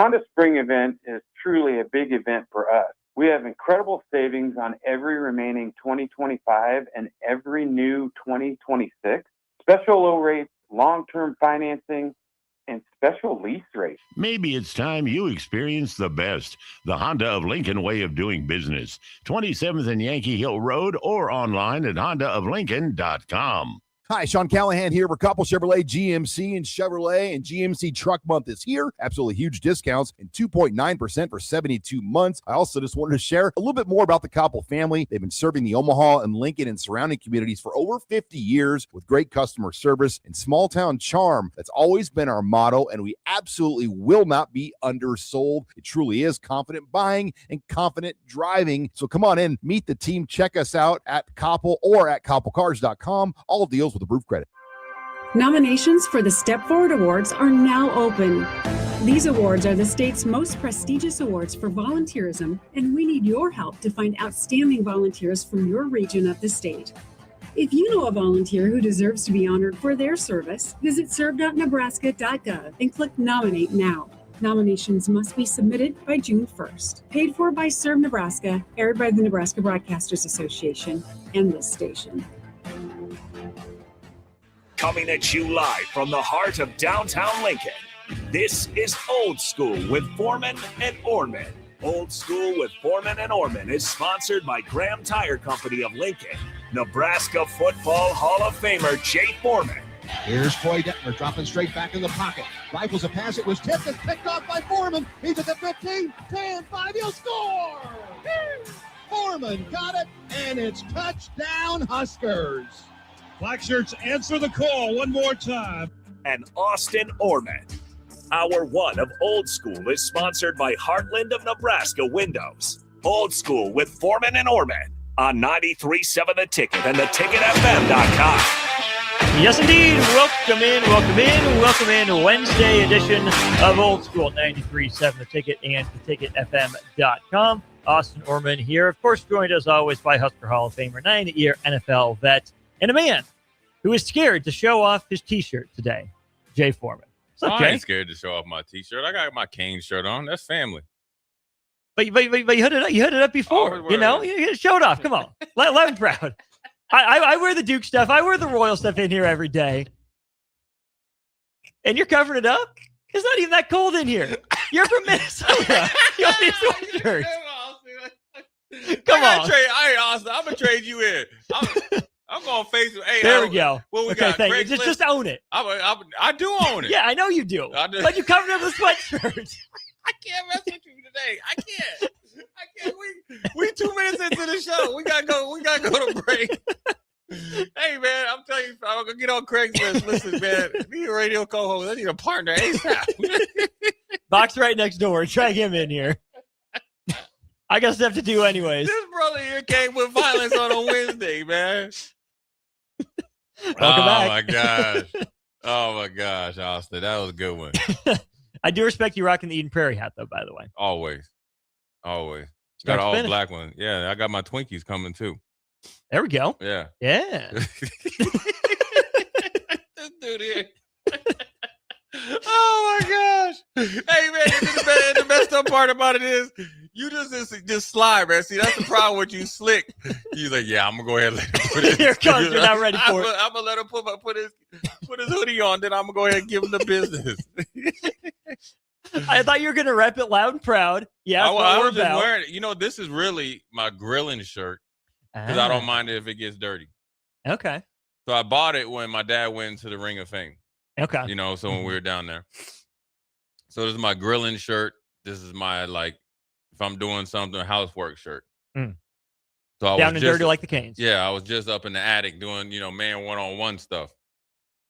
Honda Spring event is truly a big event for us. We have incredible savings on every remaining 2025 and every new 2026. Special low rates, long-term financing, and special lease rates. Maybe it's time you experience the best, the Honda of Lincoln way of doing business. 27th and Yankee Hill Road or online at hondaoflincoln.com. Hi, Sean Callahan here for Coppell Chevrolet, GMC, and Chevrolet. And GMC Truck Month is here. Absolutely huge discounts and 2.9% for 72 months. I also just wanted to share a little bit more about the Coppell family. They've been serving the Omaha and Lincoln and surrounding communities for over 50 years with great customer service and small town charm. That's always been our motto, and we absolutely will not be undersold. It truly is confident buying and confident driving. So come on in, meet the team, check us out at Coppell or at CoppellCars.com. All deals with approved credit. Nominations for the Step Forward Awards are now open. These awards are the state's most prestigious awards for volunteerism, and we need your help to find outstanding volunteers from your region of the state. If you know a volunteer who deserves to be honored for their service, visit serve.nebraska.gov and click Nominate Now. Nominations must be submitted by June 1st. Paid for by Serve Nebraska, aired by the Nebraska Broadcasters Association and this station. Coming at you live from the heart of downtown Lincoln, this is Old School with Foreman and Orman. Old School with Foreman and Orman is sponsored by Graham Tire Company of Lincoln, Nebraska Football Hall of Famer Jay Foreman. Here's Troy Detmer dropping straight back in the pocket. Rifles a pass. It was tipped and picked off by Foreman. He's at the 15, 10, 5. He'll score! Foreman got it, and it's touchdown Huskers. Black shirts answer the call one more time. And Austin Orman. Hour one of Old School is sponsored by Heartland of Nebraska Windows. Old School with Foreman and Orman on 93.7 The Ticket and theticketfm.com. Yes, indeed. Welcome in. Wednesday edition of Old School at 93.7 The Ticket and theticketfm.com. Austin Orman here. Of course, joined as always by Husker Hall of Famer, 9-year NFL vet, and a man who is scared to show off his T-shirt today, Jay Foreman. I ain't scared to show off my T-shirt. I got my Cane shirt on. That's family. But you had it up before. You show it off. Come on. Let him proud. I wear the Duke stuff. I wear the Royal stuff in here every day. And you're covering it up? It's not even that cold in here. You're from Minnesota. You have these sweatshirts. Come on. I'm going to trade you in. I'm going to face it. Hey, there we go. What we got? Just own it. I do own it. Yeah, I know you do. But you covered up with sweatshirts. I can't mess with you today. I can't. We 2 minutes into the show. We gotta go to break. Hey man, I'm telling you, I'm gonna get on Craigslist. Listen, man, need a radio co-host. I need a partner ASAP. Box right next door. Drag him in here. I got stuff to do anyways. This brother here came with violence on a Wednesday, man. Welcome back. Oh my gosh, Austin, that was a good one. I do respect you rocking the Eden Prairie hat, though, by the way. Always. Got an all black one. Yeah, I got my Twinkies coming, too. There we go. Yeah. This dude here. Oh, my gosh. Hey, man, the messed up part about it is you just slide, man. See, that's the problem with you slick. He's like, yeah, I'm going to go ahead and let him put it. Here it comes. You're not ready for it. I'm going to let him put his hoodie on, then I'm going to go ahead and give him the business. I thought you were going to rep it loud and proud. Yeah, I was just wearing it. This is really my grilling shirt because I don't mind it if it gets dirty. Okay. So I bought it when my dad went into the Ring of Fame. Okay. So when we were down there. So this is my grilling shirt. This is my, if I'm doing something, housework shirt. Mm. So I down was and dirty like the Canes. Yeah, I was just up in the attic doing, man one-on-one stuff.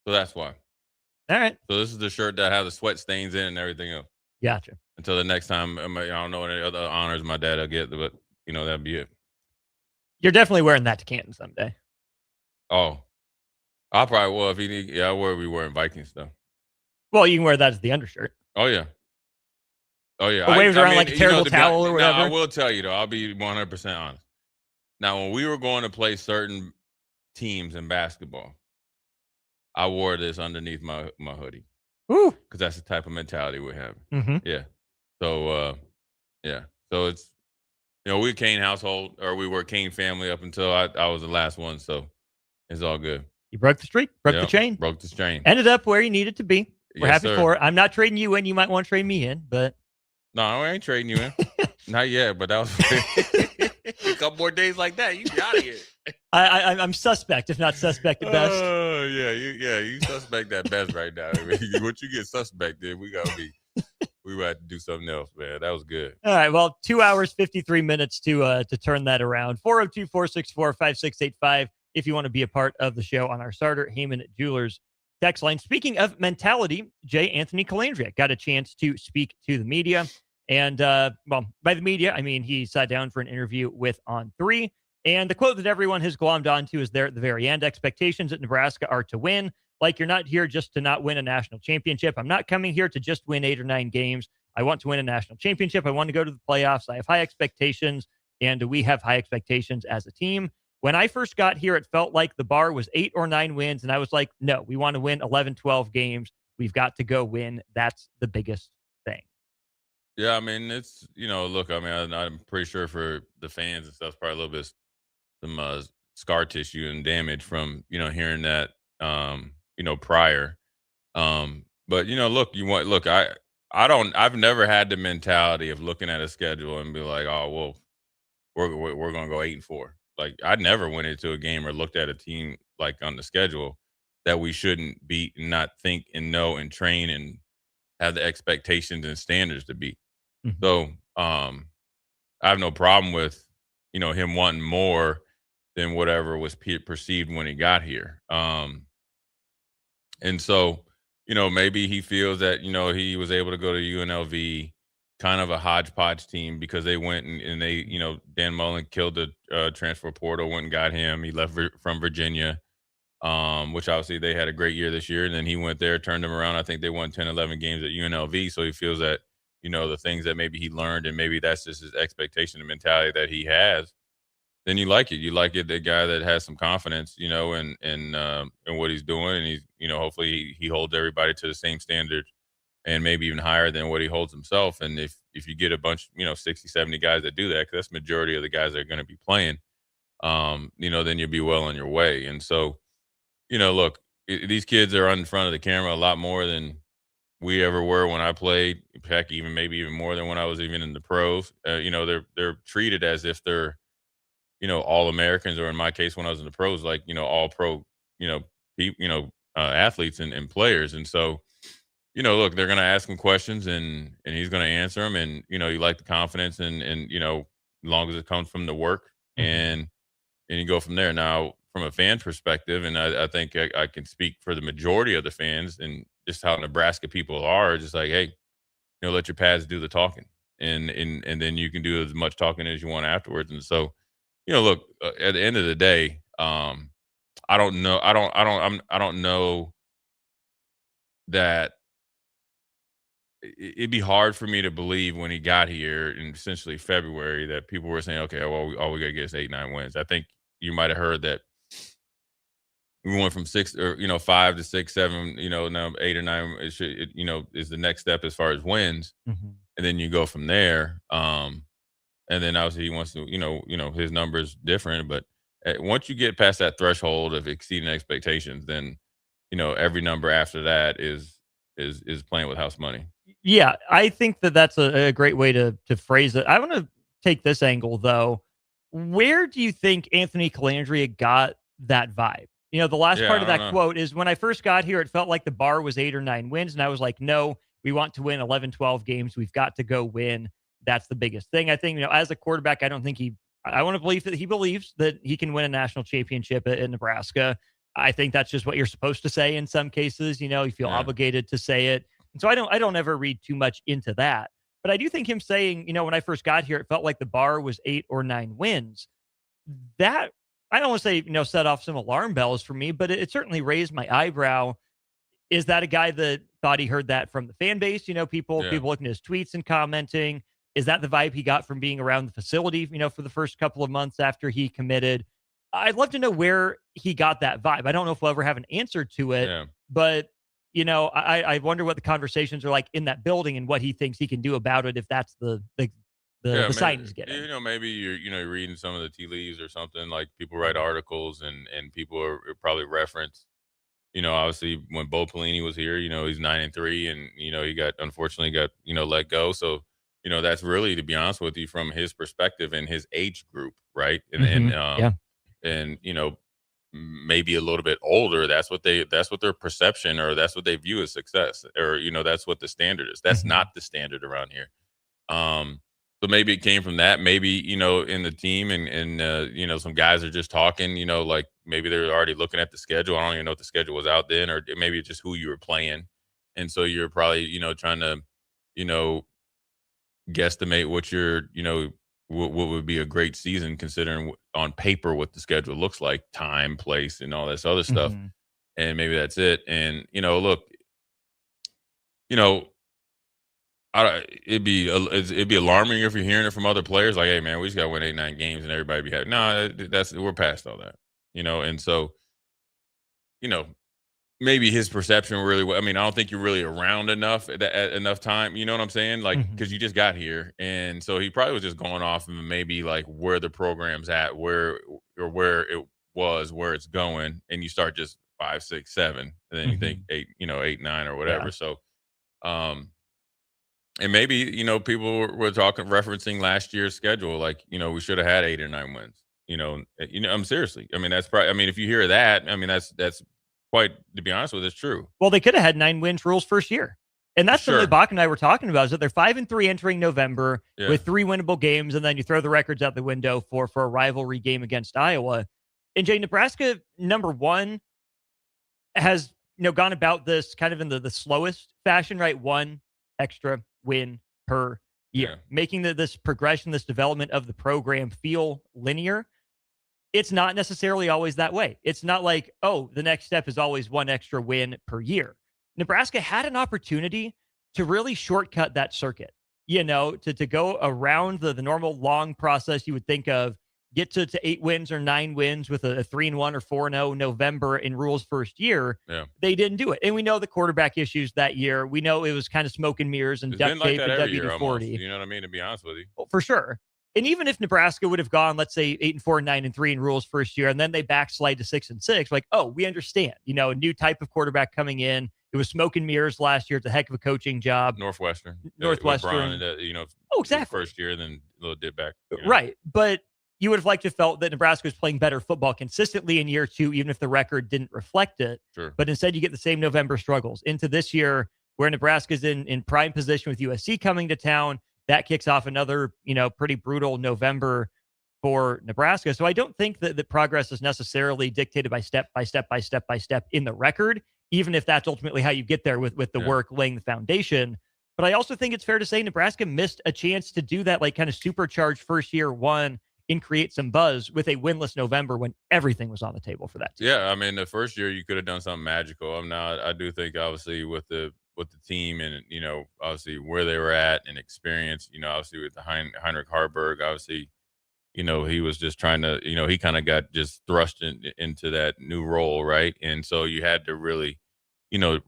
So that's why. All right. So this is the shirt that has the sweat stains in and everything else. Gotcha. Until the next time, I don't know any other honors my dad will get, but, that'd be it. You're definitely wearing that to Canton someday. Oh. I probably will if he need. Yeah, I will be wearing Viking stuff. Well, you can wear that as the undershirt. Oh, yeah. It waves around like a terrible towel or whatever. I will tell you, though, I'll be 100% honest. Now, when we were going to play certain teams in basketball, I wore this underneath my hoodie. Ooh. Because that's the type of mentality we're having. Mm-hmm. Yeah. So, yeah. So it's, we're a Kane household, or we were a Kane family up until I was the last one. So it's all good. You broke the streak, broke the chain. Broke the chain. Ended up where you needed to be. We're Yes, happy sir. for it. I'm not trading you in. You might want to trade me in, but. No, I ain't trading you in. Not yet, but that was a couple more days like that, you be out of here. I'm suspect, if not suspect at best. Oh, you suspect at best right now. Once you get suspect, then we have to do something else, man. That was good. All right, well, 2 hours, 53 minutes to turn that around. 402-464-5685 if you want to be a part of the show on our starter Heyman Jewelers text line. Speaking of mentality, Anthony Colandrea got a chance to speak to the media. And, by the media, I mean, he sat down for an interview with On3. And the quote that everyone has glommed onto is there at the very end. Expectations at Nebraska are to win. Like, you're not here just to not win a national championship. I'm not coming here to just win 8 or 9 games. I want to win a national championship. I want to go to the playoffs. I have high expectations, and we have high expectations as a team. When I first got here, it felt like the bar was 8 or 9 wins, and I was like, no, we want to win 11, 12 games. We've got to go win. That's the biggest thing. Yeah, I mean, it's, look, I mean, I'm pretty sure for the fans and stuff, probably a little bit some scar tissue and damage from, hearing that, prior. But, I've never had the mentality of looking at a schedule and be like, oh, well, we're going to go 8-4. Like, I never went into a game or looked at a team like on the schedule that we shouldn't beat and not think and know and train and have the expectations and standards to beat. Mm-hmm. So I have no problem with, him wanting more than whatever was perceived when he got here. And so, maybe he feels that, he was able to go to UNLV, kind of a hodgepodge team, because they went and they, Dan Mullen killed the transfer portal, went and got him. He left from Virginia, which obviously they had a great year this year. And then he went there, turned them around. I think they won 10, 11 games at UNLV. So he feels that, the things that maybe he learned, and maybe that's just his expectation and mentality that he has, then you like it. You like it, the guy that has some confidence, in what he's doing. And he's, hopefully he holds everybody to the same standard and maybe even higher than what he holds himself. And if you get a bunch, 60, 70 guys that do that, because that's the majority of the guys that are going to be playing, then you'll be well on your way. And so, look, these kids are in front of the camera a lot more than we ever were when I played. Heck, maybe even more than when I was even in the pros. They're treated as if they're, all Americans, or in my case, when I was in the pros, like, all pro, athletes and players. And so, look, they're going to ask him questions and he's going to answer them. And, you like the confidence and, as long as it comes from the work, and you go from there. Now, from a fan perspective, and I think I can speak for the majority of the fans and just how Nebraska people are, just like, hey, let your pads do the talking, and then you can do as much talking as you want afterwards. And so, look, at the end of the day, I don't know that it'd be hard for me to believe when he got here in essentially February that people were saying, okay, well, all we got to get is 8, 9 wins. I think you might have heard that we went from 5 to 6, 7, now 8 or 9, is the next step as far as wins. Mm-hmm. And then you go from there. And then obviously he wants to, his number's different, but once you get past that threshold of exceeding expectations, then, every number after that is playing with house money. Yeah, I think that's a great way to phrase it. I want to take this angle, though. Where do you think Anthony Colandrea got that vibe? The last part of that quote is, when I first got here, it felt like the bar was 8 or 9 wins. And I was like, no, we want to win 11, 12 games. We've got to go win. That's the biggest thing. I think, as a quarterback, I want to believe that he believes that he can win a national championship at Nebraska. I think that's just what you're supposed to say in some cases. You feel obligated to say it. And so I don't ever read too much into that. But I do think him saying, when I first got here, it felt like the bar was 8 or 9 wins. That, I don't want to say, set off some alarm bells for me, but it certainly raised my eyebrow. Is that a guy that thought he heard that from the fan base? People looking at his tweets and commenting. Is that the vibe he got from being around the facility, for the first couple of months after he committed? I'd love to know where he got that vibe. I don't know if we'll ever have an answer to it, but I wonder what the conversations are like in that building and what he thinks he can do about it if that's the sign he's getting. Maybe you're reading some of the tea leaves or something. Like people write articles and people are probably reference. Obviously when Bo Pelini was here, he's 9-3 and he unfortunately got let go. So that's really, to be honest with you, from his perspective and his age group, right? And maybe a little bit older, that's what their perception, or that's what they view as success, or that's what the standard is. That's not the standard around here. So maybe it came from that. Maybe in the team and some guys are just talking, like maybe they're already looking at the schedule. I don't even know if the schedule was out then, or maybe it's just who you were playing, and so you're probably trying to guesstimate what what would be a great season, considering on paper what the schedule looks like, time, place, and all this other stuff. And maybe that's it. And look, it'd be alarming if you're hearing it from other players, like, hey man, we just got to win 8-9 games and everybody be happy. No, we're past all that, and so maybe his perception really, I don't think you're really around enough at enough time, you know what I'm saying? Like, because you just got here. And so he probably was just going off of maybe like where the program's at, where it was, where it's going. And you start just 5, 6, 7, and then you think 8, 8, 9 or whatever. Yeah. So, and maybe, people were referencing last year's schedule. Like, we should have had 8 or 9 wins, I'm seriously, that's probably, if you hear that, that's quite, to be honest with you, it's true. Well, they could have had 9 wins Rule's first year. And that's something Bach and I were talking about, is that they're 5-3 entering November with 3 winnable games, and then you throw the records out the window for a rivalry game against Iowa. And Jay, Nebraska, number one, has gone about this kind of in the slowest fashion, right? 1 extra win per year, making this progression, this development of the program feel linear. It's not necessarily always that way. It's not like, oh, the next step is always 1 extra win per year. Nebraska had an opportunity to really shortcut that circuit, to go around the normal long process you would think of, get to 8 wins or 9 wins with a 3-1 or 4-0 November in Rule's first year. Yeah. They didn't do it. And we know the quarterback issues that year. We know it was kind of smoke and mirrors and duct tape and WD-40. You know what I mean? To be honest with you. Well, for sure. And even if Nebraska would have gone, let's say 8-4, 9-3 in Rule's first year, and then they backslide to 6-6, like, oh, we understand, a new type of quarterback coming in. It was smoke and mirrors last year. It's a heck of a coaching job. Northwestern. LeBron, exactly. First year, then a little dip back. Right. But you would have liked to have felt that Nebraska was playing better football consistently in year 2, even if the record didn't reflect it. Sure. But instead, you get the same November struggles into this year, where Nebraska's in prime position with USC coming to town. That kicks off another, pretty brutal November for Nebraska. So I don't think that progress is necessarily dictated by step in the record, even if that's ultimately how you get there with the work laying the foundation. But I also think it's fair to say Nebraska missed a chance to do that, like kind of supercharged first year one and create some buzz with a winless November when everything was on the table for that team. Yeah, the first year you could have done something magical. I do think, obviously, with the team and, obviously where they were at and experience, obviously with the Heinrich Harburg, obviously, he was just trying to, he kind of got just thrust into that new role. Right. And so you had to really,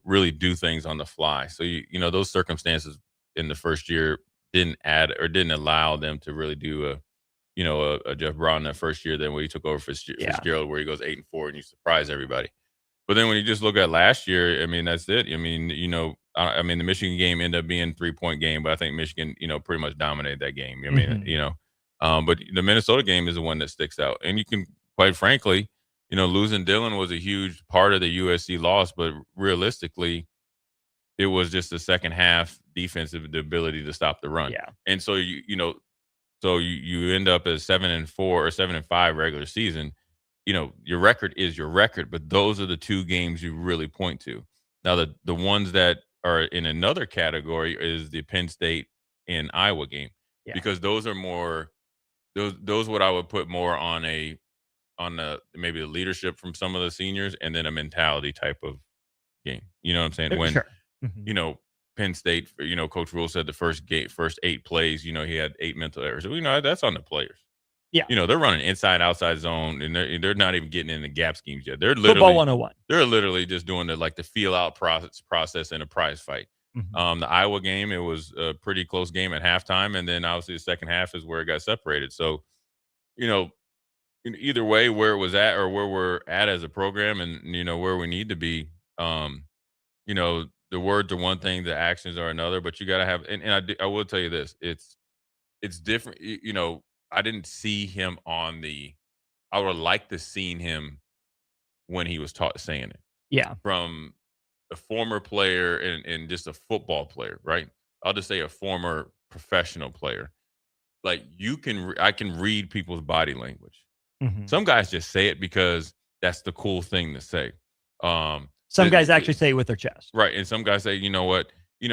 really do things on the fly. So, those circumstances in the first year didn't allow them to really do a Jeff Brown that first year, then when he took over for Fitzgerald, where he goes 8-4 and you surprise everybody. But then when you just look at last year, that's it. The Michigan game ended up being a 3-point game, but I think Michigan, pretty much dominated that game. But the Minnesota game is the one that sticks out. And you can, quite frankly, losing Dillon was a huge part of the USC loss, but realistically, it was just the second half defensive, the ability to stop the run. Yeah. And so, so you end up as 7-4 or 7-5 regular season. Your record is your record, but those are the 2 games you really point to. Now, the ones that are in another category is the Penn State and Iowa game, because those are more those what I would put more on the maybe the leadership from some of the seniors, and then a mentality type of game. You know what I'm saying? When Penn State, Coach Rule said the first 8 plays, he had 8 mental errors. That's on the players. Yeah. They're running inside, outside zone, and they're not even getting into gap schemes yet. They're Football 101. They're literally just doing the feel out process in a prize fight. Mm-hmm. The Iowa game, it was a pretty close game at halftime, and then obviously the second half is where it got separated. So, either way, where it was at or where we're at as a program, and where we need to be, the words are one thing, the actions are another. But you got to have, and I will tell you this, it's different. I didn't see him I would have liked to seen him when he was saying it. Yeah. From a former player and just a football player, right? I'll just say a former professional player. Like I can read people's body language. Mm-hmm. Some guys just say it because that's the cool thing to say. Some guys actually say it with their chest. Right. And some guys say, you know what, there's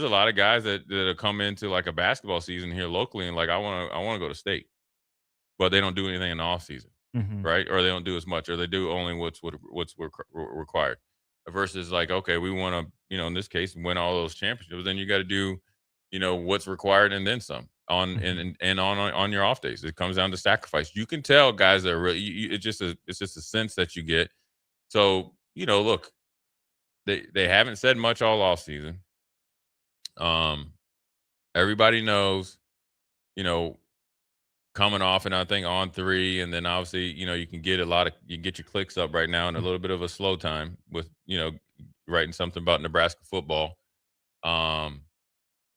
a lot of guys that come into like a basketball season here locally and like, I want to go to state, but they don't do anything in the off season. Mm-hmm. Right. Or they don't do as much, or they do only what's required versus like, okay, we want to, in this case, win all those championships. Then you got to do, what's required and then some on, and on your off days. It comes down to sacrifice. You can tell guys that are really, it's just a sense that you get. So, look, they haven't said much all off season. Everybody knows, coming off, and I think on 3, and then obviously, you can get you get your clicks up right now in a little bit of a slow time with, writing something about Nebraska football.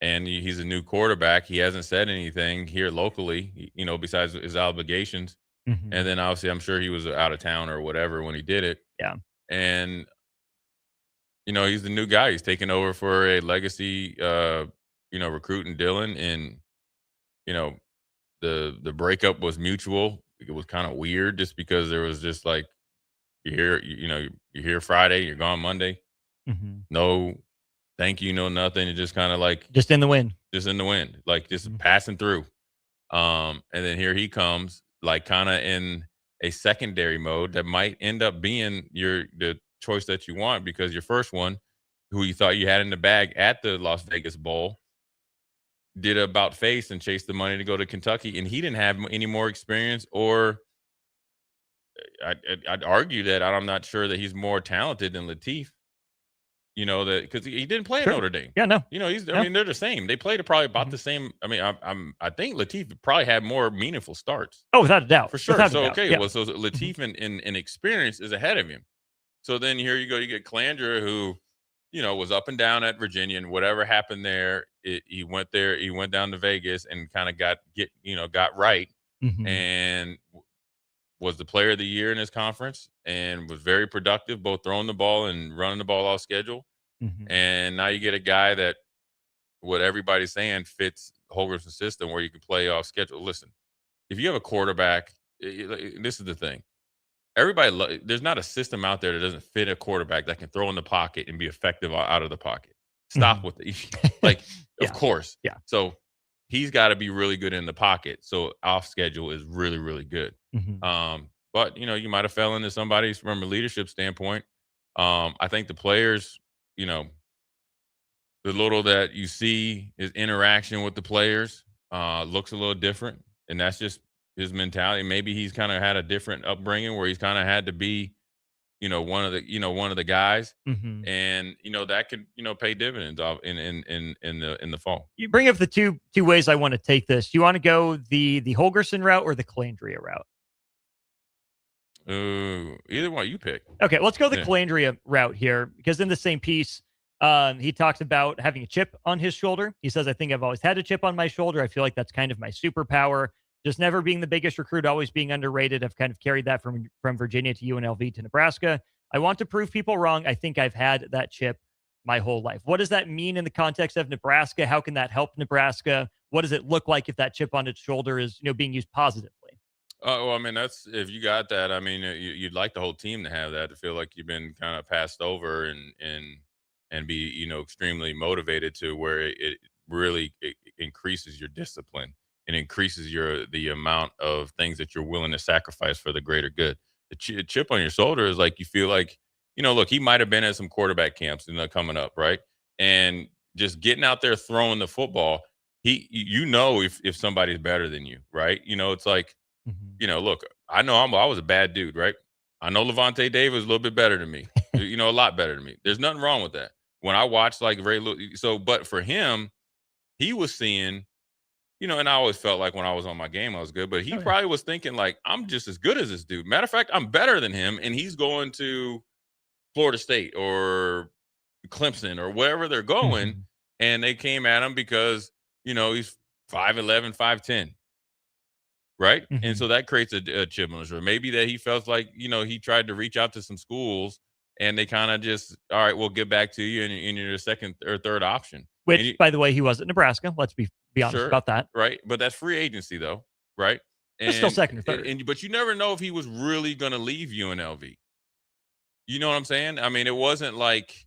And he's a new quarterback. He hasn't said anything here locally, besides his obligations. Mm-hmm. And then obviously I'm sure he was out of town or whatever when he did it. Yeah. And, he's the new guy. He's taking over for a legacy, recruiting Dylan. And, the breakup was mutual. It was kind of weird just because there was just like, you're here Friday, you're gone Monday. Mm-hmm. No, thank you, no nothing. It's just kind of like just in the wind, like just passing through. And then here he comes, like kind of in a secondary mode that might end up being the choice that you want, because your first one, who you thought you had in the bag at the Las Vegas Bowl, did about face and chased the money to go to Kentucky, and he didn't have any more experience, or I'd argue that I'm not sure that he's more talented than Latif. That because he didn't play at Notre Dame. Yeah, no. I mean, they're the same. They played probably about the same. I mean, I think Latif probably had more meaningful starts. Oh, without a doubt, for sure. Without so a doubt. okay, Yeah. well, so Latif in experience is ahead of him. So then here you go, you get Colandrea, who was up and down at Virginia, and whatever happened there, he went there. He went down to Vegas and kind of got right, Mm-hmm. and was the player of the year in his conference, and was very productive, both throwing the ball and running the ball off schedule. Mm-hmm. And now you get a guy that, what everybody's saying, fits Holgorsen's system where you can play off schedule. Listen, if you have a quarterback, this is the thing. Everybody, there's not a system out there that doesn't fit a quarterback that can throw in the pocket and be effective out of the pocket. Stop with of course. Yeah. So he's got to be really good in the pocket. So off schedule is really, really good. Mm-hmm. But you might have fell into somebody from a leadership standpoint. I think the players, the little that you see, his interaction with the players looks a little different, and that's just his mentality. Maybe he's kind of had a different upbringing where he's kind of had to be, one of the guys, Mm-hmm. and that could pay dividends off in the fall. You bring up the two ways I want to take this. You want to go the Holgorsen route or the Colandrea route? Either one you pick. Okay, let's go the Colandrea route here, because in the same piece, he talks about having a chip on his shoulder. He says, I think I've always had a chip on my shoulder. I feel like that's kind of my superpower. Just never being the biggest recruit, always being underrated. I've kind of carried that from Virginia to UNLV to Nebraska. I want to prove people wrong. I think I've had that chip my whole life. What does that mean in the context of Nebraska? How can that help Nebraska? What does it look like if that chip on its shoulder is, being used positively? Well, I mean, that's, if you got that, I mean, you'd like the whole team to have that, to feel like you've been kind of passed over and be, extremely motivated, to where it really increases your discipline and increases the amount of things that you're willing to sacrifice for the greater good. The chip on your shoulder is like, you feel like, look, he might have been at some quarterback camps coming up, right? And just getting out there throwing the football, if somebody's better than you, right? It's like, look, I know I was a bad dude, right? I know Levante Davis is a little bit better than me, a lot better than me. There's nothing wrong with that. When I watched like but for him, he was seeing, and I always felt like when I was on my game, I was good, but he probably was thinking like, I'm just as good as this dude. Matter of fact, I'm better than him. And he's going to Florida State or Clemson or wherever they're going. And they came at him because, he's 5'11", 5'10". Right. And so that creates a chip on his shoulder. Maybe that he felt like, he tried to reach out to some schools and they kind of just, all right, we'll get back to you. And you're the second or third option. Which, by the way, he was at Nebraska. Let's be honest about that. Right. But that's free agency, though. Right. It's still second or third. But you never know if he was really going to leave UNLV. You know what I'm saying? I mean, it wasn't like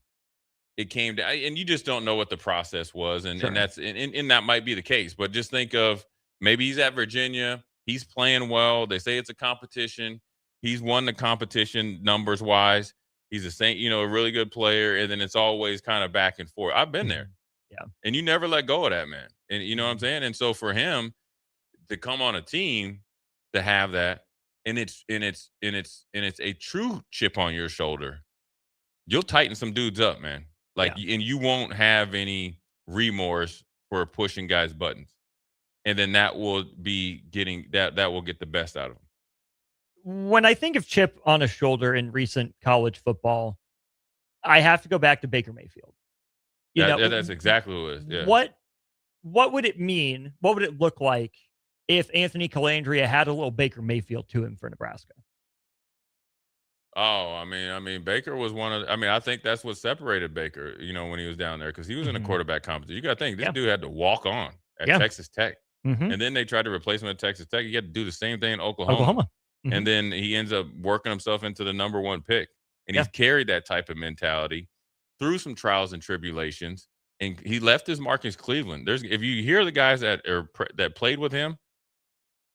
it came to, and you just don't know what the process was. And that's, and that might be the case. But just think of maybe he's at Virginia. He's playing well. They say it's a competition. He's won the competition numbers wise. He's a really good player. And then it's always kind of back and forth. I've been there. Yeah. And you never let go of that, man. And you know what I'm saying? And so for him to come on a team to have that, and it's a true chip on your shoulder, you'll tighten some dudes up, man. And you won't have any remorse for pushing guys' buttons. And then that will be that will get the best out of him. When I think of chip on a shoulder in recent college football, I have to go back to Baker Mayfield. That's exactly what it is. Yeah. What would it mean? What would it look like if Anthony Colandrea had a little Baker Mayfield to him for Nebraska? Oh, I mean, Baker was I think that's what separated Baker, when he was down there, because he was in a quarterback competition. You got to think, this dude had to walk on at Texas Tech. And then they tried to replace him at Texas Tech. He had to do the same thing in Oklahoma. And then he ends up working himself into the number one pick. And he's carried that type of mentality through some trials and tribulations. And he left his mark in Cleveland. If you hear the guys that played with him,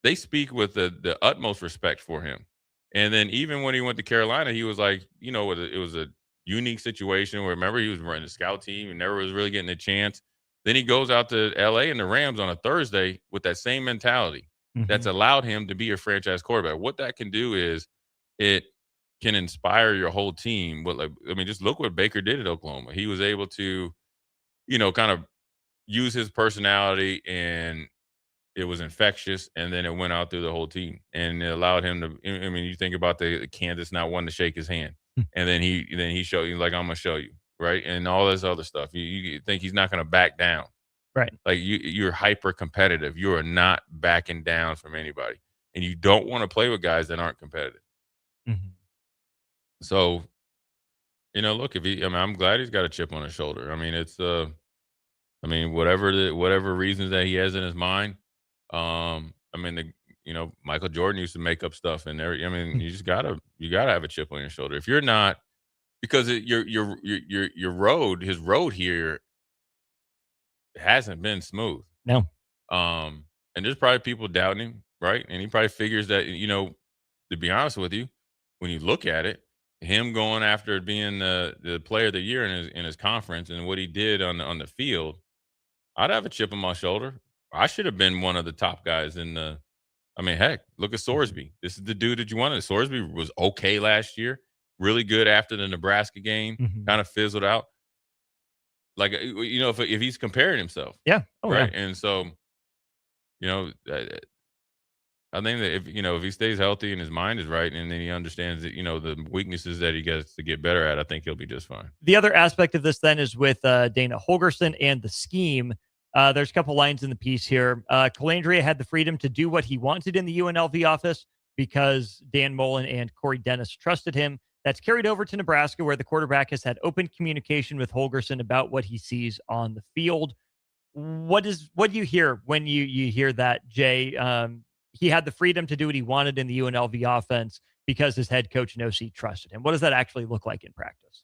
they speak with the utmost respect for him. And then even when he went to Carolina, he was like, it was a unique situation where, remember, he was running the scout team and never was really getting a chance. Then he goes out to L.A. and the Rams on a Thursday with that same mentality that's allowed him to be a franchise quarterback. What that can do is it can inspire your whole team. Just look what Baker did at Oklahoma. He was able to, kind of use his personality, and it was infectious, and then it went out through the whole team, and it allowed him to. You think about the Kansas not wanting to shake his hand, and then he showed you, like, I'm gonna show you, right, and all this other stuff. You think he's not gonna back down, right? Like you're hyper competitive. You are not backing down from anybody, and you don't want to play with guys that aren't competitive. So, look, I'm glad he's got a chip on his shoulder. It's whatever reasons that he has in his mind. Michael Jordan used to make up stuff, and you just gotta have a chip on your shoulder. If you're not, because his road here hasn't been smooth. No. And there's probably people doubting him, right? And he probably figures that, to be honest with you, when you look at it, him going after being the player of the year in his conference and what he did on the field, I'd have a chip on my shoulder. I should have been one of the top guys in the. Heck, look at Sorsby. This is the dude that you wanted. Sorsby was okay last year, really good after the Nebraska game, kind of fizzled out. Like, if he's comparing himself, right, and so, I think that if he stays healthy and his mind is right, and then he understands that, the weaknesses that he gets to get better at, I think he'll be just fine. The other aspect of this then is with Dana Holgorsen and the scheme. There's a couple lines in the piece here. Colandrea had the freedom to do what he wanted in the UNLV office because Dan Mullen and Corey Dennis trusted him. That's carried over to Nebraska, where the quarterback has had open communication with Holgorsen about what he sees on the field. What do you hear when you hear that, Jay? He had the freedom to do what he wanted in the UNLV offense because his head coach and OC trusted him. What does that actually look like in practice?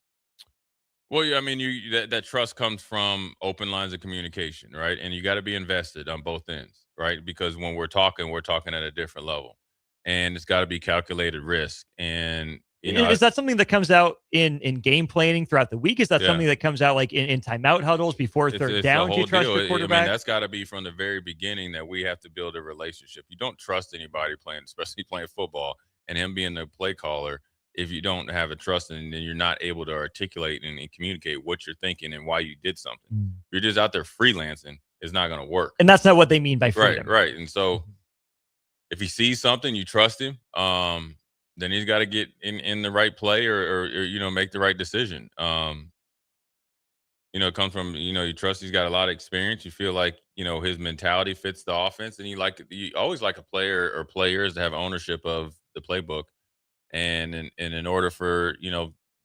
Well, that trust comes from open lines of communication, right? And you got to be invested on both ends, right? Because when we're talking at a different level, and it's got to be calculated risk. And Is that something that comes out in game planning throughout the week? Is that something that comes out like in timeout huddles before third down? Do you trust your quarterback? I mean, that's got to be from the very beginning that we have to build a relationship. You don't trust anybody playing, especially playing football, and him being the play caller, if you don't have a trust and then you're not able to articulate and communicate what you're thinking and why you did something. If you're just out there freelancing, it's not going to work. And that's not what they mean by freedom. Right. And so if he sees something, you trust him, then he's got to get in the right play or make the right decision. It comes from, you trust he's got a lot of experience. You feel like, his mentality fits the offense, and you always like a player or players to have ownership of the playbook. And in order for,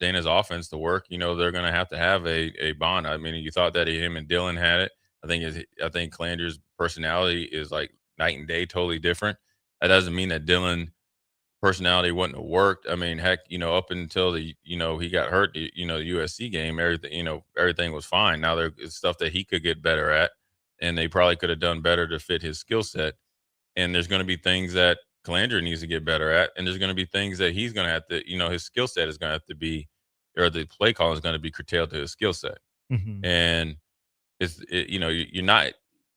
Dana's offense to work, they're going to have a bond. I mean, you thought that him and Dylan had it. I think Colandrea's personality is like night and day, totally different. That doesn't mean that Dylan personality wouldn't have worked. I mean, heck, up until he got hurt, the USC game, everything was fine. Now there's stuff that he could get better at, and they probably could have done better to fit his skill set. And there's going to be things that Colandrea needs to get better at, and there's going to be things that he's going to have to, his skill set is going to have to be, or the play call is going to be curtailed to his skill set. And you're not,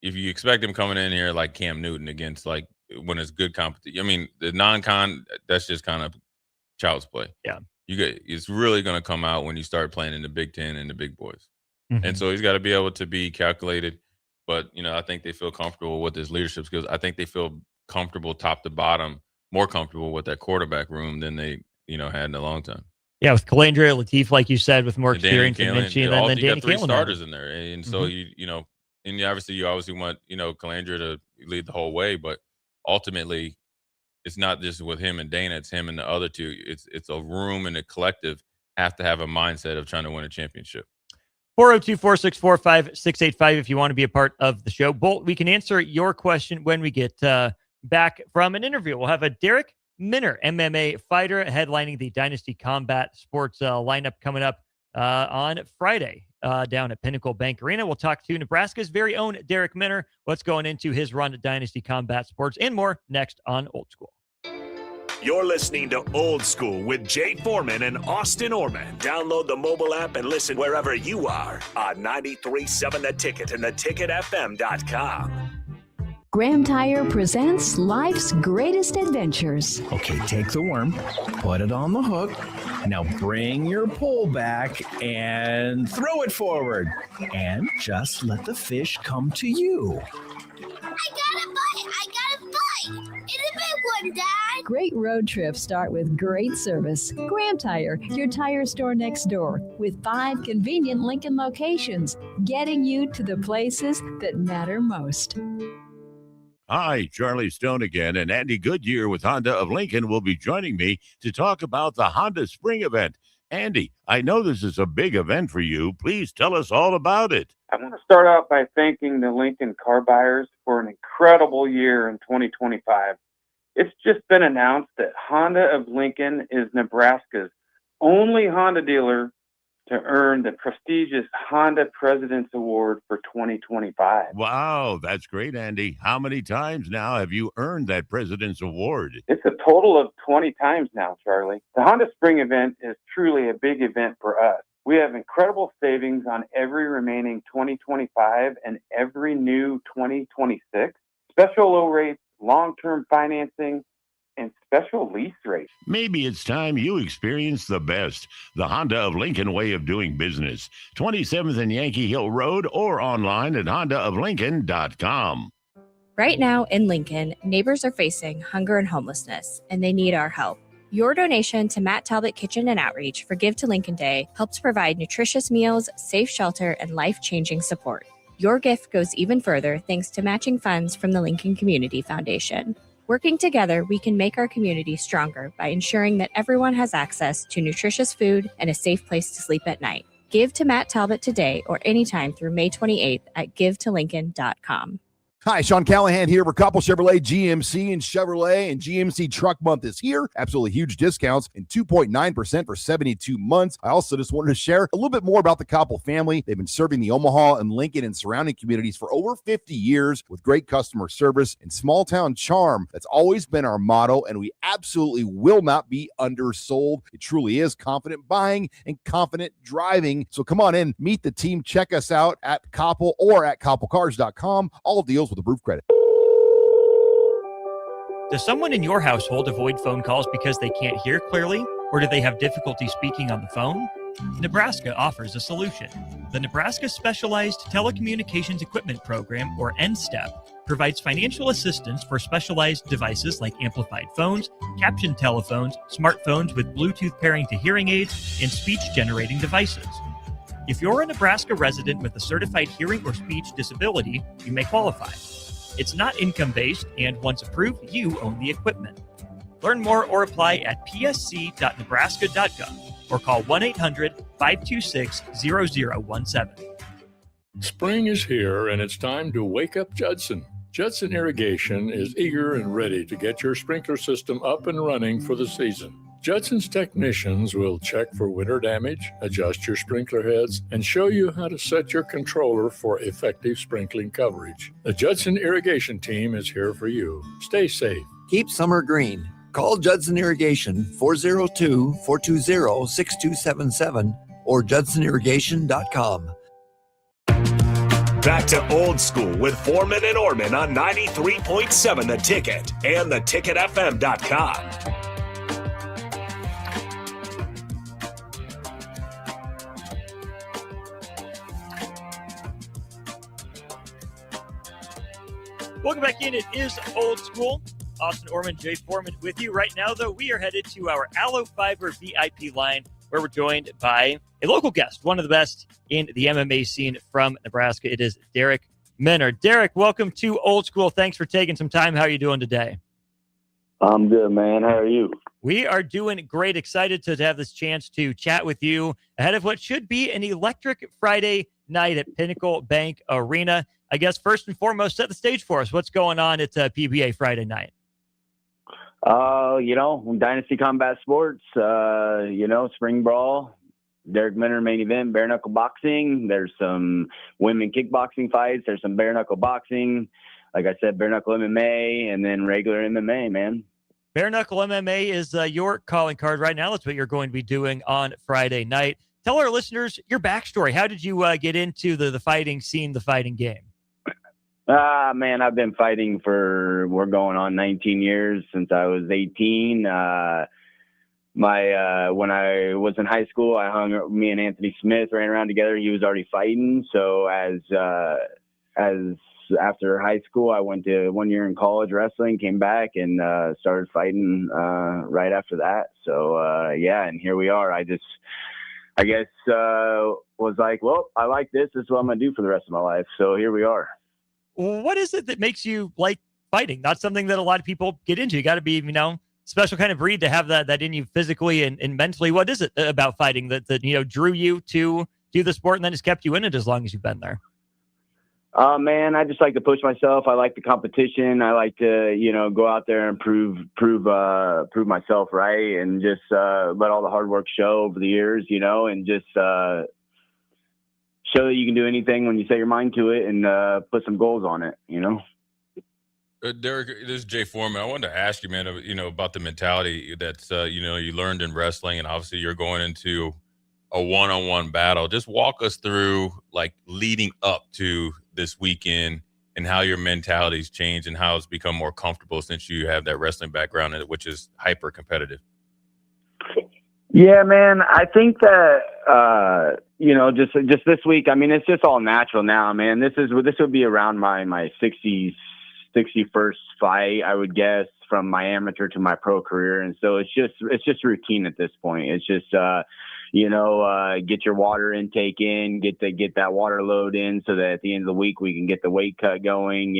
if you expect him coming in here like Cam Newton against like when it's good competition. I mean, the non-con, that's just kind of child's play. Yeah, it's really going to come out when you start playing in the Big Ten and the big boys. And so he's got to be able to be calculated. But I think they feel comfortable with his leadership skills. I think they feel comfortable top to bottom, more comfortable with that quarterback room than they had in a long time. Yeah, with Colandrea, Latif, like you said, with more experience than Minchie, and then you Danny got three Kaelin starters in there, and so and you obviously want Colandrea to lead the whole way, but ultimately, it's not just with him and Dana; it's him and the other two. It's a room and a collective have to have a mindset of trying to win a championship. 402-464-5685 if you want to be a part of the show. Bolt, we can answer your question when we get back from an interview. We'll have a Derek Minner, MMA fighter, headlining the Dynasty Combat Sports lineup coming up on Friday down at Pinnacle Bank Arena. We'll talk to Nebraska's very own Derek Minner, what's going into his run at Dynasty Combat Sports, and more next on Old School. You're listening to Old School with Jay Foreman and Austin Orman. Download the mobile app and listen wherever you are on 93.7 The Ticket and theticketfm.com. Graham Tire presents life's greatest adventures. Okay, take the worm, put it on the hook. Now bring your pole back and throw it forward. And just let the fish come to you. I got a bite! It's a big one, Dad! Great road trips start with great service. Graham Tire, your tire store next door, with 5 convenient Lincoln locations, getting you to the places that matter most. Hi, Charlie Stone again, and Andy Goodyear with Honda of Lincoln will be joining me to talk about the Honda Spring event. Andy, I know this is a big event for you. Please tell us all about it. I want to start out by thanking the Lincoln car buyers for an incredible year in 2025. It's just been announced that Honda of Lincoln is Nebraska's only Honda dealer to earn the prestigious Honda President's Award for 2025. Wow, that's great, Andy. How many times now have you earned that President's Award? It's a total of 20 times now, Charlie. The Honda Spring event is truly a big event for us. We have incredible savings on every remaining 2025 and every new 2026. Special low rates, long-term financing, and special lease rates. Maybe it's time you experience the best, the Honda of Lincoln way of doing business. 27th and Yankee Hill Road, or online at hondaoflincoln.com. Right now in Lincoln, neighbors are facing hunger and homelessness, and they need our help. Your donation to Matt Talbot Kitchen and Outreach for Give to Lincoln Day helps provide nutritious meals, safe shelter, and life-changing support. Your gift goes even further thanks to matching funds from the Lincoln Community Foundation. Working together, we can make our community stronger by ensuring that everyone has access to nutritious food and a safe place to sleep at night. Give to Matt Talbot today or anytime through May 28th at givetolincoln.com. Hi, Sean Callahan here for Couple Chevrolet, GMC, and Chevrolet. And GMC Truck Month is here. Absolutely huge discounts and 2.9% for 72 months. I also just wanted to share a little bit more about the Koppel family. They've been serving the Omaha and Lincoln and surrounding communities for over 50 years with great customer service and small town charm. That's always been our motto, and we absolutely will not be undersold. It truly is confident buying and confident driving. So come on in, meet the team, check us out at Koppel or at koppelcars.com. All deals with approved credit. Does someone in your household avoid phone calls because they can't hear clearly, or do they have difficulty speaking on the phone? Nebraska offers a solution. The Nebraska Specialized Telecommunications Equipment Program, or NSTEP, provides financial assistance for specialized devices like amplified phones, captioned telephones, smartphones with Bluetooth pairing to hearing aids, and speech-generating devices. If you're a Nebraska resident with a certified hearing or speech disability, you may qualify. It's not income-based, and once approved, you own the equipment. Learn more or apply at psc.nebraska.gov or call 1-800-526-0017. Spring is here, and it's time to wake up Judson. Judson Irrigation is eager and ready to get your sprinkler system up and running for the season. Judson's technicians will check for winter damage, adjust your sprinkler heads, and show you how to set your controller for effective sprinkling coverage. The Judson Irrigation team is here for you. Stay safe. Keep summer green. Call Judson Irrigation 402-420-6277 or judsonirrigation.com. Back to Old School with Foreman and Orman on 93.7 The Ticket and theticketfm.com. Welcome back in. It is Old School. Austin Orman, Jay Foreman with you. Right now, though, we are headed to our Allo Fiber VIP line where we're joined by a local guest, one of the best in the MMA scene from Nebraska. It is Derek Minner. Derek, welcome to Old School. Thanks for taking some time. How are you doing today? I'm good, man. How are you? We are doing great. Excited to have this chance to chat with you ahead of what should be an electric Friday night at Pinnacle Bank Arena. I guess first and foremost, set the stage for us. What's going on at PBA Friday night? Dynasty Combat Sports, Spring Brawl, Derek Minner main event, bare knuckle boxing. There's some women kickboxing fights. There's some bare knuckle boxing. Like I said, bare knuckle MMA, and then regular MMA, man. Bare knuckle MMA is your calling card right now. That's what you're going to be doing on Friday night. Tell our listeners your backstory. How did you get into the fighting scene, the fighting game? Man, I've been fighting we're going on 19 years since I was 18. When I was in high school, me and Anthony Smith ran around together. He was already fighting. So as after high school, I went to 1 year in college wrestling, came back and started fighting right after that. So and here we are. I guess was like, well, I like this. This is what I'm going to do for the rest of my life. So here we are. What is it that makes you like fighting? Not something that a lot of people get into. You got to be, special kind of breed to have that in you physically and mentally. What is it about fighting that drew you to do the sport and then has kept you in it as long as you've been there? Man, I just like to push myself. I like the competition. I like to, go out there and prove myself right, and just let all the hard work show over the years, and just show that you can do anything when you set your mind to it and put some goals on it, Derek, this is Jay Foreman. I wanted to ask you, man, about the mentality that's, you learned in wrestling, and obviously you're going into a one-on-one battle. Just walk us through, like, leading up to this weekend and how your mentality's changed and how it's become more comfortable since you have that wrestling background, which is hyper competitive. Yeah, man. I think that just this week. I mean, it's just all natural now, man. This would be around my 61st fight, I would guess, from my amateur to my pro career, and so it's just routine at this point. It's just get your water intake in, get that water load in, so that at the end of the week we can get the weight cut going.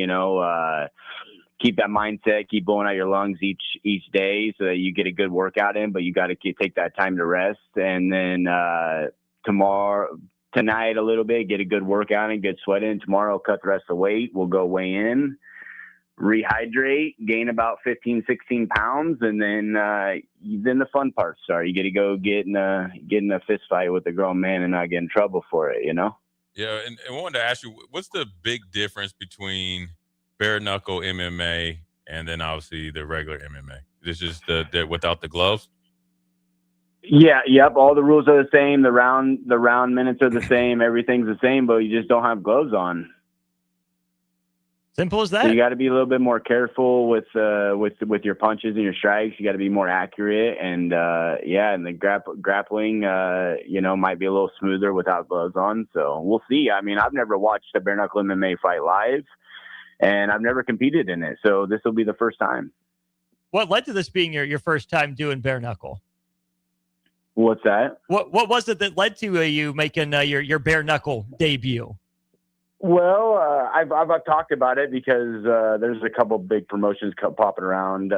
Keep that mindset, keep blowing out your lungs each day so that you get a good workout in, but you got to take that time to rest. And then tonight a little bit, get a good workout and good sweat in. Tomorrow, cut the rest of the weight. We'll go weigh in, rehydrate, gain about 15, 16 pounds, and then the fun parts start. You get to go get in a fist fight with a grown man and not get in trouble for it, Yeah, and I wanted to ask you, what's the big difference between bare knuckle MMA and then obviously the regular MMA? This is the without the gloves? Yeah, yep. All the rules are the same. The round minutes are the same. Everything's the same, but you just don't have gloves on. Simple as that. So you got to be a little bit more careful with your punches and your strikes. You got to be more accurate, and and the grappling, might be a little smoother without gloves on. So we'll see. I mean, I've never watched a bare knuckle MMA fight live, and I've never competed in it, so this will be the first time. What led to this being your first time doing bare knuckle? What's that? What was it that led to you making your bare knuckle debut? Well, I've talked about it because there's a couple big promotions popping around.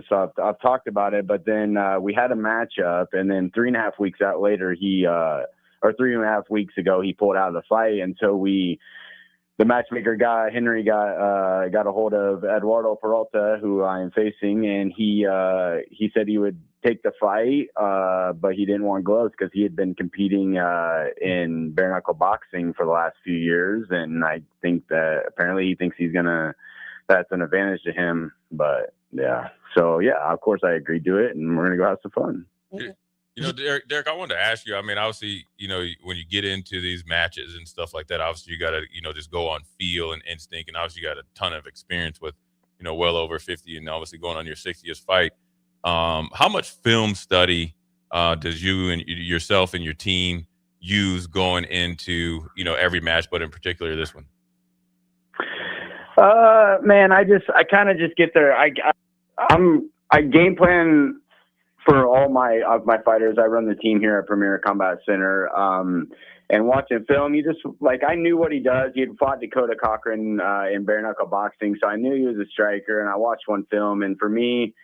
So I've talked about it, but then we had a matchup, and then 3.5 weeks out later, 3.5 weeks ago, he pulled out of the fight, and so the matchmaker Henry got a hold of Eduardo Peralta, who I am facing, and he said he would take the fight, but he didn't want gloves because he had been competing in bare knuckle boxing for the last few years, and I think that apparently he thinks that's an advantage to him. But so of course I agreed to it, and we're gonna go have some fun. Derek, I wanted to ask you. I mean, obviously, when you get into these matches and stuff like that, obviously you got to, just go on feel and instinct, and obviously you got a ton of experience with, well over 50, and obviously going on your 60th fight. How much film study does you and yourself and your team use going into, every match, but in particular this one? Man, I kind of just get there. I game plan for all my fighters. I run the team here at Premier Combat Center. And watching film, I knew what he does. He had fought Dakota Cochran in bare knuckle boxing, so I knew he was a striker. And I watched one film, and for me,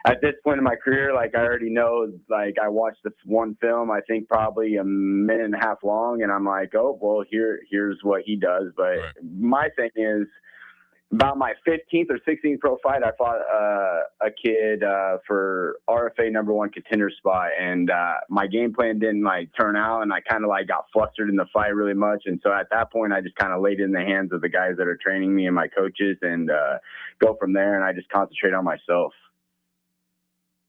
at this point in my career, I already know, I watched this one film, I think probably a minute and a half long, and I'm like, oh, well, here's what he does. But my thing is, about my 15th or 16th pro fight, I fought a kid for RFA #1 contender spot, and my game plan didn't turn out, and I kind of got flustered in the fight really much. And so at that point, I just kind of laid it in the hands of the guys that are training me and my coaches, and go from there. And I just concentrate on myself.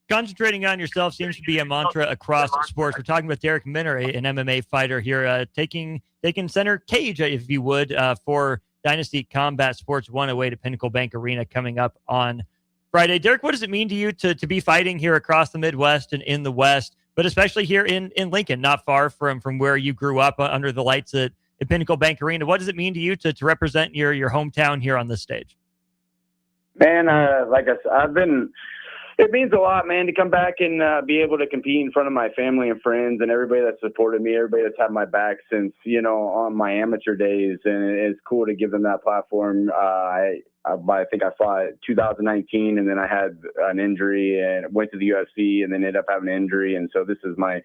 Concentrating on yourself seems to be a mantra across sports. We're talking with Derek Minner, an MMA fighter here, taking center cage, if you would, for Dynasty Combat Sports 1 away to Pinnacle Bank Arena coming up on Friday. Derek, what does it mean to you to be fighting here across the Midwest and in the West, but especially here in Lincoln, not far from where you grew up under the lights at Pinnacle Bank Arena? What does it mean to you to represent your hometown here on this stage? Man, like I said, it means a lot, man, to come back and be able to compete in front of my family and friends and everybody that supported me, everybody that's had my back since, on my amateur days. And it's cool to give them that platform. I think I fought 2019, and then I had an injury and went to the UFC and then ended up having an injury. And so this is my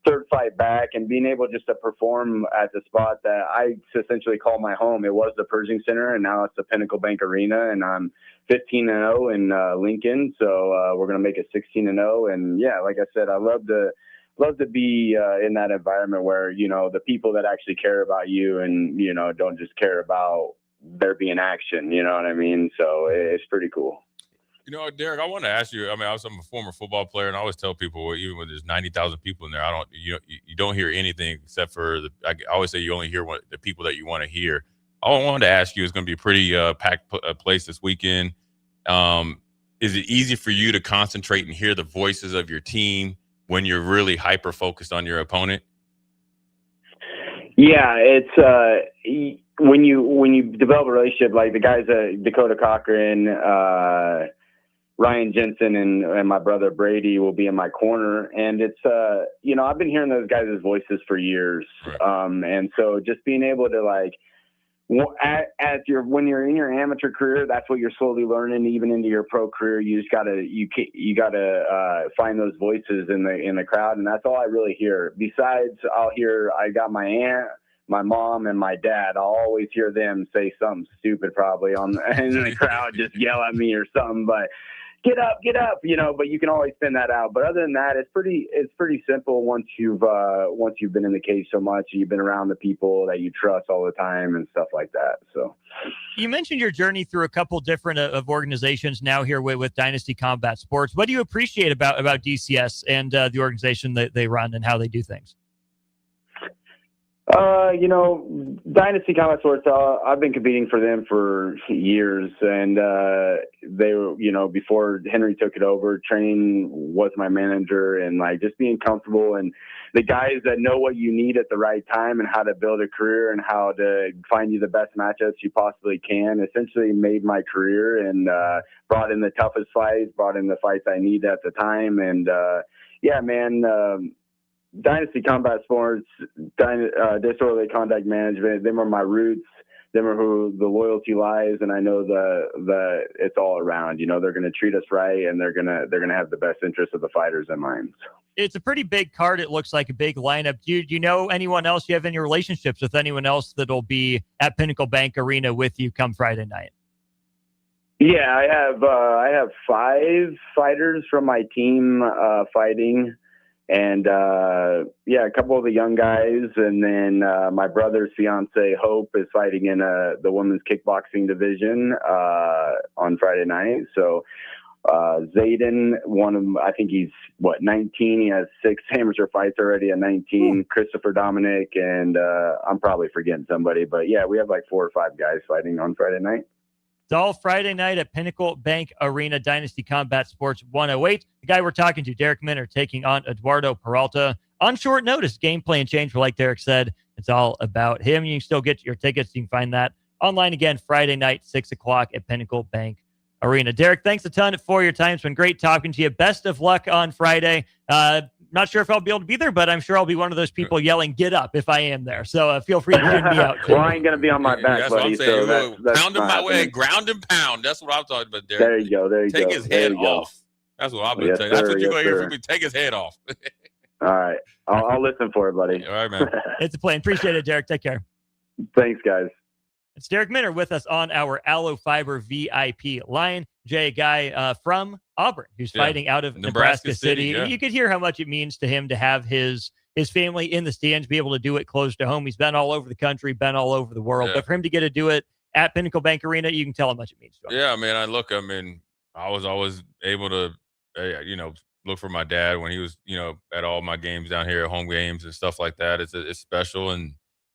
third fight back, and being able just to perform at the spot that I essentially call my home. It was the Pershing Center, and now it's the Pinnacle Bank Arena, and I'm 15-0 in Lincoln. So we're going to make it 16-0. And yeah, like I said, I love to be in that environment where, the people that actually care about you and, don't just care about there being action, you know what I mean? So it's pretty cool. Derek, I want to ask you, I'm a former football player, and I always tell people, even when there's 90,000 people in there, you don't hear anything except for I always say you only hear the people that you want to hear. All I wanted to ask you is going to be a pretty packed place this weekend. Is it easy for you to concentrate and hear the voices of your team when you're really hyper focused on your opponent? Yeah, it's when you develop a relationship like the guys at Dakota Cochran, Ryan Jensen, and my brother Brady will be in my corner, and it's I've been hearing those guys' voices for years, and so just being able to when you're in your amateur career, that's what you're slowly learning. Even into your pro career, you just gotta find those voices in the crowd, and that's all I really hear. Besides, I got my aunt, my mom, and my dad. I'll always hear them say something stupid, probably in the crowd, just yell at me or something. But get up, but you can always spin that out. But other than that, it's pretty simple once you've been in the cage so much, you've been around the people that you trust all the time and stuff like that. So you mentioned your journey through a couple different of organizations now here with Dynasty Combat Sports. What do you appreciate about DCS and the organization that they run and how they do things? Dynasty Combat Sports, I've been competing for them for years, and they were, before Henry took it over, Train was my manager, and like just being comfortable and the guys that know what you need at the right time and how to build a career and how to find you the best matchups you possibly can, essentially made my career and brought in the toughest fights, brought in the fights I need at the time, and Dynasty Combat Sports, Disorderly Conduct Management, them are my roots. Them are who the loyalty lies, and I know the it's all around. They're going to treat us right, and they're going to have the best interest of the fighters in mind. It's a pretty big card. It looks like a big lineup. Do you know anyone else? Do you have any relationships with anyone else that'll be at Pinnacle Bank Arena with you come Friday night? Yeah, I have 5 fighters from my team fighting. And, a couple of the young guys. And then my brother's fiance, Hope, is fighting in the women's kickboxing division on Friday night. So Zayden, one of them, I think he's, 19? He has 6 amateur fights already at 19. Christopher Dominic, and I'm probably forgetting somebody. But, yeah, we have like 4 or 5 guys fighting on Friday night. It's all Friday night at Pinnacle Bank Arena, Dynasty Combat Sports 108. The guy we're talking to, Derek Minner, taking on Eduardo Peralta on short notice. Game plan change, but like Derek said, it's all about him. You can still get your tickets. You can find that online again Friday night, 6 o'clock at Pinnacle Bank Arena. Derek, thanks a ton for your time. It's been great talking to you. Best of luck on Friday. Not sure if I'll be able to be there, but I'm sure I'll be one of those people yelling, "Get up," if I am there. So feel free to tune me out. Well, I ain't going to be on my back, that's buddy. What I'm saying. So that's pound him my way, ground and pound. That's what I'm talking about, Derek. There you go. Take his head off. That's what I'm going to tell you. That's what you're going to hear from me. Take his head off. All right. I'll listen for it, buddy. All right, man. It's a plan. Appreciate it, Derek. Take care. Thanks, guys. It's Derek Minner with us on our Aloe Fiber VIP line. Jay, a guy from Auburn who's fighting out of Nebraska City. Yeah. You could hear how much it means to him to have his family in the stands, be able to do it close to home. He's been all over the country, been all over the world. But for him to get to do it at Pinnacle Bank Arena, you can tell how much it means to him. Yeah, man. I was always able to, look for my dad when he was, at all my games down here, home games and stuff like that. It's special. And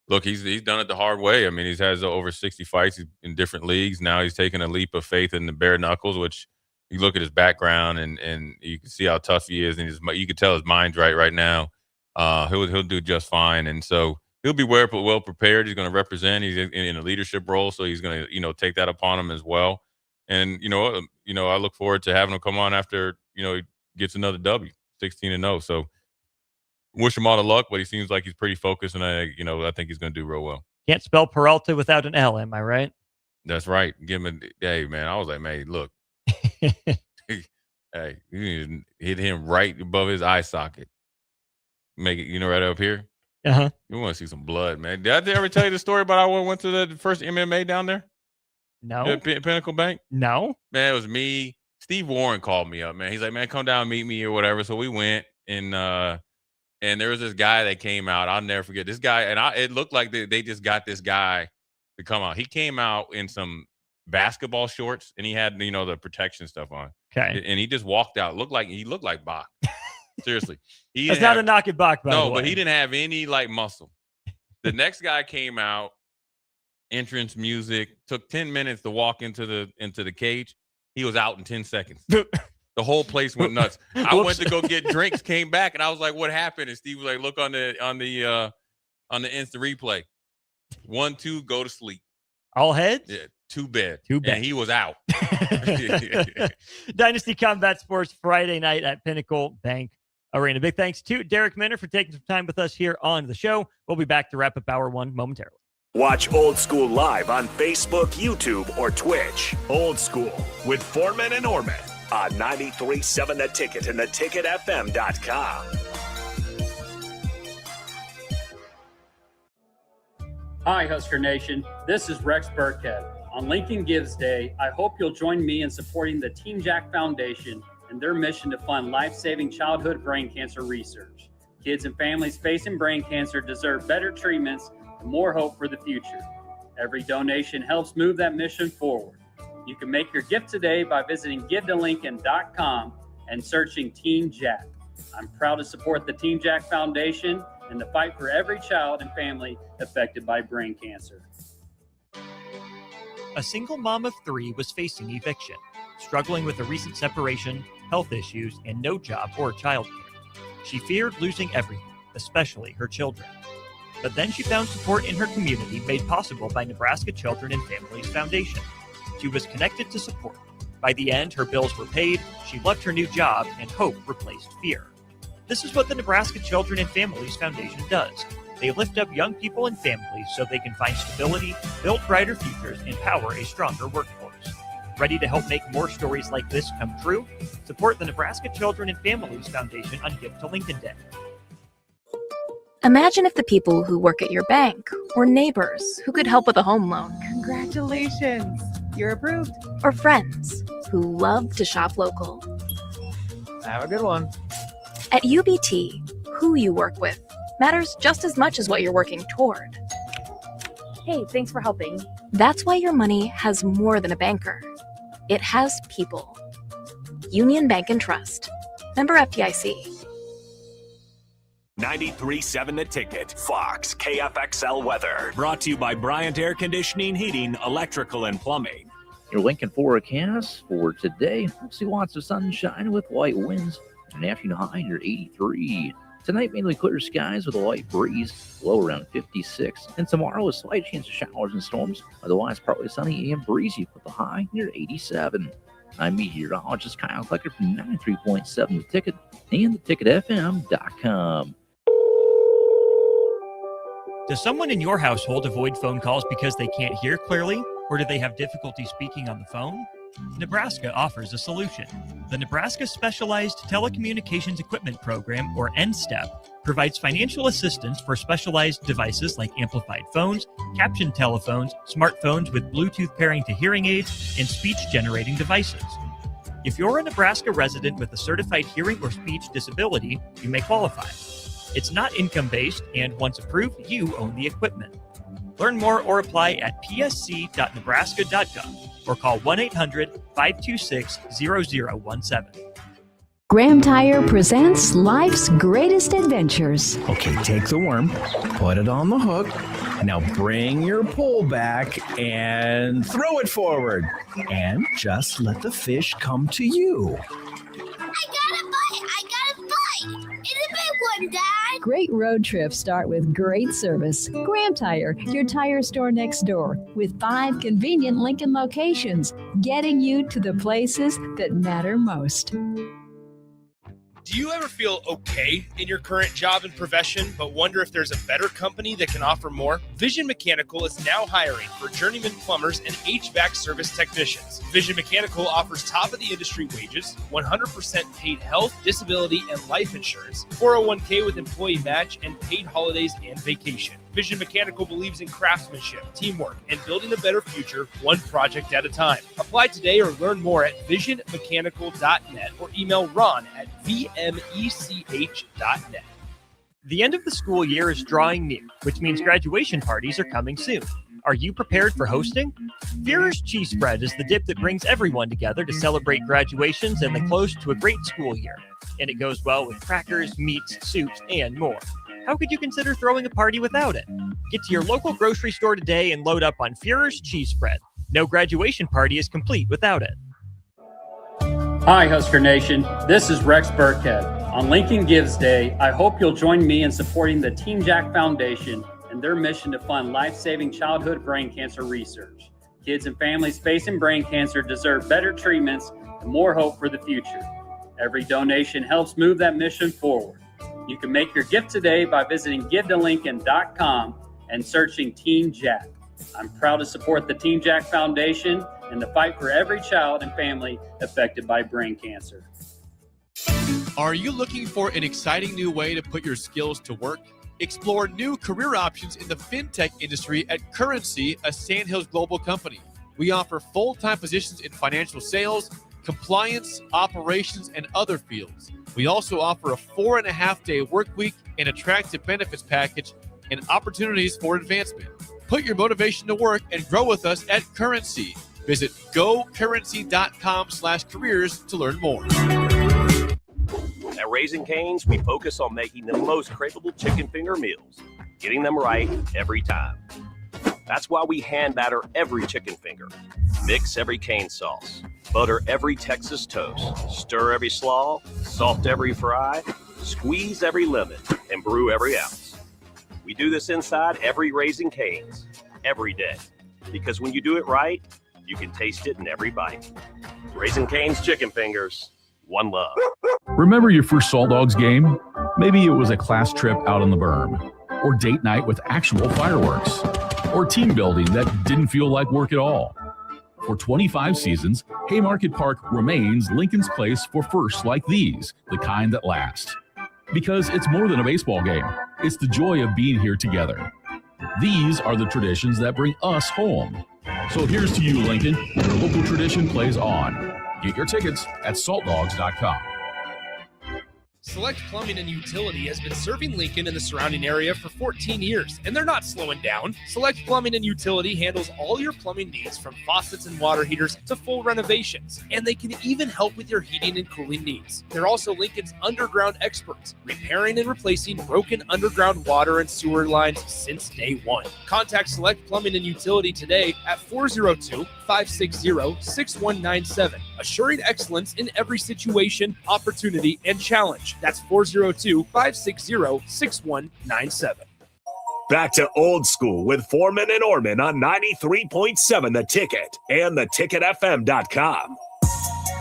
look, he's done it the hard way. I mean, he's has over 60 fights in different leagues. Now he's taken a leap of faith in the bare knuckles, which you look at his background and you can see how tough he is. And you can tell his mind's right now. He'll do just fine. And so he'll be well prepared. He's going to represent. He's in a leadership role. So he's going to, take that upon him as well. And, I look forward to having him come on after, he gets another W, 16-0. So wish him all the luck, but he seems like he's pretty focused, and I think he's going to do real well. Can't spell Peralta without an L, am I right? That's right. Hey, man, I was like, man, look. Hey, you need to hit him right above his eye socket. Make it, right up here. Uh-huh. You want to see some blood, man. Did I ever tell you the story about I went to the first MMA down there? No. At Pinnacle Bank? No. Man, it was me. Steve Warren called me up, man. He's like, man, come down and meet me or whatever. So we went, and there was this guy that came out. I'll never forget this guy. And it looked like they just got this guy to come out. He came out in some basketball shorts, and he had, the protection stuff on. Okay. And he just walked out. He looked like Bach. Seriously. That's not a knock at Bach, by the way. No, but he didn't have any, muscle. The next guy came out, entrance music, took 10 minutes to walk into the cage. He was out in 10 seconds. The whole place went nuts. I went to go get drinks, came back, and I was like, "What happened?" And Steve was like, "Look on the instant replay. 1, 2, go to sleep. All heads? Yeah, 2 bed. And he was out." Dynasty Combat Sports Friday night at Pinnacle Bank Arena. Big thanks to Derek Minner for taking some time with us here on the show. We'll be back to wrap up hour 1 momentarily. Watch Old School live on Facebook, YouTube, or Twitch. Old School with Foreman and Orman on 93.7 The Ticket and theticketfm.com. Hi, Husker Nation. This is Rex Burkhead. On Lincoln Gives Day, I hope you'll join me in supporting the Team Jack Foundation and their mission to fund life-saving childhood brain cancer research. Kids and families facing brain cancer deserve better treatments and more hope for the future. Every donation helps move that mission forward. You can make your gift today by visiting givetolincoln.com and searching Team Jack. I'm proud to support the Team Jack Foundation and the fight for every child and family affected by brain cancer. A single mom of 3 was facing eviction, struggling with a recent separation, health issues, and no job or childcare. She feared losing everything, especially her children. But then she found support in her community made possible by Nebraska Children and Families Foundation. She was connected to support. By the end, her bills were paid, she loved her new job, and hope replaced fear. This is what the Nebraska Children and Families Foundation does. They lift up young people and families so they can find stability, build brighter futures, and power a stronger workforce. Ready to help make more stories like this come true? Support the Nebraska Children and Families Foundation on Give to Lincoln Day. Imagine if the people who work at your bank or neighbors who could help with a home loan. Congratulations, you're approved. Or friends who love to shop local. Have a good one. At UBT, who you work with matters just as much as what you're working toward. Hey, thanks for helping. That's why your money has more than a banker. It has people. Union Bank and Trust. Member FDIC. 93.7 The Ticket, Fox, KFXL weather. Brought to you by Bryant Air Conditioning, Heating, Electrical, and Plumbing. Your Lincoln forecast for today. We'll see lots of sunshine with light winds. An afternoon high near 83. Tonight, mainly clear skies with a light breeze, low around 56. And tomorrow, a slight chance of showers and storms. Otherwise, partly sunny and breezy with a high near 87. I'm meteorologist Kyle Klecker from 93.7 The Ticket and theticketfm.com. Does someone in your household avoid phone calls because they can't hear clearly, or do they have difficulty speaking on the phone? Nebraska offers a solution. The Nebraska Specialized Telecommunications Equipment Program, or NSTEP, provides financial assistance for specialized devices like amplified phones, captioned telephones, smartphones with Bluetooth pairing to hearing aids, and speech-generating devices. If you're a Nebraska resident with a certified hearing or speech disability, you may qualify. It's not income-based, and once approved, you own the equipment. Learn more or apply at psc.nebraska.gov or call 1-800-526-0017. Graham Tire presents life's greatest adventures. Okay, take the worm, put it on the hook. Now bring your pole back and throw it forward. And just let the fish come to you. I got a bite! It's a big one, Dad! Great road trips start with great service. Graham Tire, your tire store next door, with 5 convenient Lincoln locations, getting you to the places that matter most. Do you ever feel okay in your current job and profession, but wonder if there's a better company that can offer more? Vision Mechanical is now hiring for journeyman plumbers and HVAC service technicians. Vision Mechanical offers top-of-the-industry wages, 100% paid health, disability, and life insurance, 401k with employee match, and paid holidays and vacation. Vision Mechanical believes in craftsmanship, teamwork, and building a better future one project at a time. Apply today or learn more at visionmechanical.net or email Ron at vmech.net. The end of the school year is drawing near, which means graduation parties are coming soon. Are you prepared for hosting? Führer's Cheese Spread is the dip that brings everyone together to celebrate graduations and the close to a great school year. And it goes well with crackers, meats, soups, and more. How could you consider throwing a party without it? Get to your local grocery store today and load up on Führer's Cheese Spread. No graduation party is complete without it. Hi, Husker Nation. This is Rex Burkhead. On Lincoln Gives Day, I hope you'll join me in supporting the Team Jack Foundation and their mission to fund life-saving childhood brain cancer research. Kids and families facing brain cancer deserve better treatments and more hope for the future. Every donation helps move that mission forward. You can make your gift today by visiting givetolincoln.com and searching Team Jack. I'm proud to support the Team Jack Foundation and the fight for every child and family affected by brain cancer. Are you looking for an exciting new way to put your skills to work? Explore new career options in the fintech industry at Currency, a Sandhills global company. We offer full-time positions in financial sales, compliance, operations, and other fields. We also offer a 4.5-day work week, an attractive benefits package, and opportunities for advancement. Put your motivation to work and grow with us at Currency. Visit gocurrency.com/careers to learn more. At Raising Cane's, we focus on making the most craveable chicken finger meals, getting them right every time. That's why we hand batter every chicken finger, mix every cane sauce, butter every Texas toast, stir every slaw, salt every fry, squeeze every lemon, and brew every ounce. We do this inside every Raising Cane's, every day, because when you do it right, you can taste it in every bite. Raising Cane's chicken fingers, one love. Remember your first Salt Dogs game? Maybe it was a class trip out on the berm, or date night with actual fireworks, or team building that didn't feel like work at all. For 25 seasons, Haymarket Park remains Lincoln's place for firsts like these, the kind that last. Because it's more than a baseball game. It's the joy of being here together. These are the traditions that bring us home. So here's to you, Lincoln. Your local tradition plays on. Get your tickets at saltdogs.com. Select Plumbing and Utility has been serving Lincoln and the surrounding area for 14 years, and they're not slowing down. Select Plumbing and Utility handles all your plumbing needs, from faucets and water heaters to full renovations, and they can even help with your heating and cooling needs. They're also Lincoln's underground experts, repairing and replacing broken underground water and sewer lines since day one. Contact Select Plumbing and Utility today at 402-560-6197, assuring excellence in every situation, opportunity, and challenge. That's 402-560-6197. Back to Old School with Foreman and Orman on 93.7 The Ticket and theticketfm.com.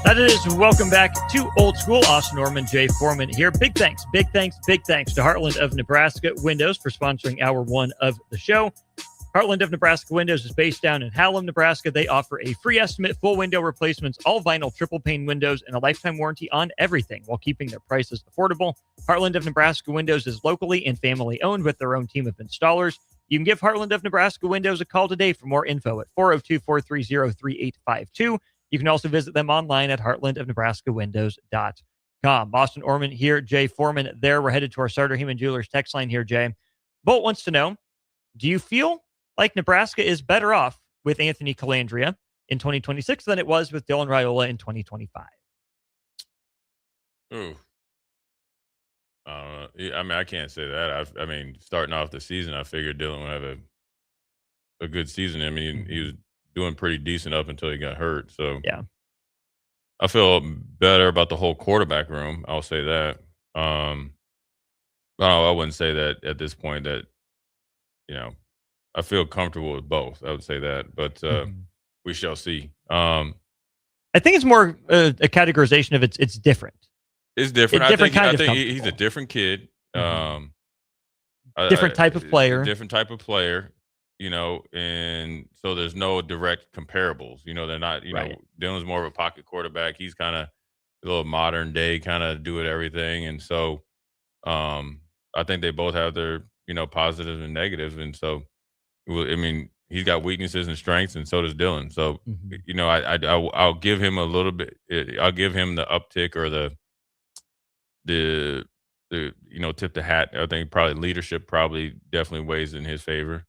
That is, welcome back to Old School. Austin Orman, Jay Foreman here. Big thanks to Heartland of Nebraska Windows for sponsoring hour one of the show. Heartland of Nebraska Windows is based down in Hallam, Nebraska. They offer a free estimate, full window replacements, all vinyl, triple pane windows, and a lifetime warranty on everything while keeping their prices affordable. Heartland of Nebraska Windows is locally and family owned with their own team of installers. You can give Heartland of Nebraska Windows a call today for more info at 402-430-3852. You can also visit them online at heartlandofnebraskawindows.com. Austin Orman here, Jay Foreman there. We're headed to our Starter Heyman Jewelers text line here, Jay. Bolt wants to know, do you feel like Nebraska is better off with Anthony Colandrea in 2026 than it was with Dylan Raiola in 2025? Ooh. I mean, I can't say that. I mean, starting off the season, I figured Dylan would have a good season. I mean, he was doing pretty decent up until he got hurt. So yeah, I feel better about the whole quarterback room. I'll say that. I wouldn't say that at this point that, I feel comfortable with both. I would say that, but we shall see. I think it's more a categorization of it's different. It's different. I think he's a different kid. Different type of player. Different type of player, and so there's no direct comparables. They're not, right. Dylan's more of a pocket quarterback. He's kind of a little modern day, kind of do it everything. And so I think they both have their, positives and negatives. And so, I mean, he's got weaknesses and strengths, and so does Dylan. So, I'll give him a little bit. I'll give him the uptick or the tip the hat. I think probably leadership definitely weighs in his favor.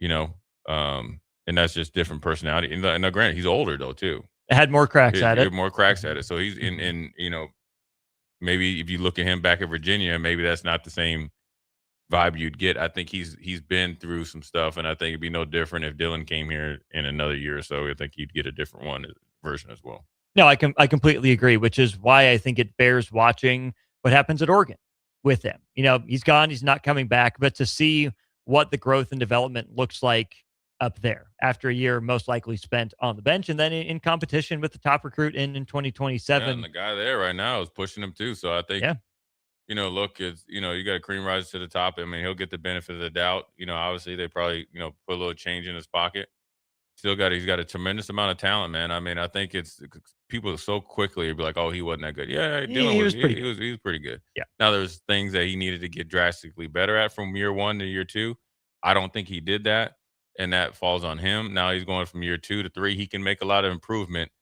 And that's just different personality. And now, granted, he's older though too. Had more cracks at it. More cracks at it. So he's in. Maybe if you look at him back at Virginia, maybe that's not the same vibe you'd get. I think he's been through some stuff, and I think it'd be no different if Dylan came here in another year or so. I think he'd get a different version as well. No, I completely agree, which is why I think it bears watching what happens at Oregon with him. He's gone, he's not coming back, but to see what the growth and development looks like up there after a year most likely spent on the bench and then in competition with the top recruit in 2027. Yeah, and the guy there right now is pushing him too. So I think look, it's, you got a cream rise to the top. I mean, he'll get the benefit of the doubt. Obviously they probably, put a little change in his pocket. He's got a tremendous amount of talent, man. I mean, I think it's people so quickly be like, oh, he wasn't that good. Yeah, he was pretty good. He was pretty good. Yeah. Now there's things that he needed to get drastically better at from year 1 to year 2. I don't think he did that, and that falls on him. Now he's going from year 2 to 3. He can make a lot of improvement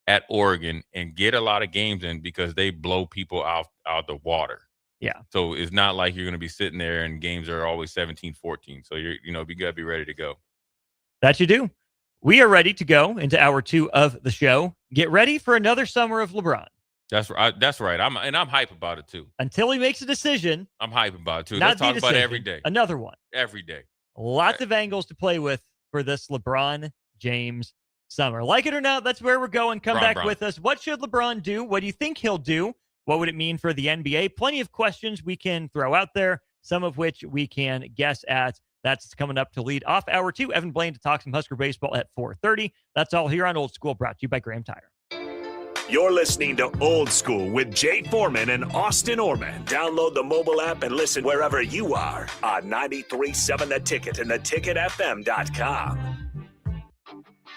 at Oregon and get a lot of games in because they blow people out the water. Yeah. So it's not like you're going to be sitting there and games are always 17-14. So you got to be ready to go. That you do. We are ready to go into hour 2 of the show. Get ready for another summer of LeBron. That's right. That's right. I'm hype about it too. Until he makes a decision. I'm hype about it too. Not Let's talk about it every day. Another one. Every day. Lots of angles to play with for this LeBron James summer. Like it or not, that's where we're going. Come back with us. What should LeBron do? What do you think he'll do? What would it mean for the NBA? Plenty of questions we can throw out there, some of which we can guess at. That's coming up to lead off hour 2. Evan Blaine to talk some Husker baseball at 4:30. That's all here on Old School, brought to you by Graham Tire. You're listening to Old School with Jay Foreman and Austin Orman. Download the mobile app and listen wherever you are on 93.7 The Ticket and theticketfm.com.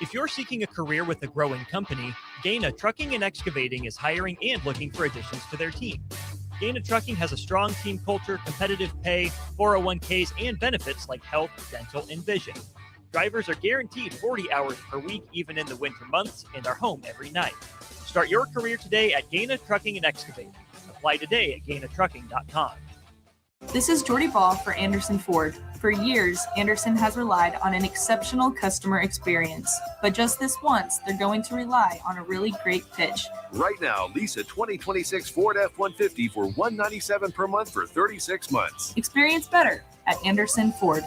If you're seeking a career with a growing company, Gaina Trucking and Excavating is hiring and looking for additions to their team. Gaina Trucking has a strong team culture, competitive pay, 401ks, and benefits like health, dental, and vision. Drivers are guaranteed 40 hours per week, even in the winter months, and are home every night. Start your career today at Gaina Trucking and Excavating. Apply today at GainaTrucking.com. This is Jordy Ball for Anderson Ford. For years, Anderson has relied on an exceptional customer experience. But just this once, they're going to rely on a really great pitch. Right now, lease a 2026 Ford F-150 for $197 per month for 36 months. Experience better at Anderson Ford.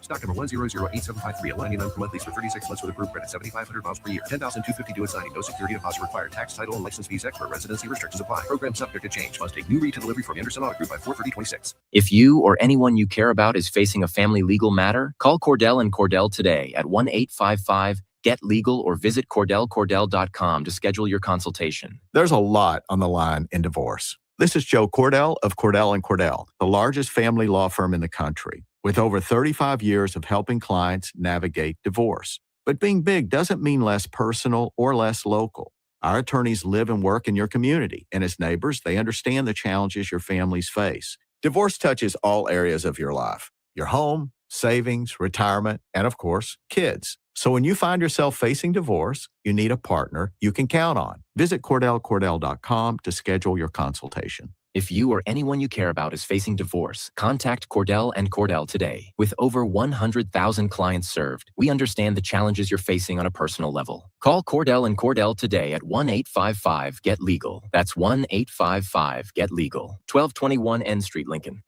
Stock number 1008753 at $99 per month, lease for 36 months with approved credit, 7,500 miles per year, $10,250 due at signing. No security deposit required. Tax, title, and license fees extra. Residency restrictions apply. Program subject to change. Must take new retail delivery from Anderson Auto Group by 4/30/26. If you or anyone you care about is facing a family legal matter, call Cordell and Cordell today at 1-855-GET-LEGAL or visit CordellCordell.com to schedule your consultation. There's a lot on the line in divorce. This is Joe Cordell of Cordell & Cordell, the largest family law firm in the country, with over 35 years of helping clients navigate divorce. But being big doesn't mean less personal or less local. Our attorneys live and work in your community, and as neighbors, they understand the challenges your families face. Divorce touches all areas of your life: your home, savings, retirement, and of course, kids. So when you find yourself facing divorce, you need a partner you can count on. Visit CordellCordell.com to schedule your consultation. If you or anyone you care about is facing divorce, contact Cordell and Cordell today. With over 100,000 clients served, we understand the challenges you're facing on a personal level. Call Cordell and Cordell today at 1-855-GET-LEGAL. That's 1-855-GET-LEGAL. 1221 N Street, Lincoln.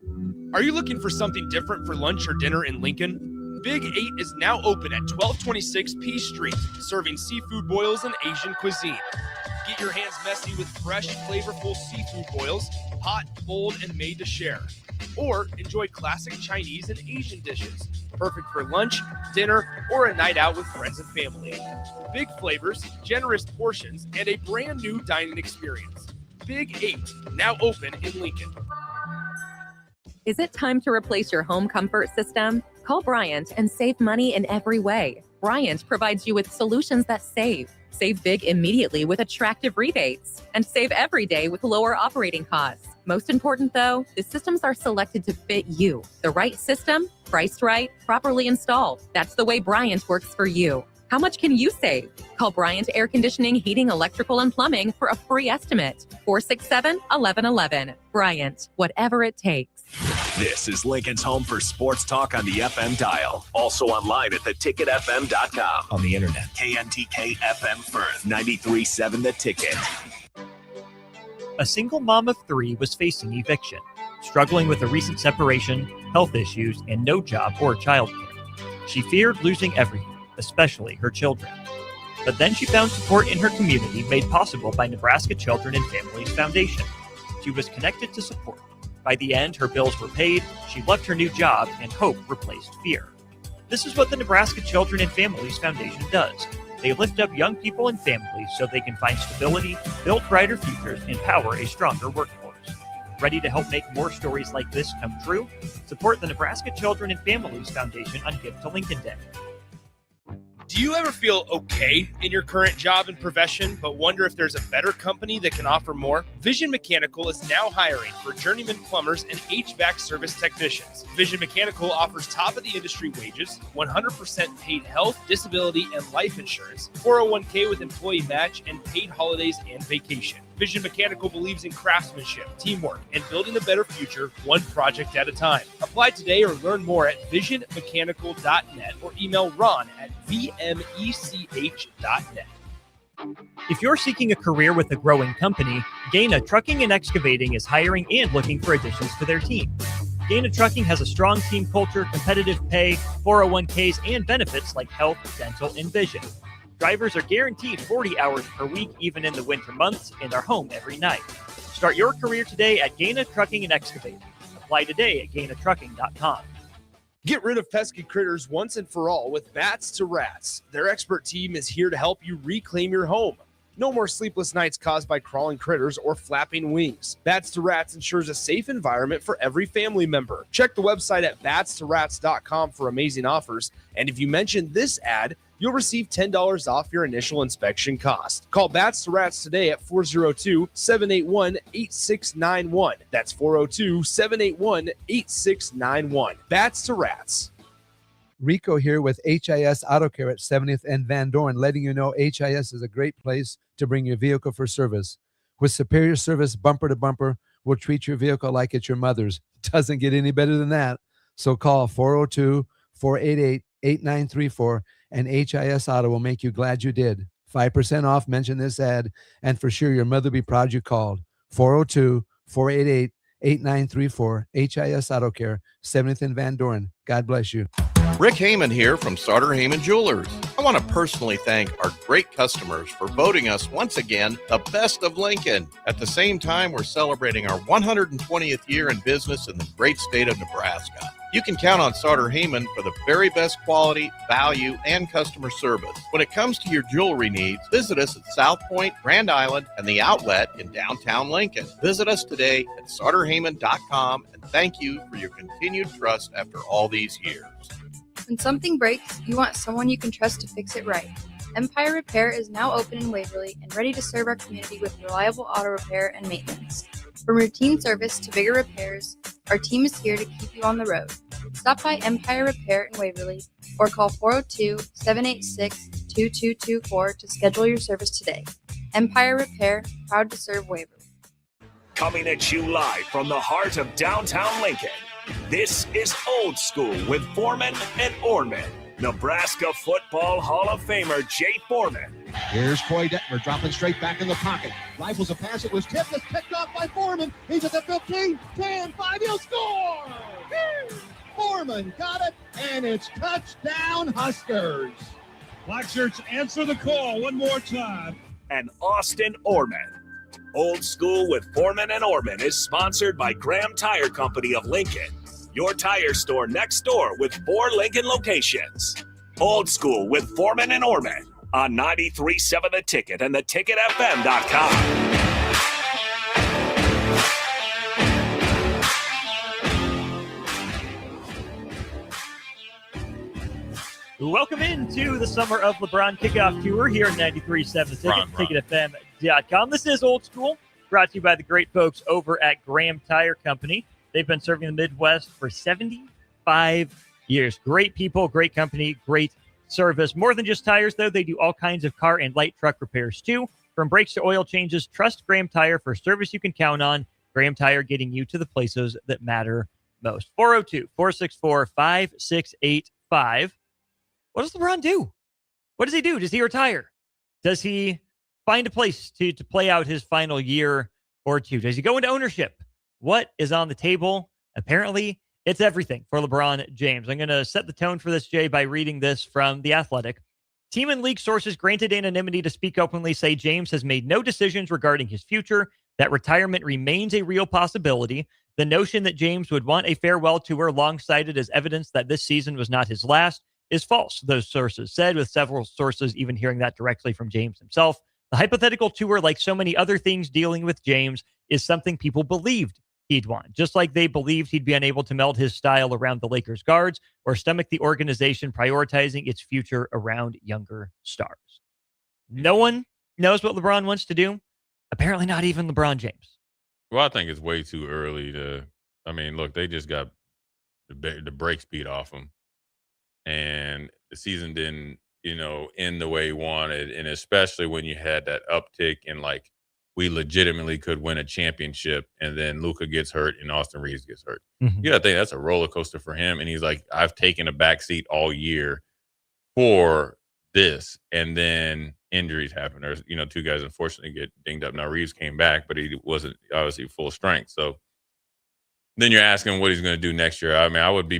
Are you looking for something different for lunch or dinner in Lincoln? Big 8 is now open at 1226 P Street, serving seafood boils and Asian cuisine. Get your hands messy with fresh, flavorful seafood boils, hot, cold, and made to share. Or enjoy classic Chinese and Asian dishes, perfect for lunch, dinner, or a night out with friends and family. Big flavors, generous portions, and a brand new dining experience. Big 8, now open in Lincoln. Is it time to replace your home comfort system? Call Bryant and save money in every way. Bryant provides you with solutions that save. Save big immediately with attractive rebates, and save every day with lower operating costs. Most important though, the systems are selected to fit you. The right system, priced right, properly installed. That's the way Bryant works for you. How much can you save? Call Bryant Air Conditioning, Heating, Electrical, and Plumbing for a free estimate. 467-1111. Bryant, whatever it takes. This is Lincoln's home for sports talk on the FM dial. Also online at theticketfm.com. On the internet, KNTK FM Firth, 93.7 The Ticket. A single mom of 3 was facing eviction, struggling with a recent separation, health issues, and no job or childcare. She feared losing everything, especially her children. But then she found support in her community made possible by Nebraska Children and Families Foundation. She was connected to support. By the end, her bills were paid, she left her new job, and hope replaced fear. This is what the Nebraska Children and Families Foundation does. They lift up young people and families so they can find stability, build brighter futures, and power a stronger workforce. ready to help make more stories like this come true? Support the Nebraska Children and Families Foundation on Gift to Lincoln Day. Do you ever feel okay in your current job and profession, but wonder if there's a better company that can offer more? Vision Mechanical is now hiring for journeyman plumbers and HVAC service technicians. Vision Mechanical offers top-of-the-industry wages, 100% paid health, disability, and life insurance, 401k with employee match, and paid holidays and vacation. Vision Mechanical believes in craftsmanship, teamwork, and building a better future one project at a time. Apply today or learn more at visionmechanical.net or email Ron at vmech.net. If you're seeking a career with a growing company, Gaina Trucking and Excavating is hiring and looking for additions to their team. Gaina Trucking has a strong team culture, competitive pay, 401ks, and benefits like health, dental, and vision. Drivers are guaranteed 40 hours per week, even in the winter months, and are home every night. Start your career today at Gaina Trucking and Excavating. Apply today at GainaTrucking.com. Get rid of pesky critters once and for all with Bats to Rats. Their expert team is here to help you reclaim your home. No more sleepless nights caused by crawling critters or flapping wings. Bats to Rats ensures a safe environment for every family member. Check the website at batstoRats.com for amazing offers. And if you mention this ad, you'll receive $10 off your initial inspection cost. Call Bats to Rats today at 402-781-8691. That's 402-781-8691. Bats to Rats. Rico here with HIS Auto Care at 70th and Van Dorn, letting you know HIS is a great place to bring your vehicle for service. With superior service, bumper to bumper, we'll treat your vehicle like it's your mother's. Doesn't get any better than that. So call 402-488-8934 and HIS Auto will make you glad you did. 5% off, mention this ad, and for sure your mother will be proud you called. 402-488-8934, HIS Auto Care, 70th and Van Dorn. God bless you. Rick Heyman here from Sartor Heyman Jewelers. I want to personally thank our great customers for voting us once again the best of Lincoln. At the same time, we're celebrating our 120th year in business in the great state of Nebraska. You can count on Sartor Heyman for the very best quality, value, and customer service. When it comes to your jewelry needs, visit us at South Point, Grand Island, and the Outlet in downtown Lincoln. Visit us today at sartorheyman.com, and thank you for your continued trust after all these years. When something breaks, you want someone you can trust to fix it right. Empire Repair is now open in Waverly and ready to serve our community with reliable auto repair and maintenance. From routine service to bigger repairs, our team is here to keep you on the road. Stop by Empire Repair in Waverly or call 402-786-2224 to schedule your service today. Empire Repair, proud to serve Waverly. Coming at you live from the heart of downtown Lincoln. This is Old School with Foreman and Orman. Nebraska Football Hall of Famer Jay Foreman. Here's Troy Detmer dropping straight back in the pocket. Rifles a pass. It was tipped. It's picked off by Foreman. He's at the 15, 10, 5. He'll score! Foreman got it, and it's touchdown Huskers. Black shirts answer the call one more time. And Austin Orman. Old School with Foreman and Orman is sponsored by Graham Tire Company of Lincoln. Your tire store next door with 4 Lincoln locations. Old School with Foreman and Orman on 93.7 The Ticket and theticketfm.com. Welcome into the Summer of LeBron kickoff tour here at 93.7 The Ticket, ticketfm.com. This is Old School, brought to you by the great folks over at Graham Tire Company. They've been serving the Midwest for 75 years. Great people, great company, great service. More than just tires, though, they do all kinds of car and light truck repairs, too. From brakes to oil changes, trust Graham Tire for service you can count on. Graham Tire getting you to the places that matter most. 402-464-5685. What does LeBron do? What does he do? Does he retire? Does he find a place to play out his final year or two? Does he go into ownership? What is on the table? Apparently, it's everything for LeBron James. I'm going to set the tone for this, Jay, by reading this from The Athletic. Team and league sources granted anonymity to speak openly say James has made no decisions regarding his future, that retirement remains a real possibility. The notion that James would want a farewell tour alongside it as evidence that this season was not his last is false, those sources said, with several sources even hearing that directly from James himself. The hypothetical tour, like so many other things dealing with James, is something people believed. he'd want. Just like they believed he'd be unable to meld his style around the Lakers guards or stomach the organization prioritizing its future around younger stars. No one knows what LeBron wants to do. Apparently not even LeBron James. Well, I think it's way too early to. I mean, look, they just got the brakes beat off them, and the season didn't, end the way he wanted. And especially when you had that uptick in like, we legitimately could win a championship, and then Luka gets hurt and Austin Reeves gets hurt. Mm-hmm. You got to think that's a roller coaster for him. And he's like, I've taken a backseat all year for this, and then injuries happen. There's, two guys unfortunately get dinged up. Now Reeves came back, but he wasn't obviously full strength. So then you're asking what he's going to do next year. I mean, I would be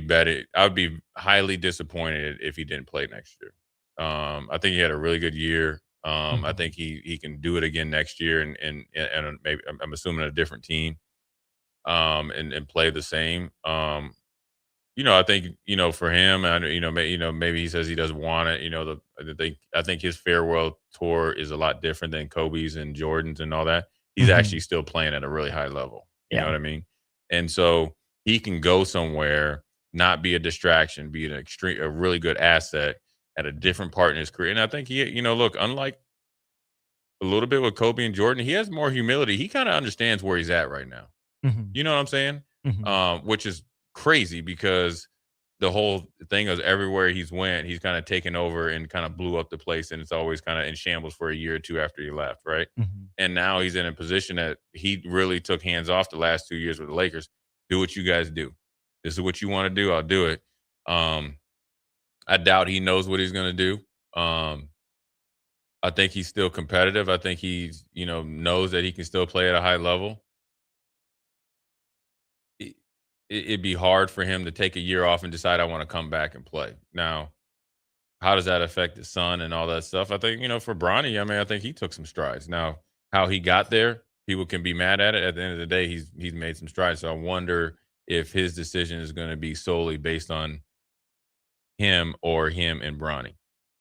highly disappointed if he didn't play next year. I think he had a really good year. I think he can do it again next year, and maybe I'm assuming a different team, and play the same. I think for him, maybe he says he doesn't want it. I think his farewell tour is a lot different than Kobe's and Jordan's and all that. He's actually still playing at a really high level. You know what I mean? And so he can go somewhere, not be a distraction, be a really good asset at a different part in his career. And I think he, look, unlike a little bit with Kobe and Jordan, he has more humility. He kind of understands where he's at right now. Mm-hmm. You know what I'm saying? Mm-hmm. Which is crazy because the whole thing is everywhere he's went, he's kind of taken over and kind of blew up the place, and it's always kind of in shambles for a year or two after he left, right? Mm-hmm. And now he's in a position that he really took hands off the last 2 years with the Lakers. Do what you guys do. This is what you want to do. I'll do it. I doubt he knows what he's going to do. I think he's still competitive. I think he's, knows that he can still play at a high level. It'd be hard for him to take a year off and decide I want to come back and play. Now, how does that affect his son and all that stuff? I think, for Bronny, I think he took some strides. Now, how he got there, people can be mad at it. At the end of the day, he's made some strides. So I wonder if his decision is going to be solely based on him and Bronny.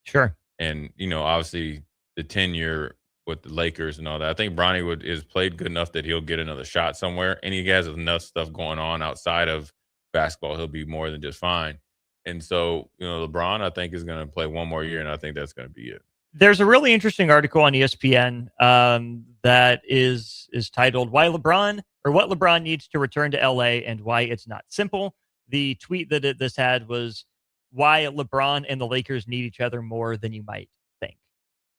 Sure. And, obviously the tenure with the Lakers and all that. I think Bronny is played good enough that he'll get another shot somewhere, and he has enough stuff going on outside of basketball. He'll be more than just fine. And so, LeBron, I think, is going to play one more year, and I think that's going to be it. There's a really interesting article on ESPN that is titled "Why LeBron or What LeBron Needs to Return to LA and Why It's Not Simple." The tweet that this had was why LeBron and the Lakers need each other more than you might think.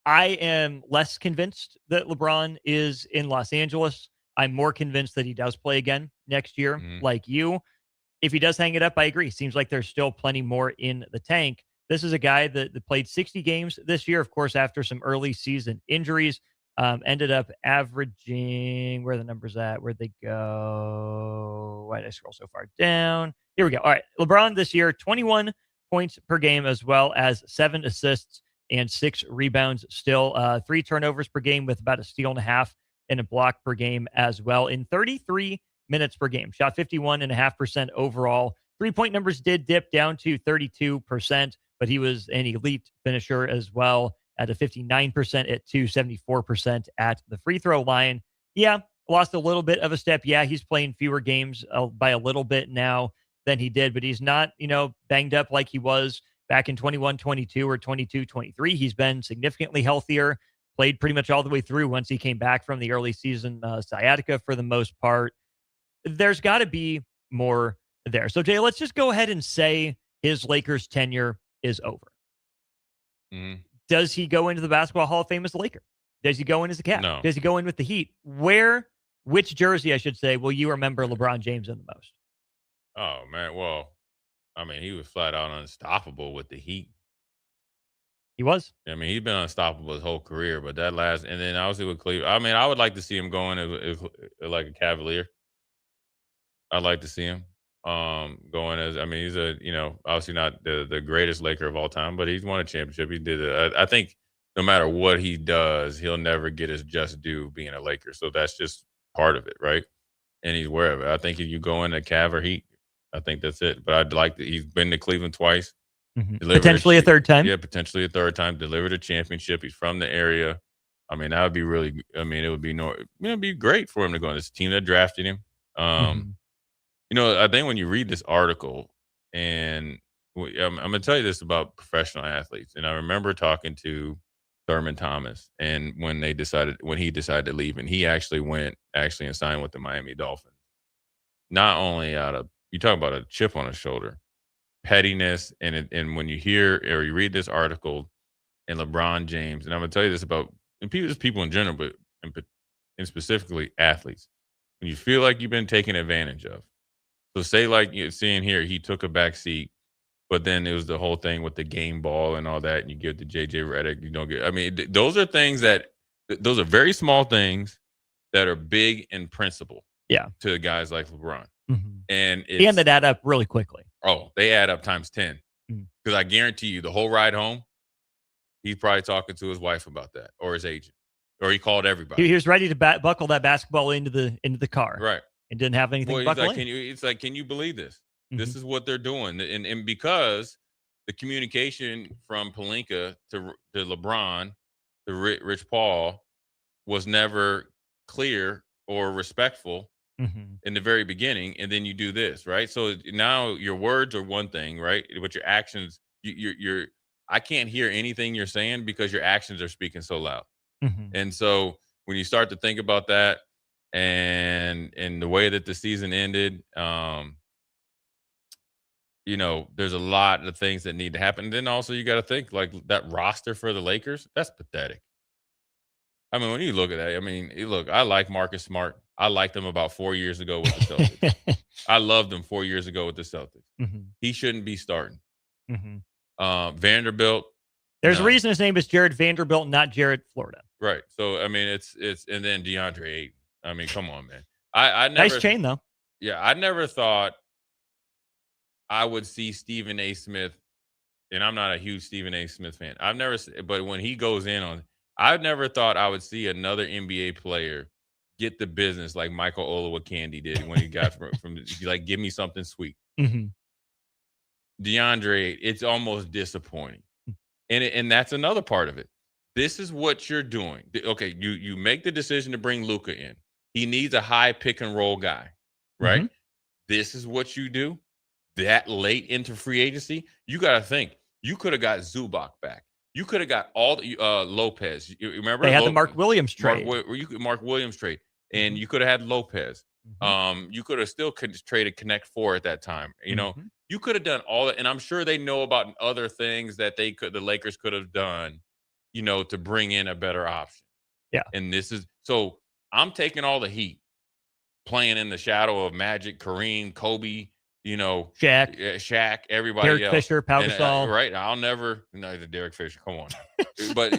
I am less convinced that LeBron is in Los Angeles. I'm more convinced that he does play again next year, like you. If he does hang it up, I agree. Seems like there's still plenty more in the tank. This is a guy that played 60 games this year, of course, after some early season injuries. Ended up averaging, where are the numbers at? Where'd they go? Why did I scroll so far down? Here we go. All right. LeBron this year, 21 points per game, as well as 7 assists and 6 rebounds still. 3 turnovers per game with about a steal and a half and a block per game as well in 33 minutes per game. Shot 51.5% overall. 3-point numbers did dip down to 32%, but he was an elite finisher as well at a 59% at 274% at the free throw line. Yeah, lost a little bit of a step. Yeah, he's playing fewer games by a little bit now than he did, but he's not, banged up like he was back in 21-22 or 22-23. He's been significantly healthier, played pretty much all the way through once he came back from the early season sciatica for the most part. There's got to be more there. So, Jay, let's just go ahead and say his Lakers tenure is over. Mm-hmm. Does he go into the Basketball Hall of Fame as a Laker? Does he go in as a Cat? No. Does he go in with the Heat? Which jersey, I should say, will you remember LeBron James in the most? Oh, man. Well, he was flat out unstoppable with the Heat. He was. He's been unstoppable his whole career, but that last, and then obviously with Cleveland, I would like to see him going as like a Cavalier. I'd like to see him going as, he's obviously not the greatest Laker of all time, but he's won a championship. He did it. I think no matter what he does, he'll never get his just due being a Laker. So that's just part of it, right? And he's aware of it. I think if you go into Cav or Heat, I think that's it. But I'd like he's been to Cleveland twice. Mm-hmm. Potentially a third time. Yeah, potentially a third time. Delivered a championship. He's from the area. That would be really. It would be it'd be great for him to go in this team that drafted him. I think when you read this article, and I'm going to tell you this about professional athletes, and I remember talking to Thurman Thomas, and when he decided to leave, and he actually went and signed with the Miami Dolphins. Not only out of, you talk about a chip on his shoulder, pettiness, and when you hear or you read this article, and LeBron James, and I'm going to tell you this about people in general, but and specifically athletes, when you feel like you've been taken advantage of. So say like you're seeing here, he took a back seat, but then it was the whole thing with the game ball and all that, and you give to JJ Redick, you don't get. I mean, those are things those are very small things that are big in principle. Yeah. To guys like LeBron, and that add up really quickly. Oh, they add up times 10. Because I guarantee you, the whole ride home, he's probably talking to his wife about that, or his agent, or he called everybody. He was ready to buckle that basketball into the car, right? And didn't have anything. Well, buckle in. It's like, can you believe this? This is what they're doing, and because the communication from Pelinka to LeBron to Rich Paul was never clear or respectful in the very beginning, and then you do this, right? So now your words are one thing, right? But your actions, you're I can't hear anything you're saying because your actions are speaking so loud. And so when you start to think about that, and the way that the season ended, there's a lot of things that need to happen. And then also you got to think like that roster for the Lakers, that's pathetic. I mean, when you look at that, I mean, look, I like Marcus Smart. I liked him about 4 years ago with the Celtics. I loved him 4 years ago with the Celtics. He shouldn't be starting. Vanderbilt. There's a reason his name is Jared Vanderbilt, not Jared Florida. Right. So, I mean, it's and then DeAndre Ayton. I mean, come on, man. I never, nice chain, though. Yeah, I never thought I would see Stephen A. Smith, and I'm not a huge Stephen A. Smith fan. But when he goes in on, I've never thought I would see another NBA player get the business like Michael Olowokandi did when he got from like, give me something sweet. DeAndre, it's almost disappointing. And that's another part of it. This is what you're doing. Okay, you make the decision to bring Luka in. He needs a high pick and roll guy, right? This is what you do. That late into free agency, you got to think. You could have got Zubac back. You could have got all the Lopez. You remember they had the Mark Williams trade. Mark Williams trade, and you could have had Lopez. You could have still traded Connect 4 at that time. You know, you could have done all that, and I'm sure they know about other things that the Lakers could have done, to bring in a better option. Yeah, and this is so. I'm taking all the heat, playing in the shadow of Magic, Kareem, Kobe. Shaq, everybody Derek else. Fisher, Pau Gasol. Right. I'll never, the Derek Fisher, come on. But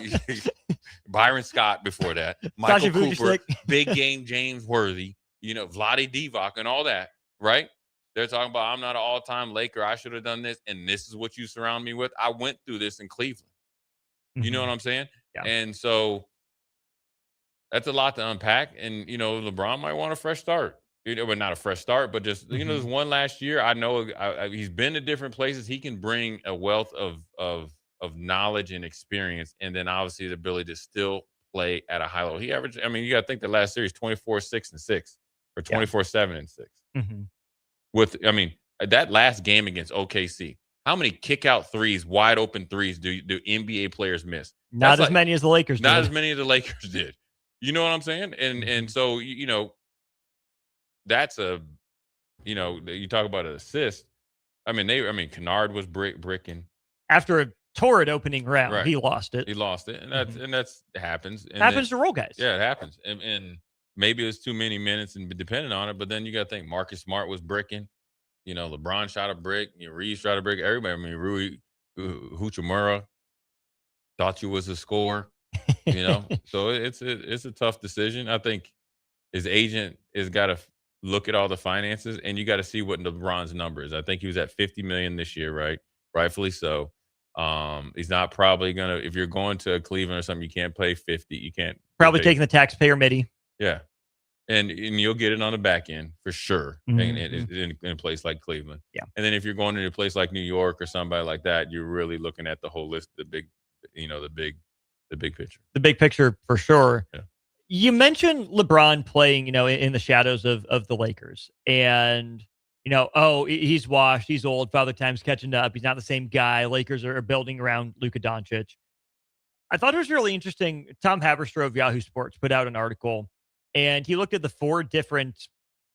Byron Scott before that, Michael Cooper, big game James Worthy, Vlade Divac and all that, right? They're talking about, I'm not an all-time Laker. I should have done this. And this is what you surround me with. I went through this in Cleveland. You know what I'm saying? Yeah. And so that's a lot to unpack. And, LeBron might want a fresh start. But not a fresh start, but just, there's one last year. I know he's been to different places. He can bring a wealth of knowledge and experience. And then obviously the ability to still play at a high level. He averaged, I mean, you got to think the last series, 24-6-6 or 24-7-6. With, I mean, that last game against OKC, how many kick out threes, wide open threes do NBA players miss? Not as many as the Lakers did. Not as many as the Lakers did. You know what I'm saying? And so, that's you talk about an assist. I mean, Kennard was bricking after a torrid opening round. Right. He lost it, and that's happens. And happens to role guys. Yeah, it happens. And maybe it was too many minutes and depending on it. But then you got to think Marcus Smart was bricking. LeBron shot a brick. Reeves shot a brick. Everybody. I mean, Rui Hachimura thought you was a scorer. So it's a tough decision. I think his agent has got to look at all the finances, and you got to see what LeBron's numbers. I think he was at $50 million this year, right? Rightfully so. He's not probably gonna. If you're going to Cleveland or something, you can't pay 50. You can't probably taking the taxpayer MIDI. Yeah, and you'll get it on the back end for sure in a place like Cleveland. Yeah, and then if you're going to a place like New York or somebody like that, you're really looking at the whole list, the big picture. The big picture for sure. Yeah. You mentioned LeBron playing, in the shadows of the Lakers, and he's washed, he's old, Father Time's catching up, he's not the same guy. Lakers are building around Luka Doncic. I thought it was really interesting. Tom Haberstroh of Yahoo Sports put out an article, and he looked at the 4 different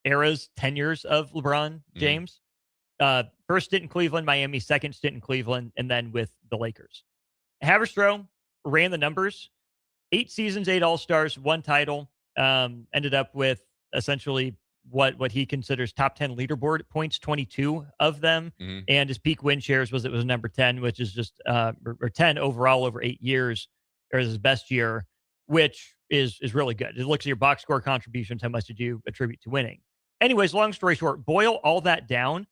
eras, tenures of LeBron James. First stint in Cleveland, Miami, second stint in Cleveland, and then with the Lakers. Haberstroh ran the numbers. 8 seasons, 8 All-Stars, 1 title. Ended up with essentially what he considers top 10 leaderboard points, 22 of them. And his peak win shares was number 10, which is just or 10 overall over 8 years, or his best year, which is really good. It looks at your box score contributions. How much did you attribute to winning? Anyways, long story short, boil all that down.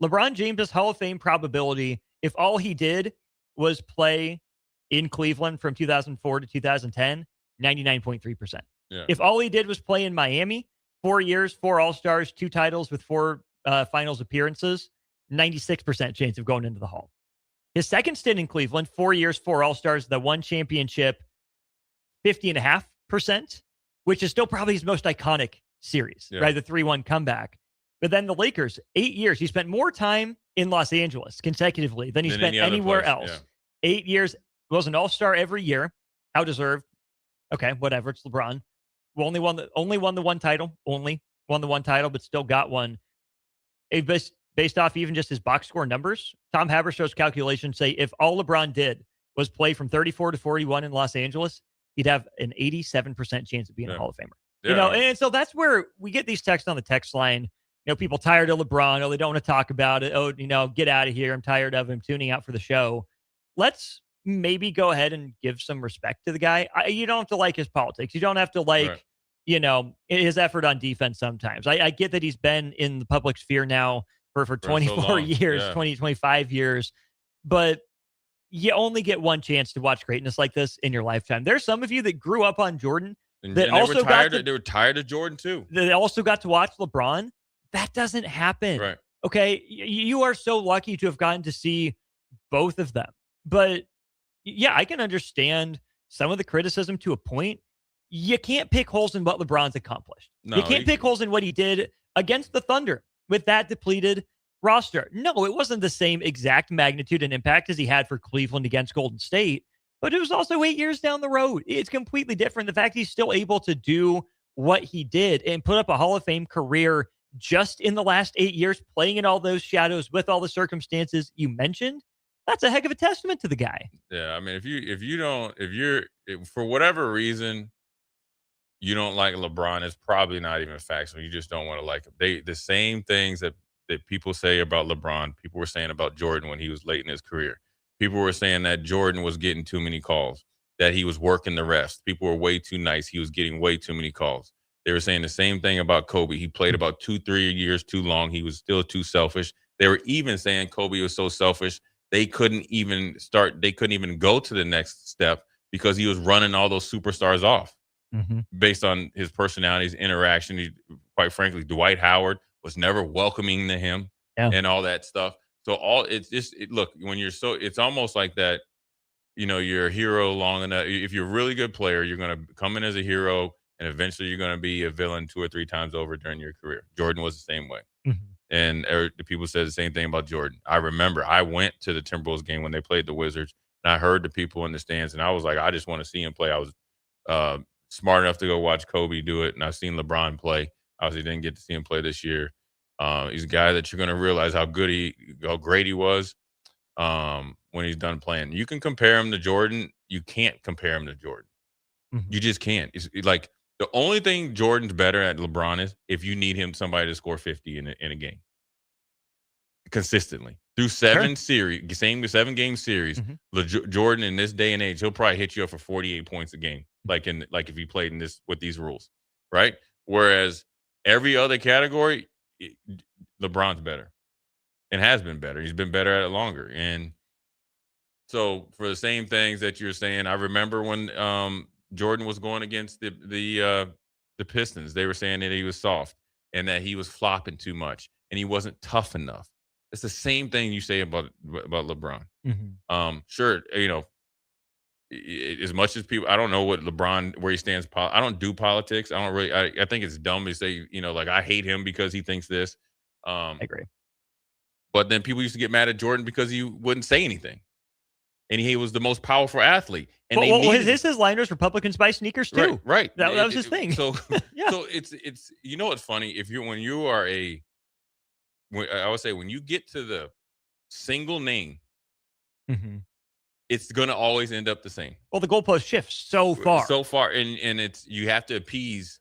LeBron James' Hall of Fame probability, if all he did was play in Cleveland from 2004 to 2010, 99.3%. Yeah. If all he did was play in Miami, 4 years, 4 All-Stars, 2 titles with 4 finals appearances, 96% chance of going into the Hall. His second stint in Cleveland, 4 years, 4 All-Stars, the 1 championship, 50.5%, which is still probably his most iconic series, right? The 3-1 comeback. But then the Lakers, 8 years. He spent more time in Los Angeles consecutively than he spent anywhere else. Yeah. 8 years. Was an All-Star every year. How deserved. Okay, whatever. It's LeBron. Who only won the 1 title. Only won the 1 title, but still got one. Based off even just his box score numbers, Tom Haberstrow's calculations say if all LeBron did was play from 34 to 41 in Los Angeles, he'd have an 87% chance of being a Hall of Famer. Yeah. And so that's where we get these texts on the text line. People tired of LeBron. Oh, they don't want to talk about it. Oh, get out of here. I'm tired of him tuning out for the show. Let's maybe go ahead and give some respect to the guy. You don't have to like his politics. You don't have to like, his effort on defense sometimes. I get that he's been in the public sphere now for 24 so years, 25 years, but you only get one chance to watch greatness like this in your lifetime. There's some of you that grew up on Jordan that also they were tired of Jordan too. They also got to watch LeBron. That doesn't happen. Right. Okay. You are so lucky to have gotten to see both of them. But yeah, I can understand some of the criticism to a point. You can't pick holes in what LeBron's accomplished. No, you can't pick holes in what he did against the Thunder with that depleted roster. No, it wasn't the same exact magnitude and impact as he had for Cleveland against Golden State, but it was also 8 years down the road. It's completely different. The fact he's still able to do what he did and put up a Hall of Fame career just in the last 8 years, playing in all those shadows with all the circumstances you mentioned, that's a heck of a testament to the guy. Yeah, I mean, if for whatever reason you don't like LeBron, it's probably not even facts. You just don't want to like him. The same things that people say about LeBron, people were saying about Jordan when he was late in his career. People were saying that Jordan was getting too many calls, that he was working the rest. People were way too nice. He was getting way too many calls. They were saying the same thing about Kobe. He played about 2-3 years too long. He was still too selfish. They were even saying Kobe was so selfish they couldn't even go to the next step because he was running all those superstars off based on his personality, his interaction. Quite frankly, Dwight Howard was never welcoming to him and all that stuff. So look, when you're it's almost like that, you're a hero long enough. If you're a really good player, you're going to come in as a hero and eventually you're going to be a villain 2 or 3 times over during your career. Jordan was the same way. And the people said the same thing about Jordan. I remember I went to the Timberwolves game when they played the Wizards, and I heard the people in the stands, and I was like, I just want to see him play. I was smart enough to go watch Kobe do it, and I've seen LeBron play. Obviously, didn't get to see him play this year. He's a guy that you're going to realize how great he was when he's done playing. You can compare him to Jordan. You can't compare him to Jordan. You just can't. It's like the only thing Jordan's better at LeBron is if you need somebody to score 50 in a game consistently through 7 game series. Jordan in this day and age, he'll probably hit you up for 48 points a game, like if he played with these rules, right? Whereas every other category, LeBron's better and has been better. He's been better at it longer. And so for the same things that you're saying, I remember when Jordan was going against the Pistons. They were saying that he was soft and that he was flopping too much and he wasn't tough enough. It's the same thing you say about LeBron. Sure, as much as people, I don't know what LeBron, where he stands. I don't do politics. I don't really, I think it's dumb to say, like I hate him because he thinks this. I agree. But then people used to get mad at Jordan because he wouldn't say anything. And he was the most powerful athlete. And his liners, Republicans buy sneakers too. Right. That was his thing. So, so it's what's funny, when you get to the single name, it's going to always end up the same. Well, the goalpost shifts so far. And it's, you have to appease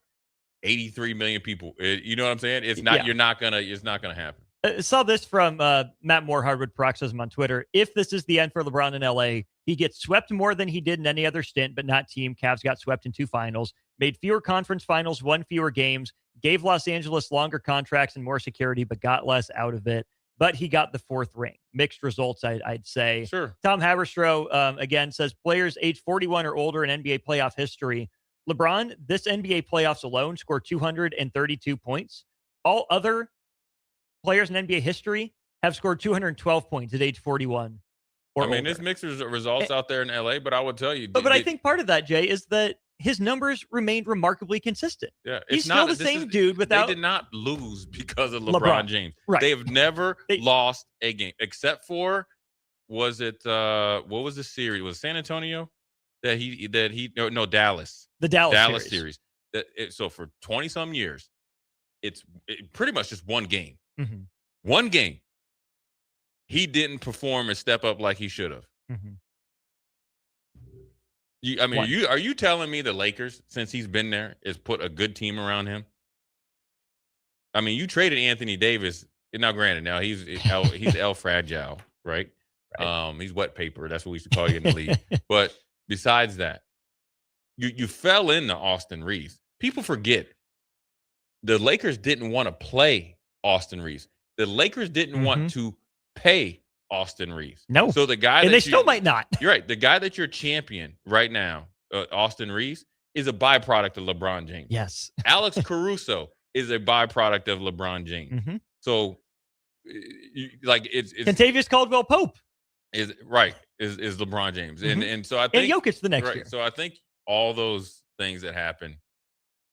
83 million people. You know what I'm saying? It's not, it's not going to happen. Saw this from Matt Moore, Hardwood Paroxysm on Twitter. If this is the end for LeBron in LA, he gets swept more than he did in any other stint, but not team. Cavs got swept in 2 finals, made fewer conference finals, won fewer games, gave Los Angeles longer contracts and more security, but got less out of it. But he got the 4th ring. Mixed results, I'd say. Sure. Tom Haberstroh, again, says players age 41 or older in NBA playoff history. LeBron, this NBA playoffs alone, scored 232 points. All other players in NBA history have scored 212 points at age 41 or older. There's mixed results out there in LA, but I would tell you. But I think part of that, Jay, is that his numbers remained remarkably consistent. Yeah, he's still the same dude without. They did not lose because of LeBron James. Right. They have never lost a game except for, was it what was the series? Was it San Antonio Dallas. The Dallas series. So for 20 some years, it's pretty much just one game. Mm-hmm. One game. He didn't perform and step up like he should have. Mm-hmm. Are you telling me the Lakers, since he's been there, has put a good team around him? You traded Anthony Davis. Now, granted, now he's El Fragile, right? He's wet paper. That's what we used to call you in the league. But besides that, you fell into Austin Reeves. People forget the Lakers didn't want to play Austin Reeves. The Lakers didn't want to pay Austin Reeves. No. So the guy, and they still might not. You're right. The guy that you're champion right now, Austin Reeves, is a byproduct of LeBron James. Yes. Alex Caruso is a byproduct of LeBron James. Mm-hmm. So, it's Kentavious Caldwell Pope is LeBron James, and so I think Jokic the next year. So I think all those things that happen.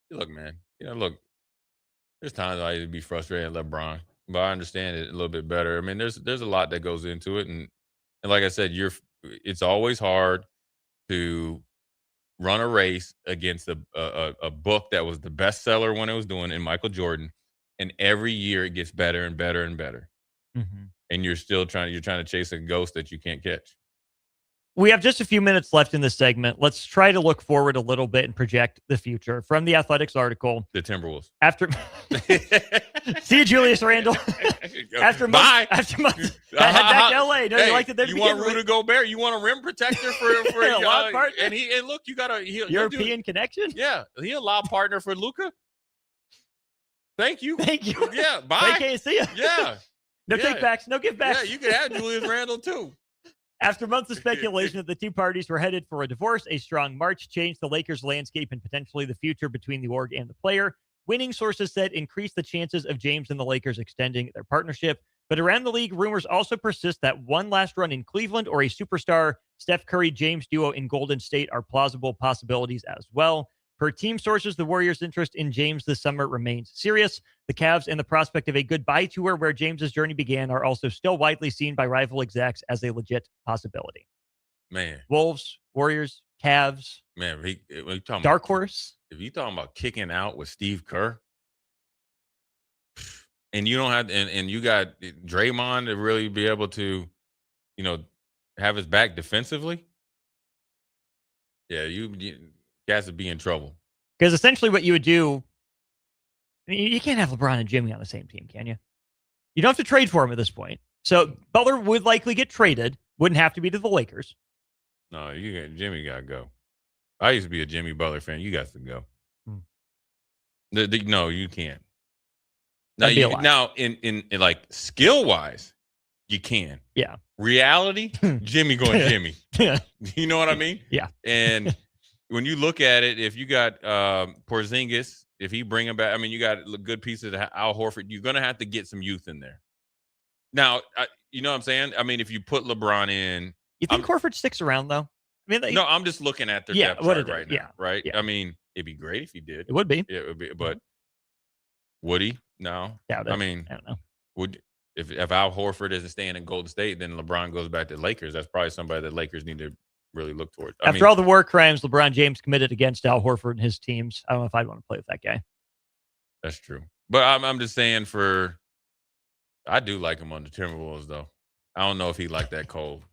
Look, man. There's times I used to be frustrated at LeBron, but I understand it a little bit better. There's a lot that goes into it, and like I said, it's always hard to run a race against a book that was the bestseller when it was doing in Michael Jordan, and every year it gets better and better and better, and you're trying to chase a ghost that you can't catch. We have just a few minutes left in this segment. Let's try to look forward a little bit and project the future. From the Athletics article, the Timberwolves. See you, Julius Randle. After months, head back to LA. No, you like it. You want Rudy Gobert? You want a rim protector for a lob partner? And look, you got a European connection. Yeah, he a lob partner for Luka. Thank you. Yeah, bye. Okay, see ya. Yeah. No take backs. No give backs. Yeah, you can have Julius Randle too. After months of speculation that the two parties were headed for a divorce, a strong March changed the Lakers' landscape and potentially the future between the org and the player. Winning sources said increased the chances of James and the Lakers extending their partnership. But around the league, rumors also persist that one last run in Cleveland or a superstar Steph Curry-James duo in Golden State are plausible possibilities as well. Per team sources, the Warriors' interest in James this summer remains serious. The Cavs and the prospect of a goodbye tour where James's journey began are also still widely seen by rival execs as a legit possibility. Man. Wolves, Warriors, Cavs. Man, dark horse. If you talking about kicking out with Steve Kerr, and you don't have, and you got Draymond to really be able to, have his back defensively. Yeah, you guys would be in trouble. Because essentially what you would do, you can't have LeBron and Jimmy on the same team, can you? You don't have to trade for him at this point. So Butler would likely get traded. Wouldn't have to be to the Lakers. No, Jimmy got to go. I used to be a Jimmy Butler fan. You got to go. No, you can't. Now, in like skill wise, you can. Yeah. Reality, Jimmy going Jimmy. You know what I mean? Yeah. And when you look at it, if you got Porzingis, if he bring him back, you got good pieces of Al Horford. You're going to have to get some youth in there. Now, you know what I'm saying? If you put LeBron in. You think Horford sticks around, though? No, I'm just looking at their depth what chart it is, right now, right? yeah. I mean, it'd be great if he did. It would be. Yeah, it would be. But would he? No. Doubt it. I mean, I don't know. would if Al Horford isn't staying in Golden State, then LeBron goes back to the Lakers. That's probably somebody that Lakers need to really look toward. After all the war crimes LeBron James committed against Al Horford and his teams, I don't know if I'd want to play with that guy. That's true. But I'm just saying I do like him on the Timberwolves, though. I don't know if he liked that cold.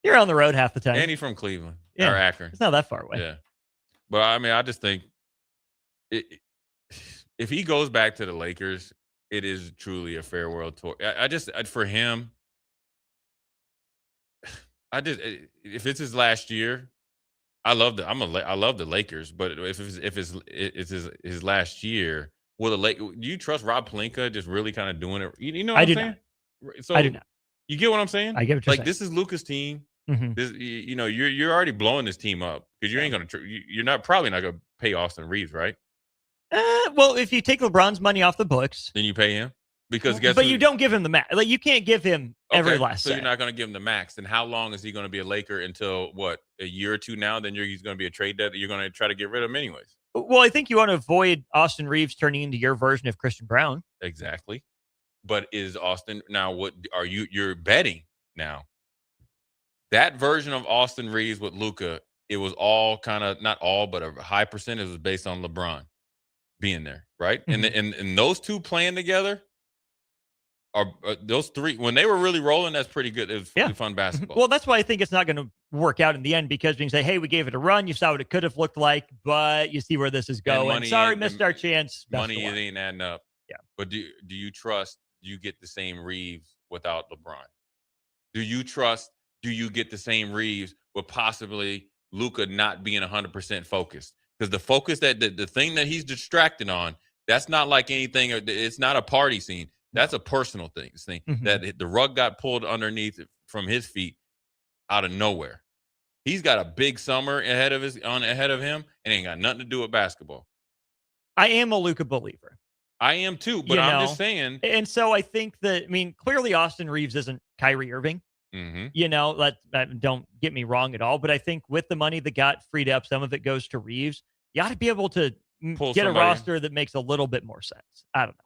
You're on the road half the time. And he's from Cleveland Yeah, or Akron. It's not that far away. Yeah. But, I mean, I just think if he goes back to the Lakers, it is truly a fair world tour. For him, if it's his last year, I love the Lakers, but if it's his last year, do you trust Rob Pelinka just really kind of doing it? You know what I'm saying? So I do not. You get what I'm saying? I get what you're saying. This is Luka's team. Mhm. This, you're already blowing this team up because you ain't gonna. You're probably not gonna pay Austin Reeves, right? Well, if you take LeBron's money off the books, Then you pay him because you don't give him the max. Like, you can't give him every last So cent. you're not going to give him the max. Then how long is he going to be a Laker until what, a year or two now? Then he's going to be a trade debt that you're going to try to get rid of him anyways. Well, I think you want to avoid Austin Reeves turning into your version of Christian Brown. Exactly. But is Austin now? What are you're betting now? That version of Austin Reeves with Luka, it was all kind of, not all, but a high percentage was based on LeBron being there, right? Mm-hmm. And those two playing together are those three, when they were really rolling, that's pretty good. It was really fun basketball. Well, that's why I think it's not going to work out in the end, because we can say, hey, we gave it a run. You saw what it could have looked like, but you see where this is going. Sorry, missed our chance. Money ain't adding up. Yeah. But do you trust you get the same Reeves without LeBron? Do you get the same Reeves with possibly Luka not being 100% focused? Because the focus that the thing that he's distracted on, that's not like anything. It's not a party scene. That's a personal thing. Mm-hmm. That the rug got pulled underneath from his feet out of nowhere. He's got a big summer ahead of him, and ain't got nothing to do with basketball. I am a Luka believer. I am too, but I'm just saying. And so I think that, clearly Austin Reeves isn't Kyrie Irving. Mm-hmm. Don't get me wrong at all, but I think with the money that got freed up, some of it goes to Reeves. You ought to be able to get a roster that makes a little bit more sense. I don't know.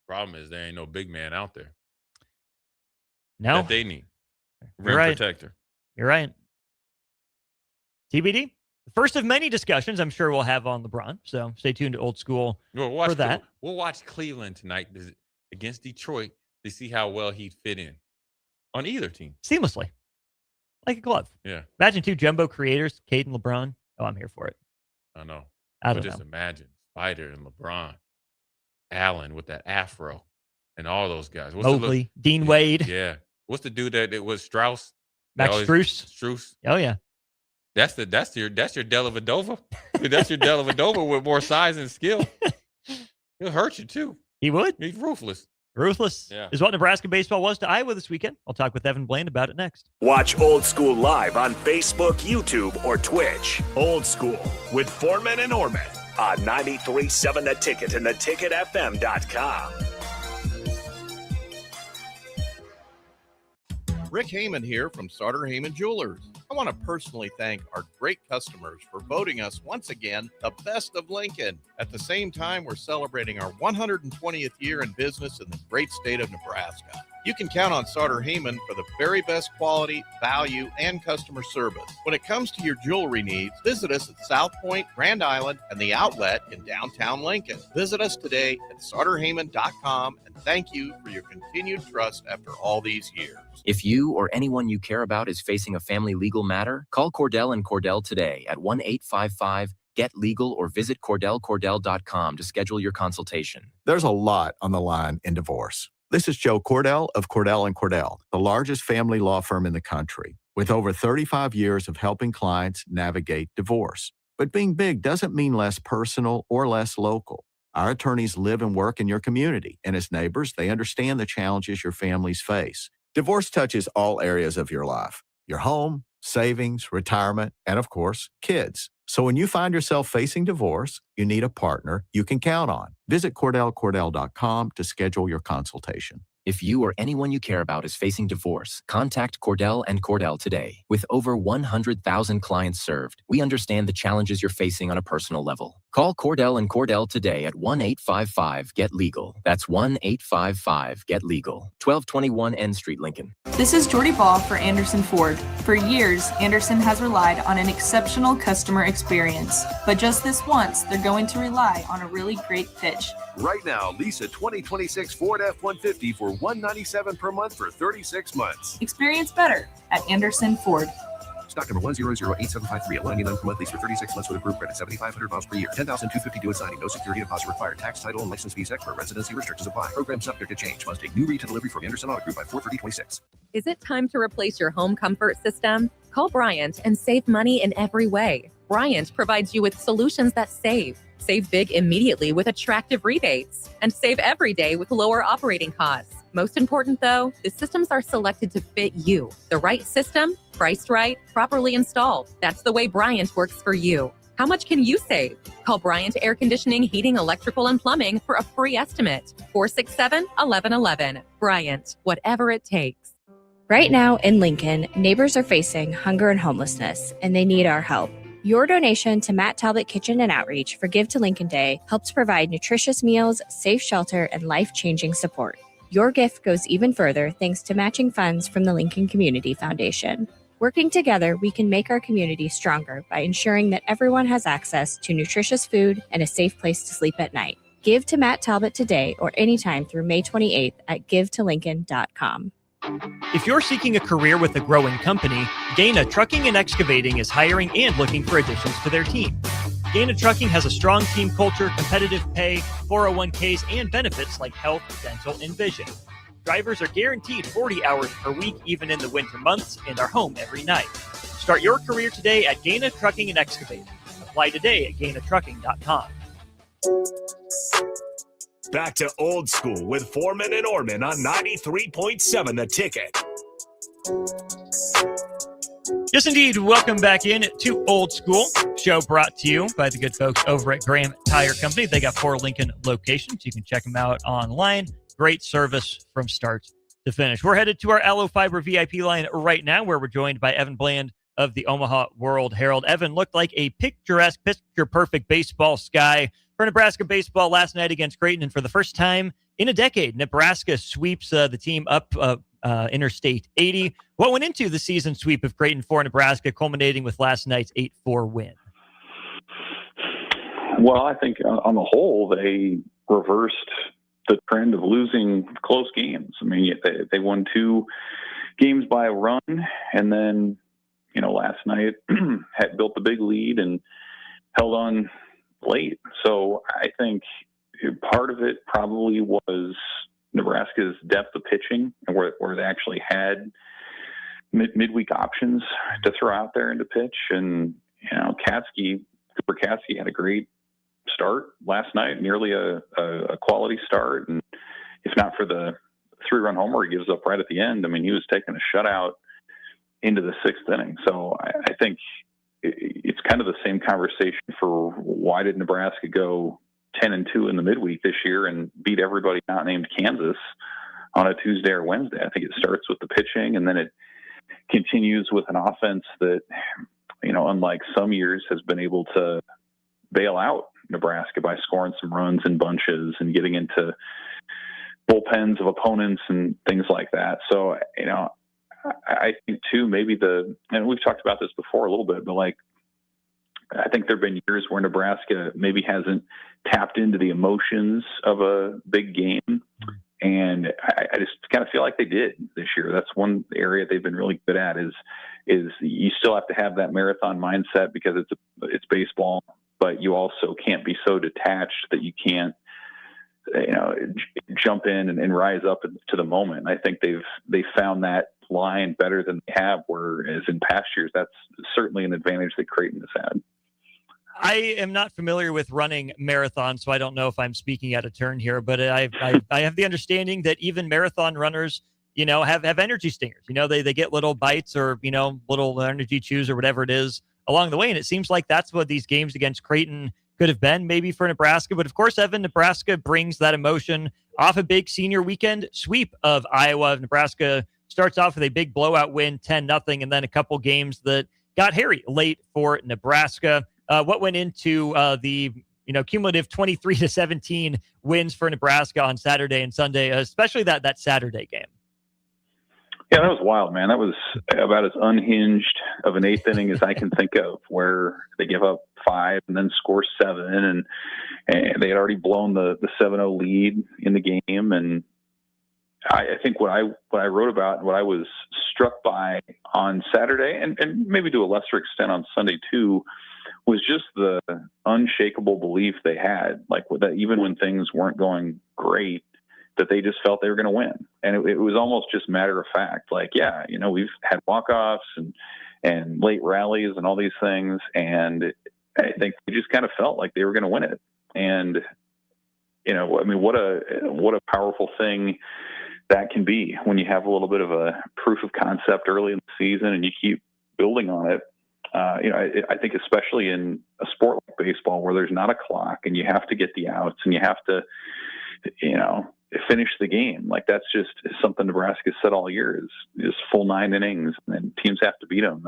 Problem is there ain't no big man out there. No. That they need. Rim protector. You're right. TBD. The first of many discussions I'm sure we'll have on LeBron. So stay tuned to Old School for that. We'll watch Cleveland tonight against Detroit to see how well he'd fit in on either team. Seamlessly. Like a glove. Yeah. Imagine two jumbo creators, Cade and LeBron. Oh, I'm here for it. I know. I don't just know. Imagine Spider and LeBron, Allen with that afro, and all those guys. Mobley, Dean Wade. Yeah. What's the dude that it was Strauss? Max Strus. Oh yeah. That's your Dellavedova. Dude, that's your Dellavedova with more size and skill. He'll hurt you too. He would. He's ruthless. Ruthless Yeah. is what Nebraska baseball was to Iowa this weekend. I'll talk with Evan Bland about it next. Watch Old School live on Facebook, YouTube, or Twitch. Old School with Foreman and Orman on 93.7 The Ticket and theticketfm.com. Rick Heyman here from Sartor Heyman Jewelers. I want to personally thank our great customers for voting us once again the best of Lincoln. At the same time, we're celebrating our 120th year in business in the great state of Nebraska. You can count on Sartor Heyman for the very best quality, value, and customer service. When it comes to your jewelry needs, visit us at South Point, Grand Island, and the outlet in downtown Lincoln. Visit us today at sartorheyman.com, and thank you for your continued trust after all these years. If you or anyone you care about is facing a family legal matter, call Cordell and Cordell today at 1-855-GET-LEGAL or visit CordellCordell.com to schedule your consultation. There's a lot on the line in divorce. This is Joe Cordell of Cordell & Cordell, the largest family law firm in the country, with over 35 years of helping clients navigate divorce. But being big doesn't mean less personal or less local. Our attorneys live and work in your community, and as neighbors, they understand the challenges your families face. Divorce touches all areas of your life: your home, savings, retirement, and of course, kids. So when you find yourself facing divorce, you need a partner you can count on. Visit CordellCordell.com to schedule your consultation. If you or anyone you care about is facing divorce, contact Cordell and Cordell today. With over 100,000 clients served, we understand the challenges you're facing on a personal level. Call Cordell and Cordell today at 1-855-GET-LEGAL. That's 1-855-GET-LEGAL. 1221 N Street, Lincoln. This is Jordy Ball for Anderson Ford. For years, Anderson has relied on an exceptional customer experience. But just this once, they're going to rely on a really great pitch. Right now, lease a 2026 Ford F-150 for $197 per month for 36 months. Experience better at Anderson Ford. Stock number 1008753 at $199 per month, lease for 36 months with approved credit, 7,500 miles per year, 10,250 due at signing, no security deposit required, tax, title, and license fees extra, residency restrictions apply. Program subject to change. Must take new retail delivery from Anderson Auto Group by 4/30/26. Is it time to replace your home comfort system? Call Bryant and save money in every way. Bryant provides you with solutions that save. Save big immediately with attractive rebates, and save every day with lower operating costs. Most important though, the systems are selected to fit you. The right system, priced right, properly installed. That's the way Bryant works for you. How much can you save? Call Bryant Air Conditioning, Heating, Electrical, and Plumbing for a free estimate. 467-1111. Bryant, whatever it takes. Right now in Lincoln, neighbors are facing hunger and homelessness, and they need our help. Your donation to Matt Talbot Kitchen and Outreach for Give to Lincoln Day helps provide nutritious meals, safe shelter, and life-changing support. Your gift goes even further thanks to matching funds from the Lincoln Community Foundation. Working together, we can make our community stronger by ensuring that everyone has access to nutritious food and a safe place to sleep at night. Give to Matt Talbot today or anytime through May 28th at givetolincoln.com. If you're seeking a career with a growing company, Dana Trucking and Excavating is hiring and looking for additions to their team. Dana Trucking has a strong team culture, competitive pay, 401ks, and benefits like health, dental, and vision. Drivers are guaranteed 40 hours per week, even in the winter months, and are home every night. Start your career today at Dana Trucking and Excavating. Apply today at GainaTrucking.com. Back to Old School with Foreman and Orman on 93.7 The Ticket. Yes, indeed. Welcome back in to Old School. Show brought to you by the good folks over at Graham Tire Company. They got 4 Lincoln locations. You can check them out online. Great service from start to finish. We're headed to our Allo Fiber VIP line right now, where we're joined by Evan Bland of the Omaha World Herald. Evan looked like a picturesque, picture-perfect baseball sky for Nebraska baseball last night against Creighton, and for the first time in a decade, Nebraska sweeps the team up Interstate 80. What went into the season sweep of Creighton for Nebraska, culminating with last night's 8-4 win? Well, I think on the whole, they reversed the trend of losing close games. I mean, they won 2 games by a run, and then, last night had built the big lead and held on late. So I think part of it probably was Nebraska's depth of pitching, and where they actually had midweek options to throw out there into pitch. And, Cooper Katsky had a great start last night, nearly a quality start. And if not for the 3-run homer he gives up right at the end, I mean, he was taking a shutout into the 6th inning. So I think it's kind of the same conversation for why did Nebraska go 10-2 in the midweek this year and beat everybody not named Kansas on a Tuesday or Wednesday. I think it starts with the pitching, and then it continues with an offense that, unlike some years, has been able to bail out Nebraska by scoring some runs in bunches and getting into bullpens of opponents and things like that. So, I think too, maybe and we've talked about this before a little bit, but I think there've been years where Nebraska maybe hasn't tapped into the emotions of a big game. And I just kind of feel like they did this year. That's one area they've been really good at is you still have to have that marathon mindset because it's baseball, but you also can't be so detached that you can't, jump in and rise up to the moment. I think they've found that line better than they have, whereas in past years, that's certainly an advantage that Creighton has had. I am not familiar with running marathons, so I don't know if I'm speaking out of turn here, but I have the understanding that even marathon runners, have energy stingers. They get little bites or, little energy chews or whatever it is along the way. And it seems like that's what these games against Creighton could have been maybe for Nebraska. But of course, Evan, Nebraska brings that emotion off a big senior weekend sweep of Iowa. Nebraska starts off with a big blowout win, 10-0, and then a couple games that got hairy late for Nebraska. What went into the cumulative 23-17 wins for Nebraska on Saturday and Sunday, especially that Saturday game? Yeah, that was wild, man. That was about as unhinged of an eighth inning as I can think of, where they give up 5 and then score 7, and they had already blown the 7-0 lead in the game. And I think what I wrote about and what I was struck by on Saturday, and maybe to a lesser extent on Sunday too, was just the unshakable belief they had, like that even when things weren't going great, that they just felt they were going to win. And it was almost just matter of fact. Like, yeah, we've had walk-offs and late rallies and all these things. And I think they just kind of felt like they were going to win it. And, what a powerful thing that can be when you have a little bit of a proof of concept early in the season and you keep building on it. I think especially in a sport like baseball where there's not a clock and you have to get the outs and you have to, finish the game. Like that's just something Nebraska said all year is full 9 innings and teams have to beat them.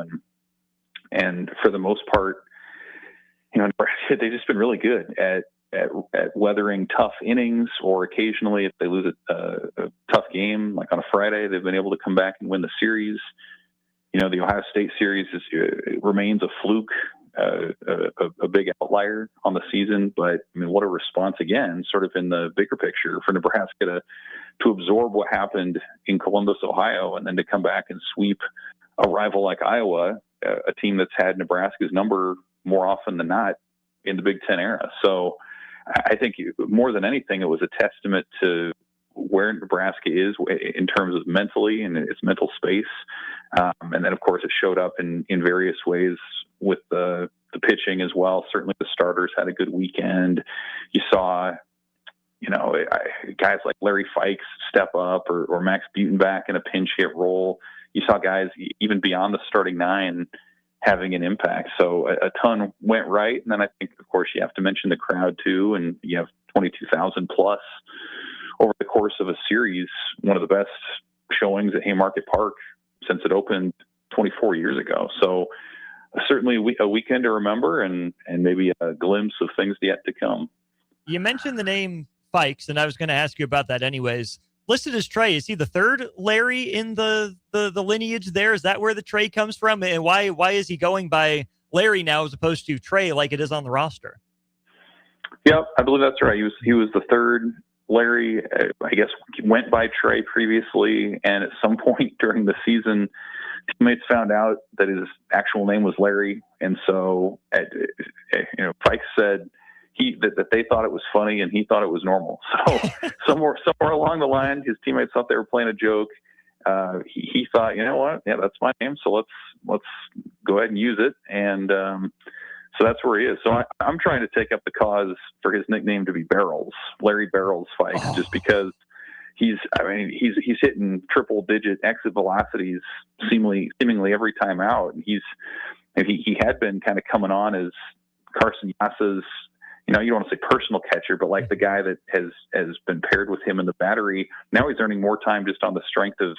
And for the most part, Nebraska, they've just been really good at weathering tough innings, or occasionally if they lose a tough game, like on a Friday, they've been able to come back and win the series. The Ohio State series remains a fluke, a big outlier on the season. But what a response again, sort of in the bigger picture for Nebraska to absorb what happened in Columbus, Ohio, and then to come back and sweep a rival like Iowa, a team that's had Nebraska's number more often than not in the Big Ten era. So I think more than anything, it was a testament to where Nebraska is in terms of mentally and its mental space. And then, of course, it showed up in various ways with the pitching as well. Certainly the starters had a good weekend. You saw, guys like Larry Fikes step up or Max Butenbach in a pinch hit role. You saw guys even beyond the starting 9 having an impact. So a ton went right. And then I think, of course, you have to mention the crowd too. And you have 22,000 plus over the course of a series, one of the best showings at Haymarket Park since it opened 24 years ago. So certainly a weekend to remember and maybe a glimpse of things yet to come. You mentioned the name Fikes, and I was going to ask you about that anyways. Listed as Trey, is he the third Larry in the lineage there? Is that where the Trey comes from? And why is he going by Larry now as opposed to Trey like it is on the roster? Yep, I believe that's right. He was the third Larry. I guess went by Trey previously, and at some point during the season, teammates found out that his actual name was Larry, and so Fikes said that they thought it was funny and he thought it was normal. So somewhere along the line, his teammates thought they were playing a joke. He thought, you know what? Yeah, that's my name. So let's go ahead and use it. And so that's where he is. So I'm trying to take up the cause for his nickname to be Barrels, Larry Barrels Fikes, just because he's hitting triple digit exit velocities seemingly every time out. And he had been kind of coming on as Carson Yasa's, you don't want to say personal catcher, but like the guy that has been paired with him in the battery. Now he's earning more time just on the strength of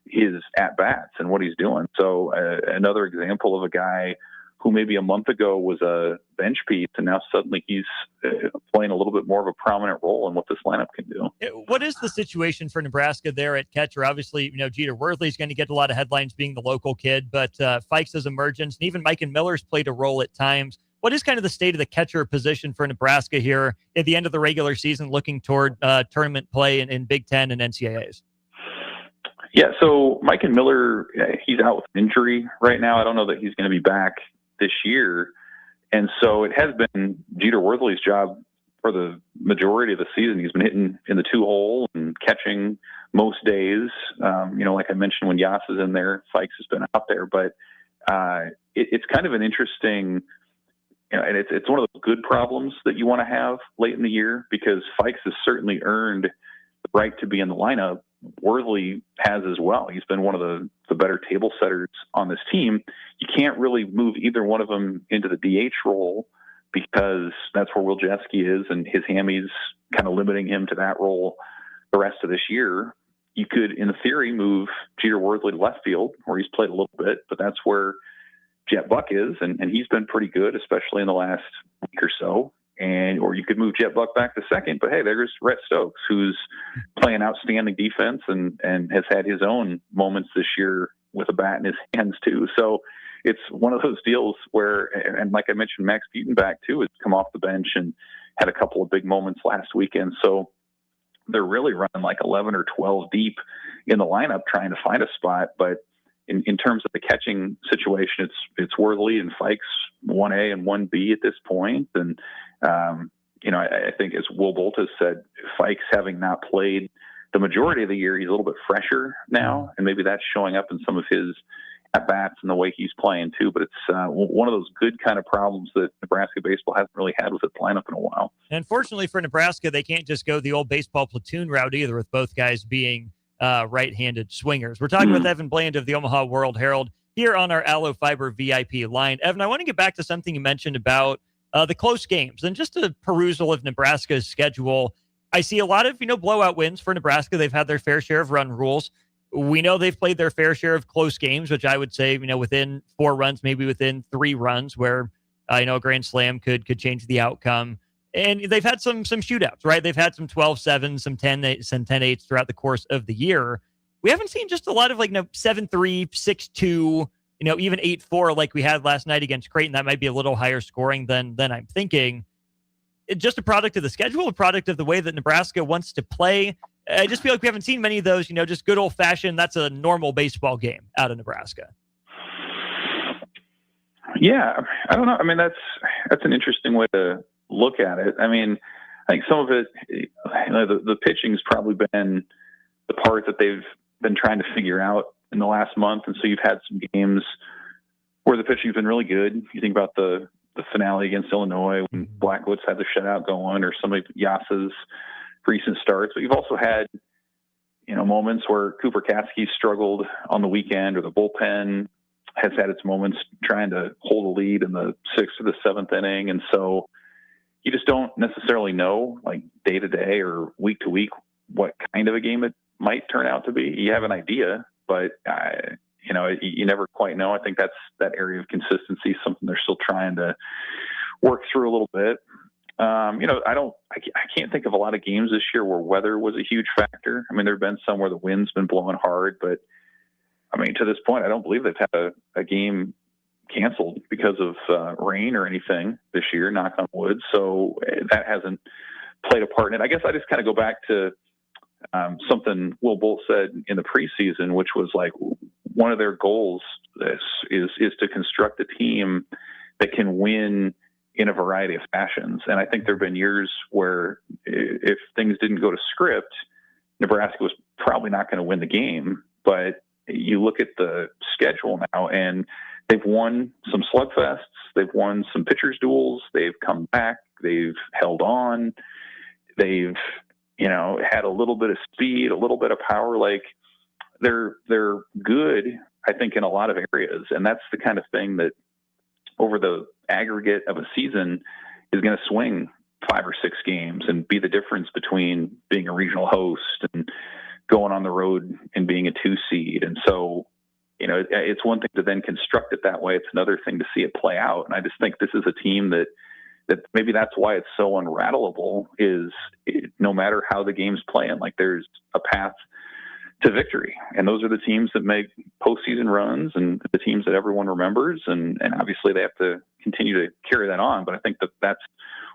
his at-bats and what he's doing. So another example of a guy who maybe a month ago was a bench piece, and now suddenly he's playing a little bit more of a prominent role in what this lineup can do. What is the situation for Nebraska there at catcher? Obviously, Jeter Worthley's going to get a lot of headlines being the local kid, but Fikes' emergence, and even Mike and Miller's played a role at times. What is kind of the state of the catcher position for Nebraska here at the end of the regular season, looking toward tournament play in Big Ten and NCAAs? Yeah, so Mike and Miller, he's out with injury right now. I don't know that he's going to be back this year. And so it has been Jeter Worthley's job for the majority of the season. He's been hitting in the 2-hole and catching most days. Like I mentioned, when Yas is in there, Fikes has been out there. But it's kind of an interesting, and it's one of the good problems that you want to have late in the year, because Fikes has certainly earned the right to be in the lineup. Worthley has as well. He's been one of the better table setters on this team. You can't really move either one of them into the DH role because that's where Wilczewski is, and his hammy's kind of limiting him to that role the rest of this year. You could, in theory, move Jeter Worthley to left field, where he's played a little bit, but that's where Jet Buck is, and he's been pretty good, especially in the last week or so. Or you could move Jet Buck back to second, but hey, there's Rhett Stokes, who's playing outstanding defense and has had his own moments this year with a bat in his hands too. So it's one of those deals where, and like I mentioned, Max Butenbach too has come off the bench and had a couple of big moments last weekend. So they're really running like 11 or 12 deep in the lineup trying to find a spot. But in terms of the catching situation, it's Worthley and Fikes 1A and 1B at this point. And, I think as Will Bolt has said, Fikes having not played the majority of the year, he's a little bit fresher now. And maybe that's showing up in some of his at-bats and the way he's playing too. But it's one of those good kind of problems that Nebraska baseball hasn't really had with its lineup in a while. And fortunately for Nebraska, they can't just go the old baseball platoon route either, with both guys being right-handed swingers. We're talking with Evan Bland of the Omaha World Herald here on our Aloe Fiber VIP line. Evan, I want to get back to something you mentioned about the close games and just a perusal of Nebraska's schedule. I see a lot of, blowout wins for Nebraska. They've had their fair share of run rules. We know they've played their fair share of close games, which I would say, within 4 runs, maybe within 3 runs, where a grand slam could change the outcome. And they've had some shootouts, right? They've had some 12-7, some 10-8s throughout the course of the year. We haven't seen just a lot of 7-3, 6-2, even 8-4 like we had last night against Creighton. That might be a little higher scoring than I'm thinking. It's just a product of the schedule, a product of the way that Nebraska wants to play. I just feel like we haven't seen many of those, just good old-fashioned, that's a normal baseball game out of Nebraska. Yeah, I don't know. I mean, that's an interesting way to look at it. I mean, I think some of it, the pitching's probably been the part that they've been trying to figure out in the last month. And so you've had some games where the pitching's been really good. You think about the finale against Illinois when Blackwoods had the shutout going, or some of Yasa's recent starts. But you've also had, moments where Cooper Katsky struggled on the weekend, or the bullpen has had its moments trying to hold a lead in the 6th or the 7th inning. And so you just don't necessarily know, like day to day or week to week, what kind of a game it might turn out to be. You have an idea, but you never quite know. I think that's that area of consistency, something they're still trying to work through a little bit. I can't think of a lot of games this year where weather was a huge factor. I mean, there've been some where the wind's been blowing hard, but I mean, to this point, I don't believe they've had a game canceled because of rain or anything this year, knock on wood. So that hasn't played a part in it. I guess I just kind of go back to something Will Bolt said in the preseason, which was like one of their goals is to construct a team that can win in a variety of fashions. And I think there have been years where if things didn't go to script, Nebraska was probably not going to win the game. But you look at the schedule now, and they've won some slugfests. They've won some pitchers duels. They've come back. They've held on. They've, had a little bit of speed, a little bit of power. Like they're good, I think, in a lot of areas. And that's the kind of thing that over the aggregate of a season is going to swing 5 or 6 games and be the difference between being a regional host and going on the road and being a 2 seed. And so, it's one thing to then construct it that way. It's another thing to see it play out. And I just think this is a team that maybe that's why it's so unrattleable, is no matter how the game's playing, like there's a path to victory. And those are the teams that make postseason runs and the teams that everyone remembers. And obviously they have to continue to carry that on. But I think that's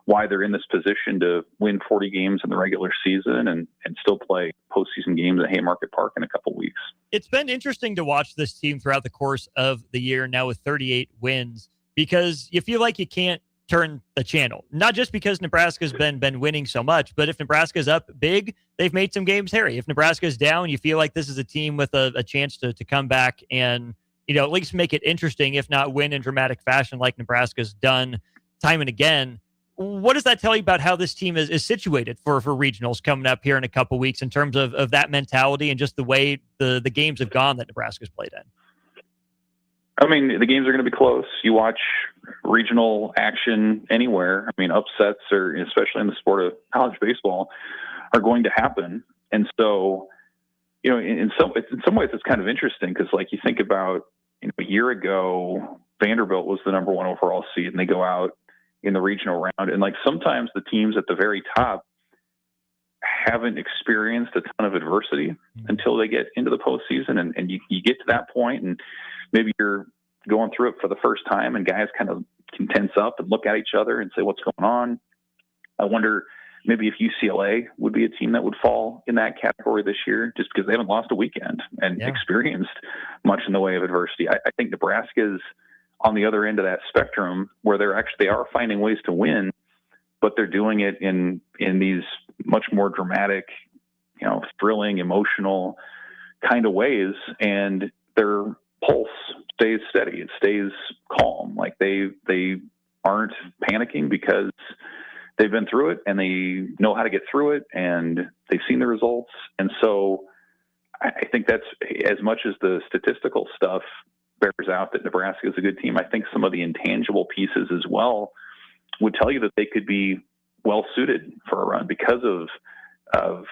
why they're in this position to win 40 games in the regular season and still play postseason games at Haymarket Park in a couple weeks. It's been interesting to watch this team throughout the course of the year now with 38 wins, because you feel like you can't turn the channel, not just because Nebraska's been winning so much, but if Nebraska's up big, they've made some games hairy. If Nebraska's down, you feel like this is a team with a chance to come back and, at least make it interesting, if not win in dramatic fashion like Nebraska's done time and again. What does that tell you about how this team is situated for regionals coming up here in a couple weeks in terms of that mentality and just the way the games have gone that Nebraska's played in? I mean, the games are going to be close. You watch regional action anywhere. I mean, upsets, or especially in the sport of college baseball, are going to happen. And so, in some ways, it's kind of interesting because, like, you think about, a year ago, Vanderbilt was the number 1 overall seed, and they go out in the regional round. And, like, sometimes the teams at the very top haven't experienced a ton of adversity until they get into the postseason, and you get to that point, and maybe you're going through it for the first time, and guys kind of can tense up and look at each other and say, what's going on? I wonder maybe if UCLA would be a team that would fall in that category this year, just because they haven't lost a weekend and experienced much in the way of adversity. I think Nebraska's on the other end of that spectrum, where they are finding ways to win, but they're doing it in these much more dramatic, thrilling, emotional kind of ways, and their pulse stays steady. It stays calm. Like they aren't panicking because they've been through it, and they know how to get through it, and they've seen the results. And so I think that's, as much as the statistical stuff bears out that Nebraska is a good team, I think some of the intangible pieces as well would tell you that they could be well suited for a run because of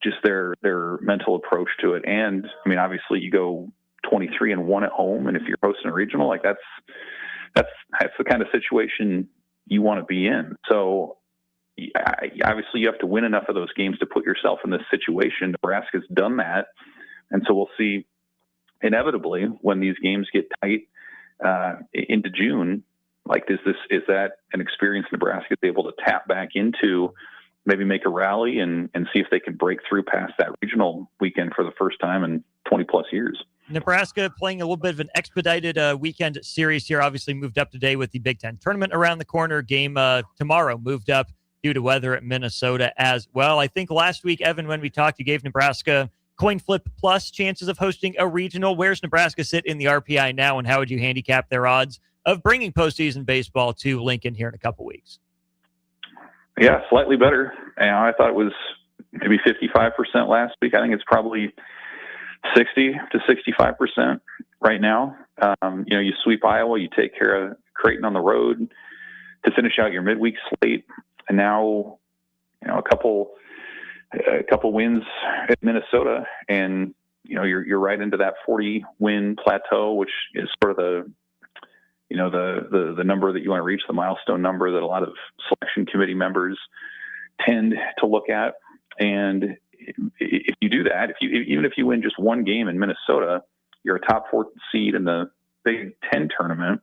just their mental approach to it. And I mean, obviously you go 23-1 at home, and if you're hosting a regional, like that's the kind of situation you want to be in. So obviously you have to win enough of those games to put yourself in this situation. Nebraska's done that. And so we'll see inevitably when these games get tight into June, like is that an experience Nebraska is able to tap back into, maybe make a rally and see if they can break through past that regional weekend for the first time in 20 plus years. Nebraska playing a little bit of an expedited weekend series here, obviously moved up today with the Big Ten tournament around the corner. Game tomorrow moved up due to weather at Minnesota as well. I think last week, Evan, when we talked, you gave Nebraska coin flip plus chances of hosting a regional. Where's Nebraska sit in the RPI now, and how would you handicap their odds of bringing postseason baseball to Lincoln here in a couple weeks? Yeah, slightly better. I thought it was maybe 55% last week. I think it's probably 60 to 65% right now. You sweep Iowa, you take care of Creighton on the road to finish out your midweek slate, and now a couple wins at Minnesota, and you're right into that 40-win plateau, which is sort of the number that you want to reach, the milestone number that a lot of selection committee members tend to look at. And if you do that, even if you win just one game in Minnesota, you're a top 4 seed in the Big Ten tournament,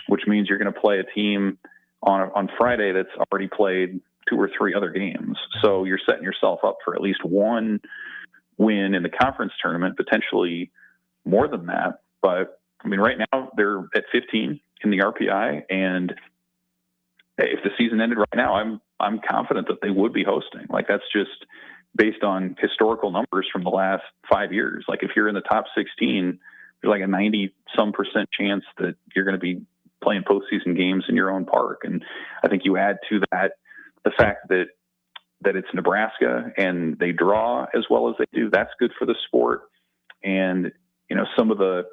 which means you're going to play a team on Friday that's already played 2 or 3 other games. So you're setting yourself up for at least one win in the conference tournament, potentially more than that. But I mean, right now they're at 15 in the RPI, and if the season ended right now, I'm confident that they would be hosting. Like, that's just based on historical numbers from the last 5 years. Like, if you're in the top 16, there's like a 90-some% chance that you're going to be playing postseason games in your own park. And I think you add to that the fact that it's Nebraska and they draw as well as they do. That's good for the sport. And some of the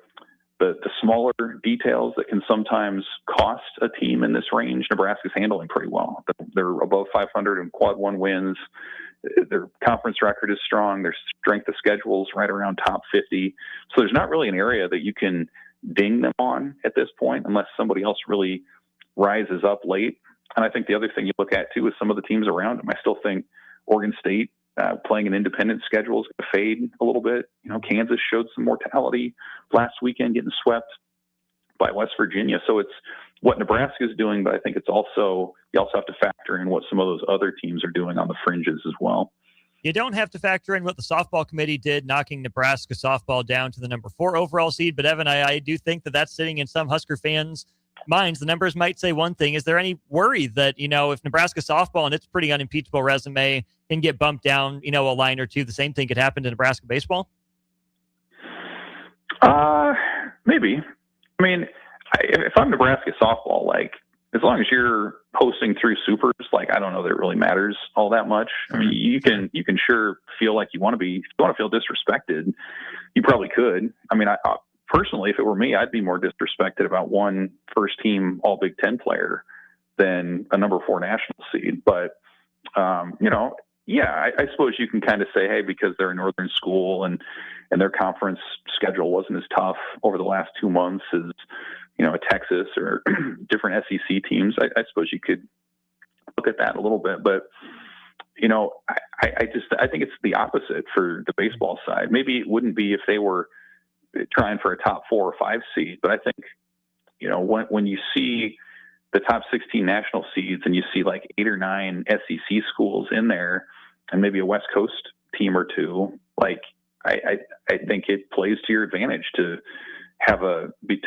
smaller details that can sometimes cost a team in this range, Nebraska's handling pretty well. They're above 500 in quad 1 wins. Their conference record is strong. Their strength of schedule is right around top 50. So there's not really an area that you can ding them on at this point unless somebody else really rises up late. And I think the other thing you look at too is some of the teams around them. I still think Oregon State playing an independent schedule is going to fade a little bit. Kansas showed some mortality last weekend, getting swept by West Virginia. So it's what Nebraska is doing, but I think you also have to factor in what some of those other teams are doing on the fringes as well. You don't have to factor in what the softball committee did, knocking Nebraska softball down to the number 4 overall seed. But Evan, I do think that that's sitting in some Husker fans' minds. The numbers might say one thing. Is there any worry that, if Nebraska softball and its pretty unimpeachable resume can get bumped down, a line or two, the same thing could happen to Nebraska baseball? Maybe. I mean, if I'm Nebraska softball, like, as long as you're posting through supers, like, I don't know that it really matters all that much. I mean, you can sure feel like you want to feel disrespected. You probably could. I mean, personally, if it were me, I'd be more disrespected about one first team All Big Ten player than a number 4 national seed. But, I suppose you can kind of say, hey, because they're a northern school and their conference schedule wasn't as tough over the last 2 months as, a Texas or different SEC teams. I suppose you could look at that a little bit, but I think it's the opposite for the baseball side. Maybe it wouldn't be if they were trying for a top 4 or 5 seed, but I think, when you see the top 16 national seeds and you see like 8 or 9 SEC schools in there and maybe a West Coast team or two, like I think it plays to your advantage to have be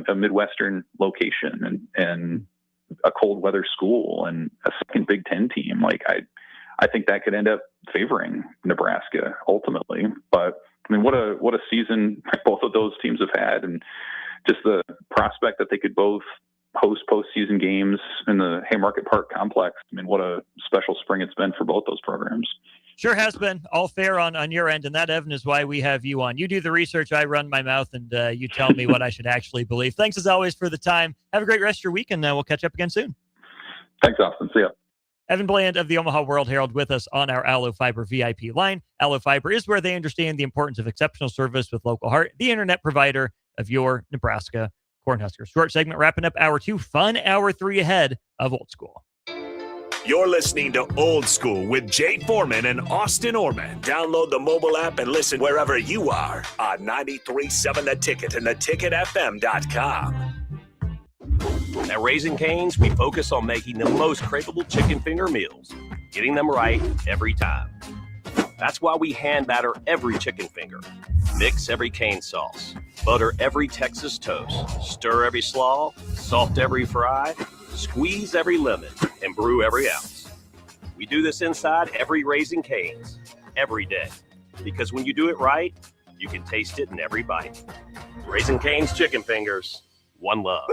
a Midwestern location and a cold weather school and a second Big Ten team. Like I think that could end up favoring Nebraska ultimately. But I mean, what a season both of those teams have had, and just the prospect that they could both host postseason games in the Haymarket Park complex. I mean, what a special spring it's been for both those programs. Sure has been. All fair on your end. And that, Evan, is why we have you on. You do the research, I run my mouth, and you tell me what I should actually believe. Thanks, as always, for the time. Have a great rest of your week, and we'll catch up again soon. Thanks, Austin. See ya. Evan Bland of the Omaha World Herald with us on our Allo Fiber VIP line. Allo Fiber is where they understand the importance of exceptional service with local heart, the internet provider of your Nebraska Cornhuskers. Short segment wrapping up hour 2, fun hour 3 ahead of Old School. You're listening to Old School with Jay Foreman and Austin Orman. Download the mobile app and listen wherever you are on 93.7 The Ticket and theticketfm.com. At Raising Cane's, we focus on making the most craveable chicken finger meals, getting them right every time. That's why we hand batter every chicken finger, mix every cane sauce, butter every Texas toast, stir every slaw, salt every fry, squeeze every lemon, and brew every ounce. We do this inside every Raising Cane's, every day. Because when you do it right, you can taste it in every bite. Raising Cane's chicken fingers, one love.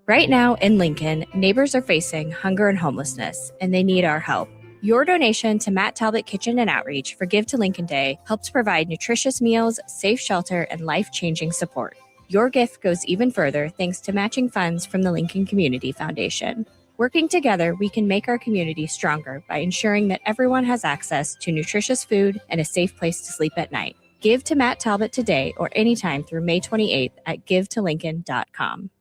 Right now in Lincoln, neighbors are facing hunger and homelessness, and they need our help. Your donation to Matt Talbot Kitchen and Outreach for Give to Lincoln Day helps provide nutritious meals, safe shelter, and life-changing support. Your gift goes even further thanks to matching funds from the Lincoln Community Foundation. Working together, we can make our community stronger by ensuring that everyone has access to nutritious food and a safe place to sleep at night. Give to Matt Talbot today or anytime through May 28th at givetolincoln.com.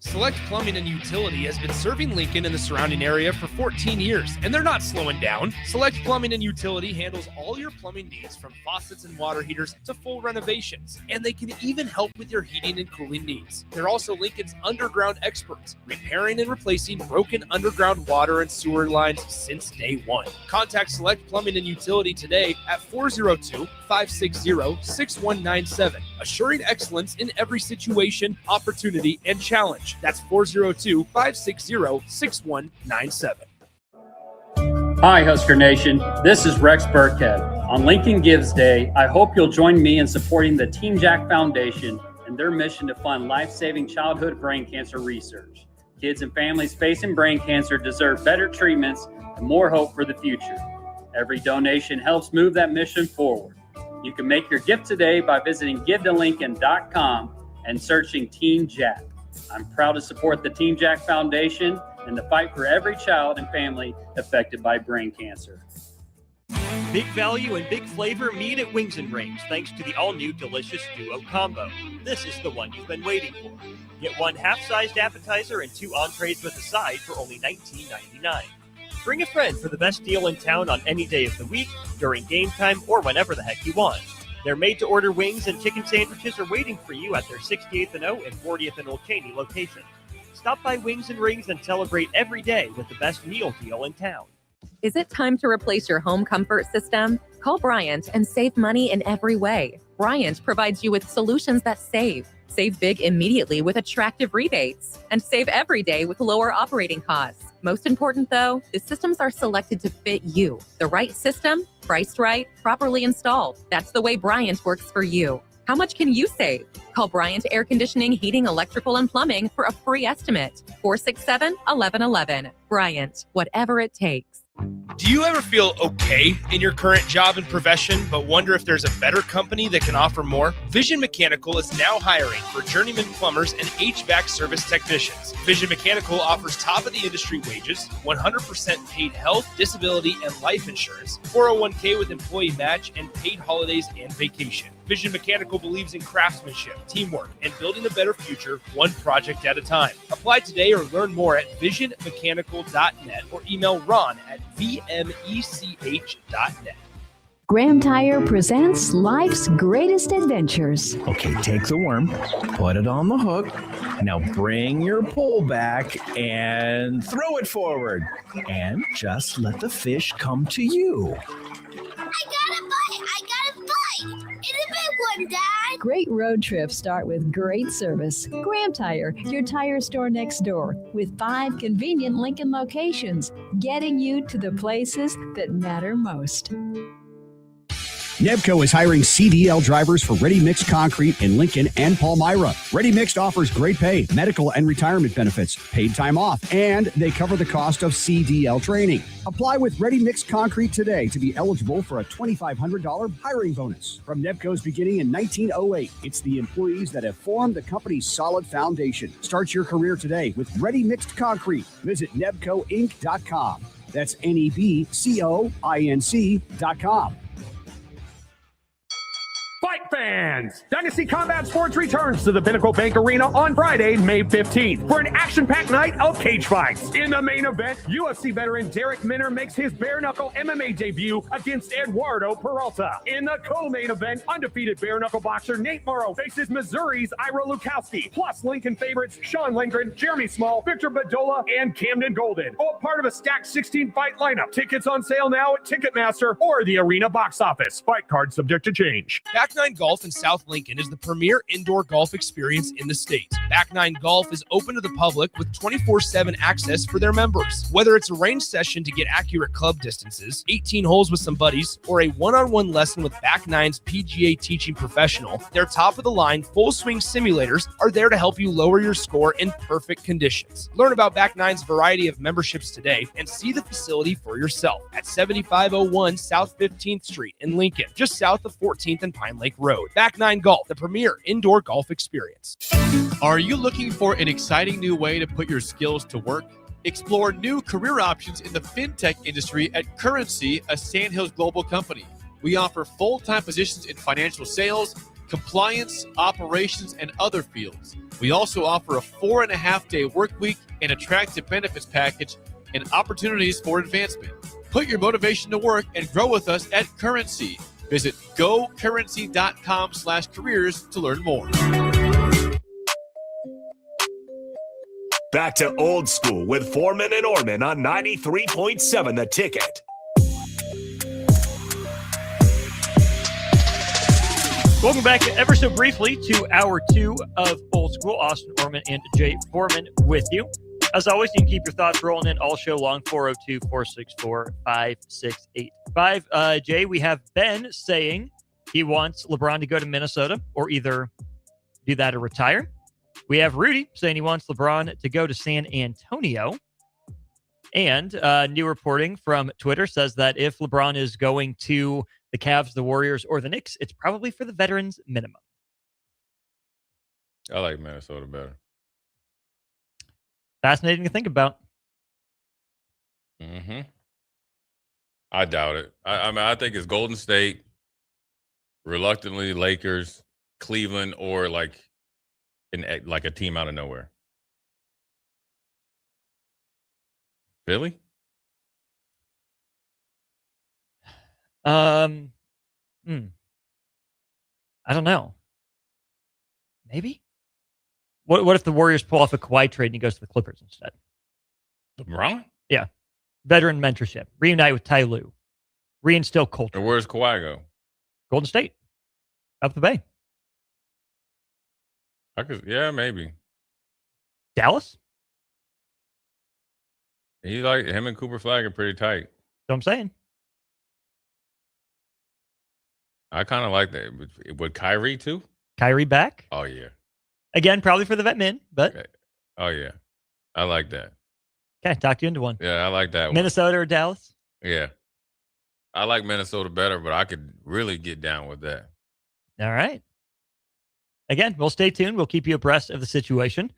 Select Plumbing and Utility has been serving Lincoln and the surrounding area for 14 years, and they're not slowing down. Select Plumbing and Utility handles all your plumbing needs, from faucets and water heaters to full renovations, and they can even help with your heating and cooling needs. They're also Lincoln's underground experts, repairing and replacing broken underground water and sewer lines since day one. Contact Select Plumbing and Utility today at 402-560-6197, assuring excellence in every situation, opportunity, and challenge. That's 402-560-6197. Hi, Husker Nation. This is Rex Burkhead. On Lincoln Gives Day, I hope you'll join me in supporting the Team Jack Foundation and their mission to fund life-saving childhood brain cancer research. Kids and families facing brain cancer deserve better treatments and more hope for the future. Every donation helps move that mission forward. You can make your gift today by visiting givetolincoln.com and searching Team Jack. I'm proud to support the Team Jack Foundation and the fight for every child and family affected by brain cancer. Big value and big flavor meet at Wings and Rings, thanks to the all-new delicious Duo Combo. This is the one you've been waiting for. Get one half-sized appetizer and 2 entrees with a side for only $19.99. Bring a friend for the best deal in town on any day of the week, during game time, or whenever the heck you want. Their made-to-order wings and chicken sandwiches are waiting for you at their 68th and O and 40th and Old Cheney locations. Stop by Wings and Rings and celebrate every day with the best meal deal in town. Is it time to replace your home comfort system? Call Bryant and save money in every way. Bryant provides you with solutions that save. Save big immediately with attractive rebates, and save every day with lower operating costs. Most important though, the systems are selected to fit you. The right system, priced right, properly installed. That's the way Bryant works for you. How much can you save? Call Bryant Air Conditioning, Heating, Electrical, and Plumbing for a free estimate. 467-1111. Bryant, whatever it takes. Do you ever feel okay in your current job and profession, but wonder if there's a better company that can offer more? Vision Mechanical is now hiring for journeyman plumbers and HVAC service technicians. Vision Mechanical offers top-of-the-industry wages, 100% paid health, disability, and life insurance, 401k with employee match, and paid holidays and vacation. Vision Mechanical believes in craftsmanship, teamwork, and building a better future one project at a time. Apply today or learn more at visionmechanical.net or email Ron at vmech.net. Graham Tire presents life's greatest adventures. Okay, take the worm, put it on the hook. Now bring your pole back and throw it forward. And just let the fish come to you. I got a bite! It's a big one, Dad! Great road trips start with great service. Graham Tire, your tire store next door, with 5 convenient Lincoln locations, getting you to the places that matter most. Nebco is hiring CDL drivers for Ready Mixed Concrete in Lincoln and Palmyra. Ready Mixed offers great pay, medical and retirement benefits, paid time off, and they cover the cost of CDL training. Apply with Ready Mixed Concrete today to be eligible for a $2,500 hiring bonus. From Nebco's beginning in 1908, it's the employees that have formed the company's solid foundation. Start your career today with Ready Mixed Concrete. Visit nebcoinc.com. That's NEBCOINC.com. Fight fans! Dynasty Combat Sports returns to the Pinnacle Bank Arena on Friday, May 15th for an action-packed night of cage fights. In the main event, UFC veteran Derek Minner makes his bare-knuckle MMA debut against Eduardo Peralta. In the co-main event, undefeated bare-knuckle boxer Nate Morrow faces Missouri's Ira Lukowski, plus Lincoln favorites Sean Lindgren, Jeremy Small, Victor Badola, and Camden Golden. All part of a stacked 16-fight lineup. Tickets on sale now at Ticketmaster or the arena box office. Fight card subject to change. Back Nine Golf in South Lincoln is the premier indoor golf experience in the state. Back Nine Golf is open to the public with 24/7 access for their members. Whether it's a range session to get accurate club distances, 18 holes with some buddies, or a one-on-one lesson with Back Nine's PGA teaching professional, their top-of-the-line full-swing simulators are there to help you lower your score in perfect conditions. Learn about Back Nine's variety of memberships today and see the facility for yourself at 7501 South 15th Street in Lincoln, just south of 14th and Pine Lake Road. Back Nine Golf, the premier indoor golf experience. Are you looking for an exciting new way to put your skills to work? Explore new career options in the fintech industry at Currency, a Sandhills global company. We offer full-time positions in financial sales, compliance, operations, and other fields. We also offer a 4.5-day work week, an attractive benefits package, and opportunities for advancement. Put your motivation to work and grow with us at Currency. Visit gocurrency.com/careers to learn more. Back to Old School with Foreman and Orman on 93.7 The Ticket. Welcome back ever so briefly to Hour 2 of Old School. Austin Orman and Jay Foreman with you. As always, you can keep your thoughts rolling in all show long, 402-464-5685. Jay, we have Ben saying he wants LeBron to go to Minnesota or either do that or retire. We have Rudy saying he wants LeBron to go to San Antonio. And new reporting from Twitter says that if LeBron is going to the Cavs, the Warriors, or the Knicks, it's probably for the veterans minimum. I like Minnesota better. Fascinating to think about. Mm-hmm. I doubt it. I mean, I think it's Golden State, reluctantly Lakers, Cleveland, or like a team out of nowhere. Philly? I don't know. Maybe. What if the Warriors pull off a Kawhi trade and he goes to the Clippers instead? LeBron? Yeah. Veteran mentorship. Reunite with Ty Lue. Reinstill culture. Or where's Kawhi go? Golden State. Up the Bay. Yeah, maybe. Dallas? Him and Cooper Flag are pretty tight. That's what I'm saying. I kind of like that. With Kyrie too? Kyrie back? Oh, yeah. Again, probably for the vet men, but. Okay. Oh, yeah. I like that. Okay, talk you into one. Yeah, I like that one. Minnesota or Dallas? Yeah. I like Minnesota better, but I could really get down with that. All right. Again, we'll stay tuned. We'll keep you abreast of the situation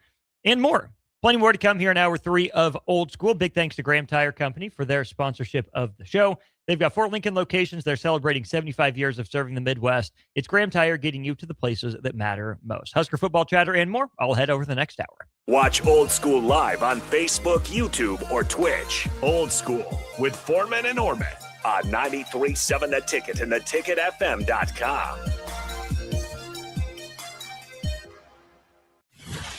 and more. Plenty more to come here in hour 3 of Old School. Big thanks to Graham Tire Company for their sponsorship of the show. They've got 4 Lincoln locations. They're celebrating 75 years of serving the Midwest. It's Graham Tire, getting you to the places that matter most. Husker football chatter and more. I'll head over the next hour. Watch Old School live on Facebook, YouTube, or Twitch. Old School with Foreman and Orman on 93.7 The Ticket and theticketfm.com.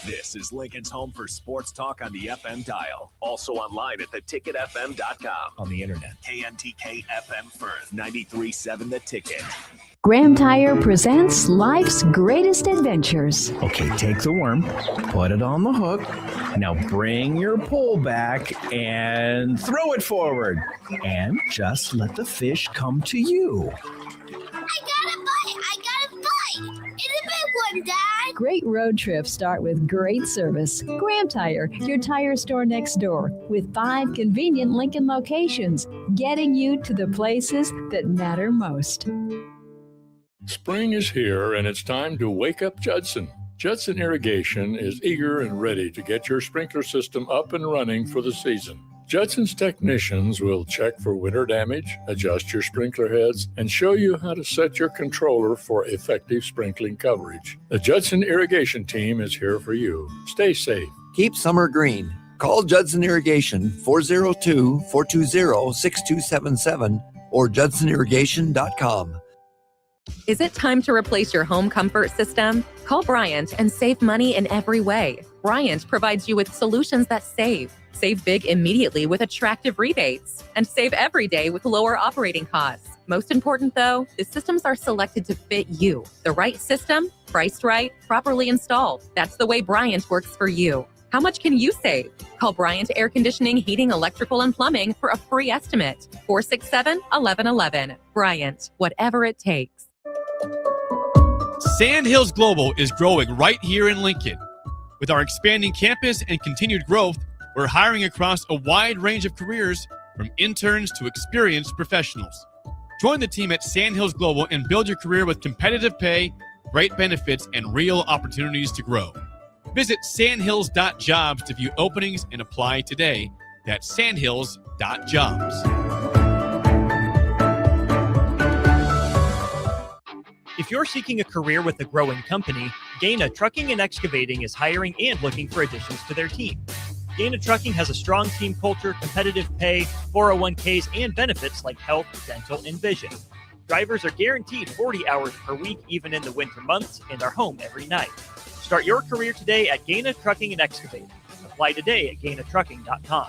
This is Lincoln's home for sports talk on the FM dial. Also online at theticketfm.com. On the internet. KNTK FM Firth, 93.7 The Ticket. Graham Tire presents life's greatest adventures. Okay, take the worm, put it on the hook. Now bring your pole back and throw it forward. And just let the fish come to you. I got a bite! I got a bite! It's a big one, Dad! Great road trips start with great service. Graham Tire, your tire store next door, with 5 convenient Lincoln locations, getting you to the places that matter most. Spring is here, and it's time to wake up Judson. Judson Irrigation is eager and ready to get your sprinkler system up and running for the season. Judson's technicians will check for winter damage, adjust your sprinkler heads, and show you how to set your controller for effective sprinkling coverage. The Judson Irrigation team is here for you. Stay safe. Keep summer green. Call Judson Irrigation 402-420-6277 or judsonirrigation.com. Is it time to replace your home comfort system? Call Bryant and save money in every way. Bryant provides you with solutions that save. Save big immediately with attractive rebates, and save every day with lower operating costs. Most important though, the systems are selected to fit you. The right system, priced right, properly installed. That's the way Bryant works for you. How much can you save? Call Bryant Air Conditioning, Heating, Electrical, and Plumbing for a free estimate. 467-1111. Bryant, whatever it takes. Sandhills Global is growing right here in Lincoln. With our expanding campus and continued growth, we're hiring across a wide range of careers, from interns to experienced professionals. Join the team at Sandhills Global and build your career with competitive pay, great benefits, and real opportunities to grow. Visit sandhills.jobs to view openings and apply today. That's sandhills.jobs. If you're seeking a career with a growing company, Gaina Trucking and Excavating is hiring and looking for additions to their team. Gaina Trucking has a strong team culture, competitive pay, 401ks, and benefits like health, dental, and vision. Drivers are guaranteed 40 hours per week, even in the winter months, and are home every night. Start your career today at Gaina Trucking and Excavating. Apply today at GainaTrucking.com.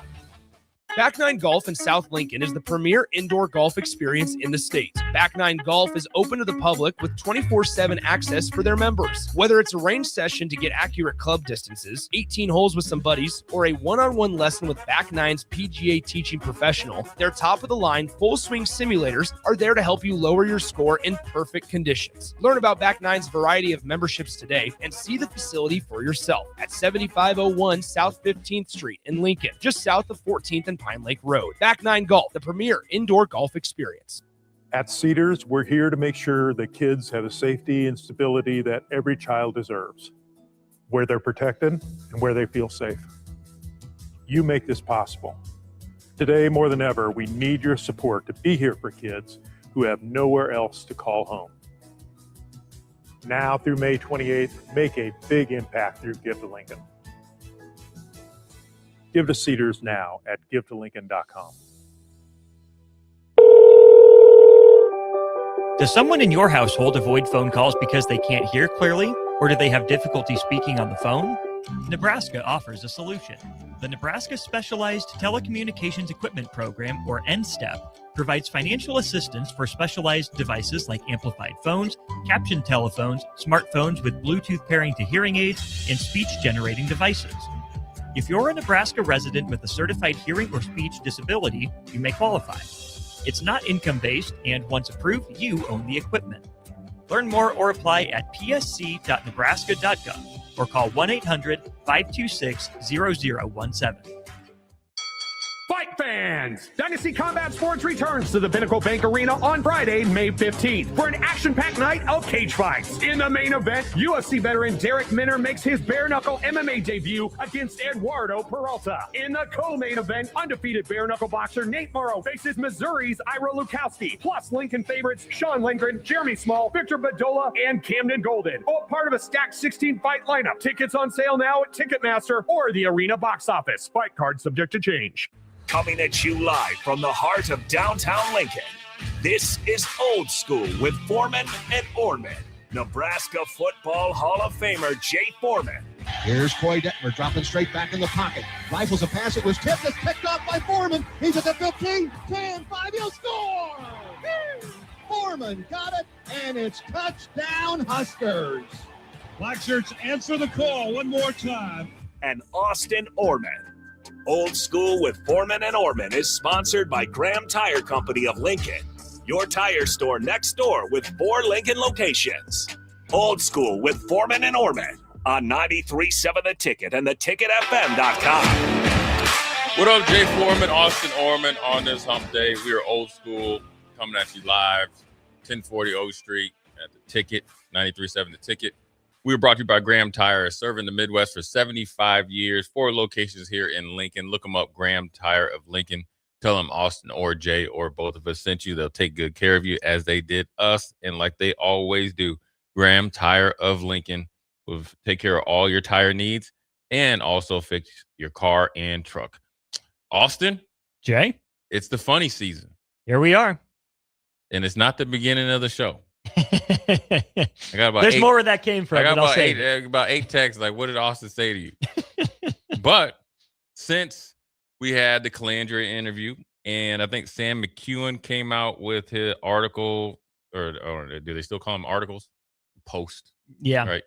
Back Nine Golf in South Lincoln is the premier indoor golf experience in the state. Back Nine Golf is open to the public with 24/7 access for their members. Whether it's a range session to get accurate club distances, 18 holes with some buddies, or a one-on-one lesson with Back Nine's PGA teaching professional, their top-of-the-line full-swing simulators are there to help you lower your score in perfect conditions. Learn about Back Nine's variety of memberships today and see the facility for yourself at 7501 South 15th Street in Lincoln, just south of 14th and Pine Lake Road. Back Nine Golf, the premier indoor golf experience. At Cedars, we're here to make sure that kids have the safety and stability that every child deserves, where they're protected and where they feel safe. You make this possible. Today, more than ever, we need your support to be here for kids who have nowhere else to call home. Now through May 28th, make a big impact through Give to Lincoln. Give to Cedars now at givetolincoln.com. Does someone in your household avoid phone calls because they can't hear clearly, or do they have difficulty speaking on the phone? Nebraska offers a solution. The Nebraska Specialized Telecommunications Equipment Program, or NSTEP, provides financial assistance for specialized devices like amplified phones, captioned telephones, smartphones with Bluetooth pairing to hearing aids, and speech-generating devices. If you're a Nebraska resident with a certified hearing or speech disability, you may qualify. It's not income-based, and once approved, you own the equipment. Learn more or apply at psc.nebraska.gov or call 1-800-526-0017. Fight! fans! Dynasty Combat Sports returns to the Pinnacle Bank Arena on Friday, May 15th for an action-packed night of cage fights. In the main event, UFC veteran Derek Minner makes his bare-knuckle MMA debut against Eduardo Peralta. In the co-main event, undefeated bare-knuckle boxer Nate Morrow faces Missouri's Ira Lukowski, plus Lincoln favorites Sean Lindgren, Jeremy Small, Victor Badola, and Camden Golden. All part of a stacked 16-fight lineup. Tickets on sale now at Ticketmaster or the arena box office. Fight card subject to change. Coming at you live from the heart of downtown Lincoln. This is Old School with Foreman and Orman. Nebraska Football Hall of Famer Jay Foreman. Here's Coy Detmer dropping straight back in the pocket. Rifles a pass. It was tipped. It's picked off by Foreman. He's at the 15, 10, 5. He'll score. Foreman got it, and it's touchdown Huskers. Black shirts answer the call one more time. And Austin Orman. Old School with Foreman and Orman is sponsored by Graham Tire Company of Lincoln. Your tire store next door with 4 Lincoln locations. Old School with Foreman and Orman on 93.7 The Ticket and theticketfm.com. What up, Jay Foreman, Austin Orman on this hump day. We are Old School coming at you live, 1040 O Street at The Ticket, 93.7 The Ticket. We were brought to you by Graham Tire, serving the Midwest for 75 years, 4 locations here in Lincoln. Look them up, Graham Tire of Lincoln. Tell them Austin or Jay or both of us sent you. They'll take good care of you as they did us and like they always do. Graham Tire of Lincoln will take care of all your tire needs and also fix your car and truck. Austin? Jay? It's the funny season. Here we are. And it's not the beginning of the show. I got about There's more where that came from. I got but about eight texts. Like, what did Austin say to you? But since we had the Colandrea interview, and I think Sam McEwen came out with his article, or do they still call them articles? Post. Yeah. Right.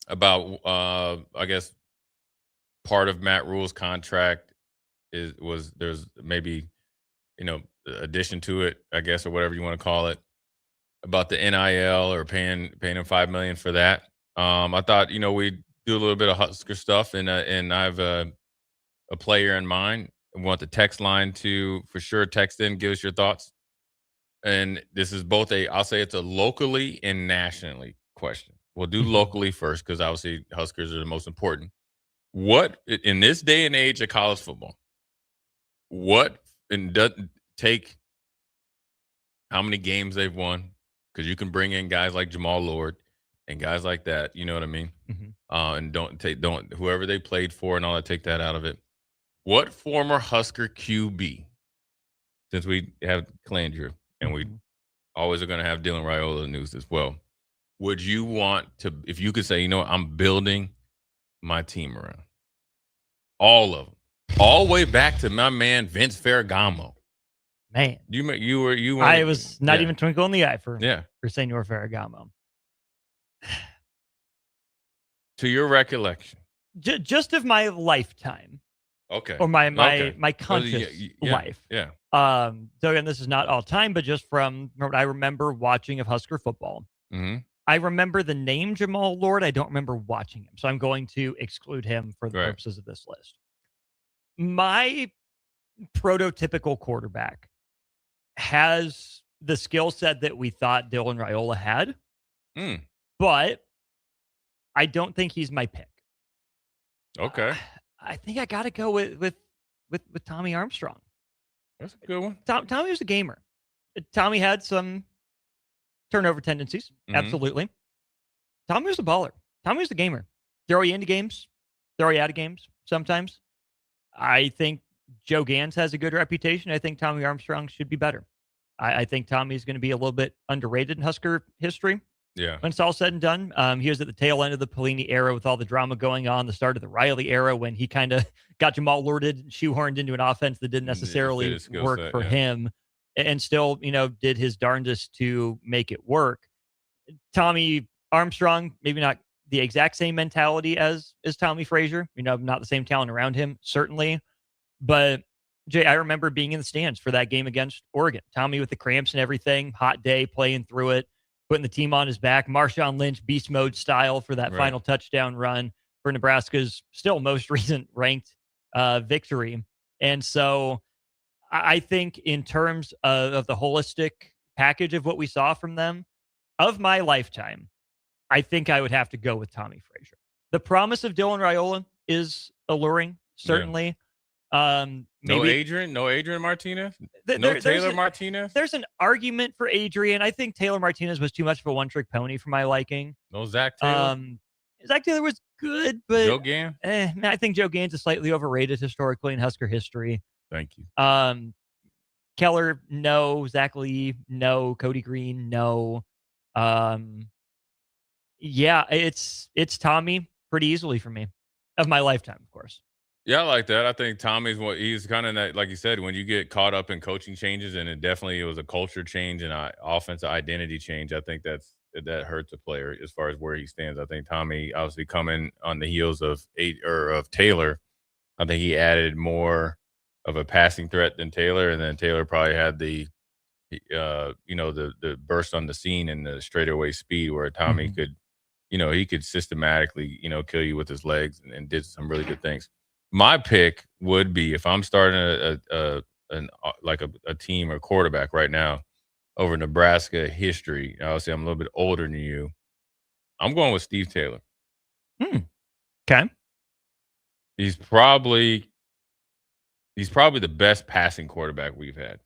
About, I guess, part of Matt Rule's contract there's maybe, addition to it, I guess, or whatever you want to call it, about the NIL or paying him $5 million for that. I thought, we'd do a little bit of Husker stuff, and I have a player in mind. I want the text line to for sure text in, give us your thoughts. And this is both I'll say it's a locally and nationally question. We'll do locally first because obviously Huskers are the most important. What in this day and age of college football? Doesn't take how many games they've won, because you can bring in guys like Jamal Lord and guys like that. You know what I mean? And don't whoever they played for and all that, take that out of it. What former Husker QB, since we have Colandrea and we always are going to have Dylan Raiola news as well, would you want to, if you could say, I'm building my team around all of them, all the way back to my man Vince Ferragamo? Man, you were. I was not even twinkle in the eye for Senor Ferragamo. To your recollection, just of my lifetime, okay, or my conscious life, yeah. So again, this is not all time, but just from what I remember watching of Husker football. Mm-hmm. I remember the name Jamal Lord. I don't remember watching him, so I'm going to exclude him for the purposes of this list. My prototypical quarterback has the skill set that we thought Dylan Raiola had, but I don't think he's my pick. Okay. I think I got to go with Tommy Armstrong. That's a good one. Tommy was a gamer. Tommy had some turnover tendencies. Absolutely. Tommy was a baller. Tommy was a gamer. Throw you into games, throw you out of games sometimes. I think Joe Gans has a good reputation. I think Tommy Armstrong should be better. I think Tommy's going to be a little bit underrated in Husker history. Yeah. When it's all said and done, he was at the tail end of the Pelini era with all the drama going on, the start of the Riley era when he kind of got Jamal Lorded, shoehorned into an offense that didn't necessarily work for him, and still, did his darndest to make it work. Tommy Armstrong, maybe not the exact same mentality as Tommy Frazier, not the same talent around him, certainly. But Jay, I remember being in the stands for that game against Oregon. Tommy with the cramps and everything, hot day, playing through it, putting the team on his back, Marshawn Lynch beast mode style for that final touchdown run for Nebraska's still most recent ranked victory. And so I think in terms of the holistic package of what we saw from them of my lifetime, I think I would have to go with Tommy Frazier. The promise of Dylan Raiola is alluring, certainly. No Maybe Adrian Martinez? there's Taylor a- Martinez? There's an argument for Adrian. I think Taylor Martinez was too much of a one-trick pony for my liking. No Zach Taylor? Zach Taylor was good, but Joe Gann? I think Joe Gann's is slightly overrated historically in Husker history. Thank you. Keller, no. Zach Lee, no. Cody Green, no. Yeah, it's Tommy pretty easily for me of my lifetime, of course. Yeah, I like that. I think Tommy's he's kind of that, like you said, when you get caught up in coaching changes, and it was a culture change and an offensive identity change. I think that hurts a player as far as where he stands. I think Tommy, obviously coming on the heels of Taylor, I think he added more of a passing threat than Taylor, and then Taylor probably had the burst on the scene and the straightaway speed where Tommy could, he could systematically, kill you with his legs and did some really good things. My pick would be, if I'm starting a team or quarterback right now over Nebraska history, obviously I'm a little bit older than you, I'm going with Steve Taylor. Okay. He's probably the best passing quarterback we've had.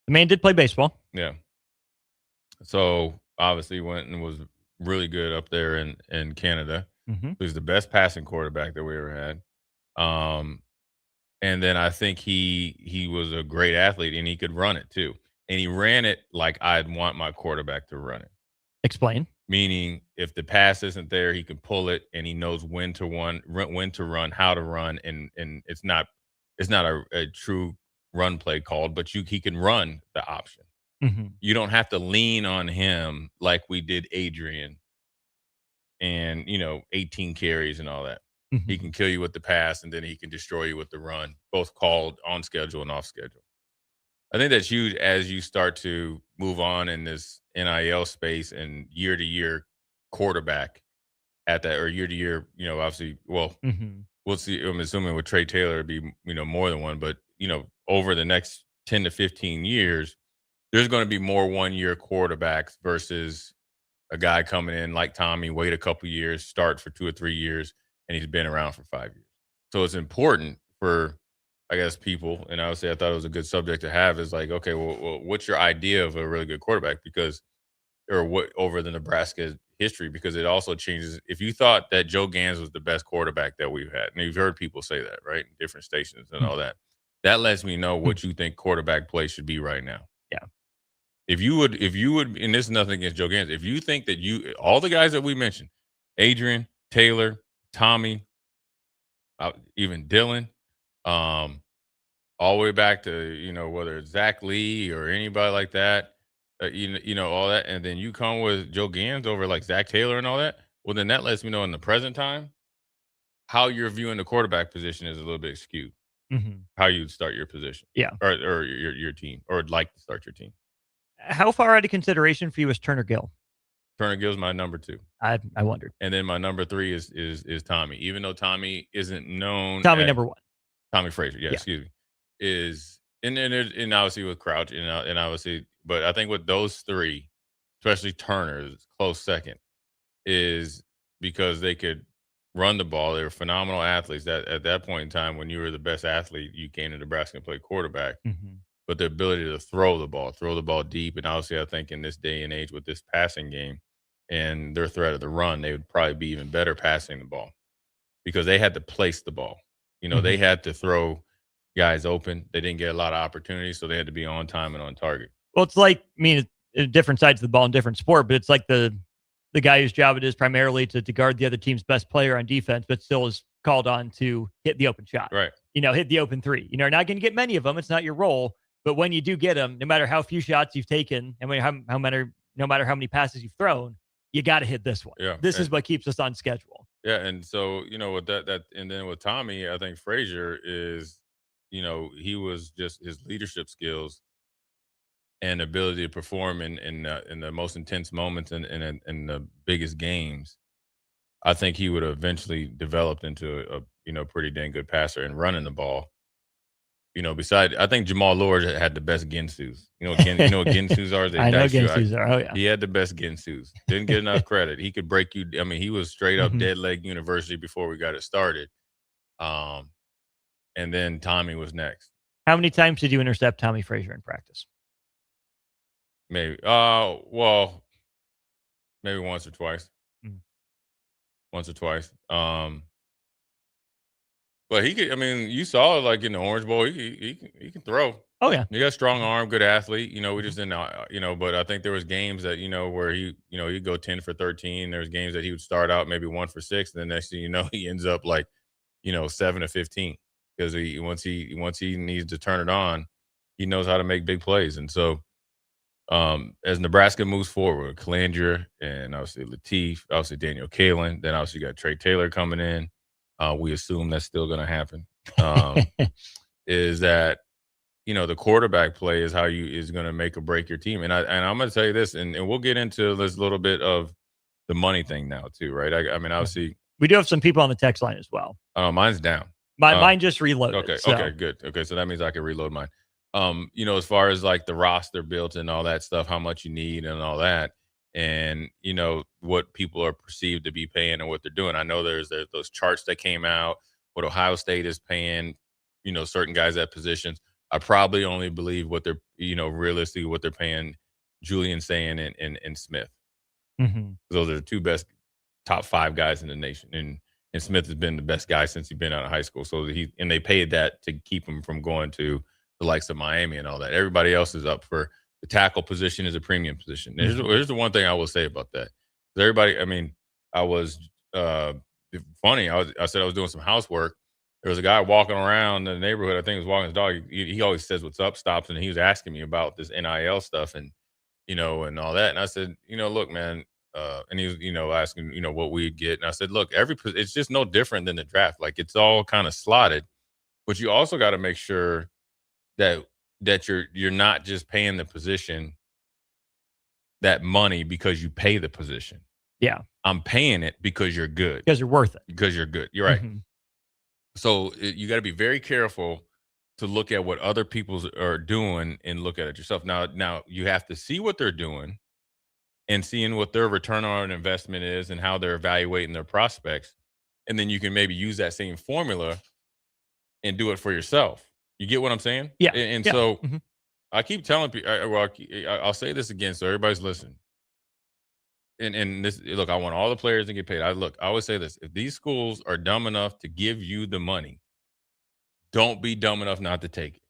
The man did play baseball. Yeah. So obviously went and was really good up there in Canada. He's the best passing quarterback that we ever had. And then I think he was a great athlete, and he could run it too. And he ran it like I'd want my quarterback to run it. Explain. Meaning, if the pass isn't there, he can pull it, and he knows when to run, how to run, and it's not a true run play called, but he can run the option. You don't have to lean on him like we did Adrian and 18 carries and all that. He can kill you with the pass, and then he can destroy you with the run, both called on schedule and off schedule. I think that's huge as you start to move on in this NIL space and year-to-year quarterback at that, or year-to-year, obviously, well, we'll see. I'm assuming with Trey Taylor, it'd be, more than one, but, over the next 10 to 15 years, there's going to be more one-year quarterbacks versus a guy coming in like Tommy, wait a couple years, start for 2 or 3 years, and he's been around for 5 years. So it's important for, I guess, people, and I would say I thought it was a good subject to have, is like, okay, well, what's your idea of a really good quarterback? Or what over the Nebraska history, because it also changes. If you thought that Joe Gans was the best quarterback that we've had, and you've heard people say that, right, in different stations and all that, that lets me know what you think quarterback play should be right now. Yeah. If you would, and this is nothing against Joe Gans, if you think that all the guys that we mentioned, Adrian, Taylor, Tommy, even Dylan, all the way back to, whether it's Zach Lee or anybody like that, all that, and then you come with Joe Gans over like Zach Taylor and all that, well, then that lets me know in the present time how you're viewing the quarterback position is a little bit skewed. How you'd start your position. Yeah. Or your team, or would like to start your team. How far out of consideration for you is Turner Gill? Turner Gill's my number 2. I wondered. And then my number 3 is Tommy. Even though Tommy isn't known. Number 1. Tommy Frazier, yeah. Excuse me. Is and obviously with Crouch and obviously, but I think with those 3, especially Turner, close second, is because they could run the ball. They were phenomenal athletes. That at that point in time, when you were the best athlete, you came to Nebraska and played quarterback. But the ability to throw the ball deep, and obviously, I think in this day and age with this passing game and their threat of the run, they would probably be even better passing the ball because they had to place the ball. They had to throw guys open. They didn't get a lot of opportunities, so they had to be on time and on target. Well, it's like, different sides of the ball in different sport, but it's like the guy whose job it is primarily to guard the other team's best player on defense, but still is called on to hit the open shot. Right. Hit the open 3. You're not going to get many of them. It's not your role. But when you do get them, no matter how few shots you've taken, and no matter how many passes you've thrown, you got to hit this one. Yeah. This is what keeps us on schedule. Yeah. And so, with that, and then with Tommy, I think Frazier is, he was just his leadership skills and ability to perform in the most intense moments in the biggest games. I think he would have eventually developed into a pretty dang good passer and running the ball. Besides, I think Jamal Lord had the best Ginsus. You know what Ginsus are? I know Ginsus are. Oh, yeah. He had the best Ginsus. Didn't get enough credit. He could break you. I mean, he was straight up dead leg university before we got it started. And then Tommy was next. How many times did you intercept Tommy Frazier in practice? Maybe. Well, maybe once or twice. Once or twice. But he could. I mean, you saw like in the Orange Bowl, he can throw. Oh yeah, he got a strong arm, good athlete. We just didn't. But I think there was games that where he'd go 10 for 13. There was games that he would start out maybe 1 for 6, and then next thing you know, he ends up like 7 to 15 because once he needs to turn it on, he knows how to make big plays. And so, as Nebraska moves forward, Colandrea and obviously Latif, obviously Daniel Kalen, then obviously you got Trey Taylor coming in. We assume that's still going to happen. Is that the quarterback play is is going to make or break your team. And I'm going to tell you this, and we'll get into this little bit of the money thing now too, right? I mean, obviously we do have some people on the text line as well. Mine's down. Mine just reloaded. Okay. So. Okay. Good. Okay. So that means I can reload mine. As far as like the roster built and all that stuff, how much you need and all that. And, what people are perceived to be paying and what they're doing. I know there's those charts that came out, what Ohio State is paying, certain guys at positions. I probably only believe what they're, realistically what they're paying Julian Sayin and Smith. Mm-hmm. Those are the two best top 5 guys in the nation. And Smith has been the best guy since he's been out of high school. So they paid that to keep him from going to the likes of Miami and all that. Everybody else is up for the tackle position is a premium position. Here's the one thing I will say about that. Everybody, I mean, I was funny. I said I was doing some housework. There was a guy walking around the neighborhood. I think he was walking his dog. He always says what's up, stops, and he was asking me about this NIL stuff and and all that. And I said, look, man. And he was, asking, what we'd get. And I said, look, it's just no different than the draft. Like it's all kind of slotted, but you also got to make sure that you're not just paying the position that money because you pay the position. Yeah. I'm paying it because you're good. Because you're worth it. Because you're good. You're right. Mm-hmm. So you got to be very careful to look at what other people are doing and look at it yourself. Now you have to see what they're doing and seeing what their return on investment is and how they're evaluating their prospects. And then you can maybe use that same formula and do it for yourself. You get what I'm saying? Yeah. And yeah. so mm-hmm. I keep telling people, I'll say this again so everybody's listening. And this, look, I want all the players to get paid. I always say this. If these schools are dumb enough to give you the money, don't be dumb enough not to take it.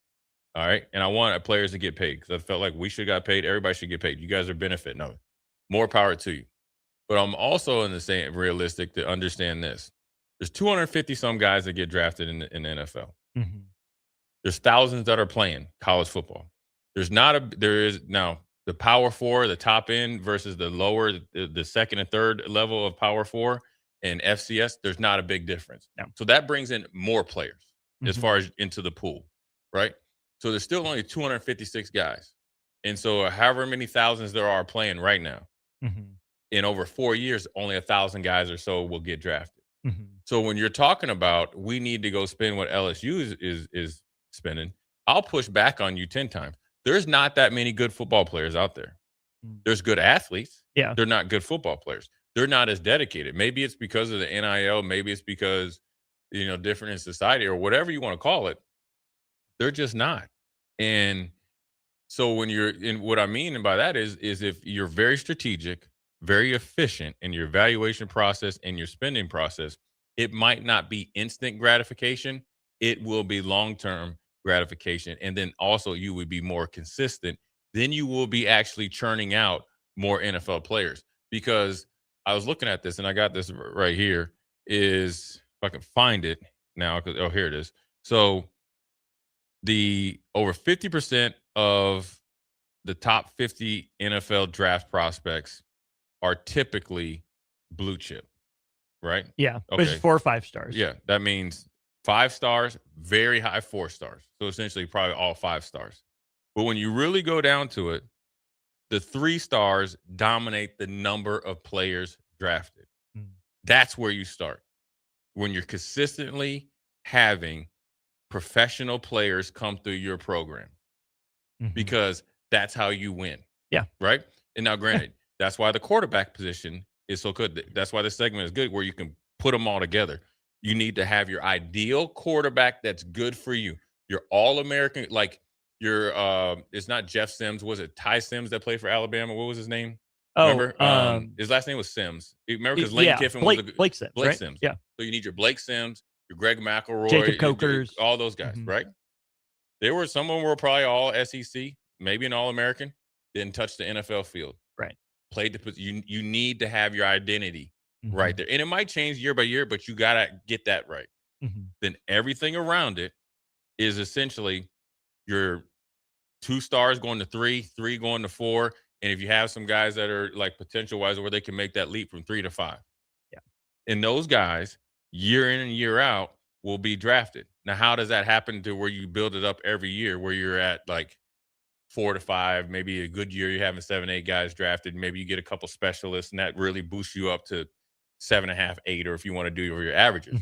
All right? And I want players to get paid because I felt like we should have got paid. Everybody should get paid. You guys are benefiting of it. More power to you. But I'm also in the same realistic to understand this. There's 250 some guys that get drafted in the NFL. Mm-hmm. There's thousands that are playing college football. There is now the Power 4, the top end versus the lower, the second and third level of Power 4 and FCS. There's not a big difference. No. So that brings in more players as Mm-hmm. far as into the pool, right? So there's still only 256 guys. And so however many thousands there are playing right now, mm-hmm. in over 4 years, only 1,000 guys or so will get drafted. Mm-hmm. So when you're talking about we need to go spend what LSU is spending, I'll push back on you 10 times. There's not that many good football players out there. There's good athletes. Yeah. They're not good football players. They're not as dedicated. Maybe it's because of the NIL. Maybe it's because, different in society or whatever you want to call it. They're just not. And so when you're in, what I mean by that is if you're very strategic, very efficient in your evaluation process and your spending process, it might not be instant gratification. It will be long-term gratification. And then also you would be more consistent. Then you will be actually churning out more NFL players. Because I was looking at this and I got this right here is, if I can find it now, because here it is. So the over 50% of the top 50 NFL draft prospects are typically blue chip, right? Yeah, Okay. which is 4 or 5 stars. Yeah, that means 5 stars, very high 4 stars. So essentially probably all 5 stars. But when you really go down to it, the 3 stars dominate the number of players drafted. That's where you start. When you're consistently having professional players come through your program because that's how you win. Yeah. Right. And now, granted, that's why the quarterback position is so good. That's why this segment is good, where you can put them all together. You need to have your ideal quarterback that's good for you. Your All-American, like your it's not Jeff Sims. Was it Ty Sims that played for Alabama? What was his name? Remember? His last name was Sims. Remember, because Lane Kiffin was Blake Sims. Blake Right? Sims. Yeah. So you need your Blake Sims, your Greg McElroy, Jacob Cokers, all those guys, right? Some of them were probably all SEC, maybe an All-American. Didn't touch the NFL field. Right. Played the you need to have your identity right there, and it might change year by year, but you gotta get that right. Then everything around it is essentially your 2 stars going to 3, 3 going to 4. And if you have some guys that are like potential wise where they can make that leap from 3 to 5. Yeah. And those guys, year in and year out, will be drafted. Now, how does that happen to where you build it up every year, where you're at like 4 to 5, maybe a good year, you're having 7, 8 guys drafted. Maybe you get a couple specialists and that really boosts you up to 7.5, 8, or if you want to do your averages.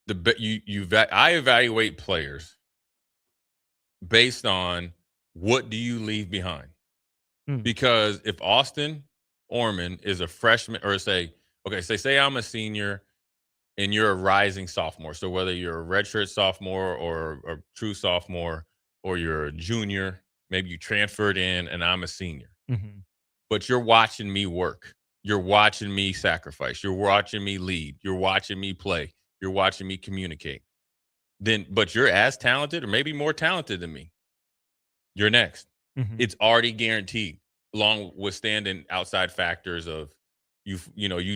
I evaluate players based on what do you leave behind. Because if Austin Orman is a freshman, or say I'm a senior and you're a rising sophomore. So whether you're a redshirt sophomore or a true sophomore, or you're a junior, maybe you transferred in and I'm a senior. But you're watching me work. You're watching me sacrifice. You're watching me lead. You're watching me play. You're watching me communicate. But you're as talented or maybe more talented than me. You're next. It's already guaranteed, along with standing outside factors of you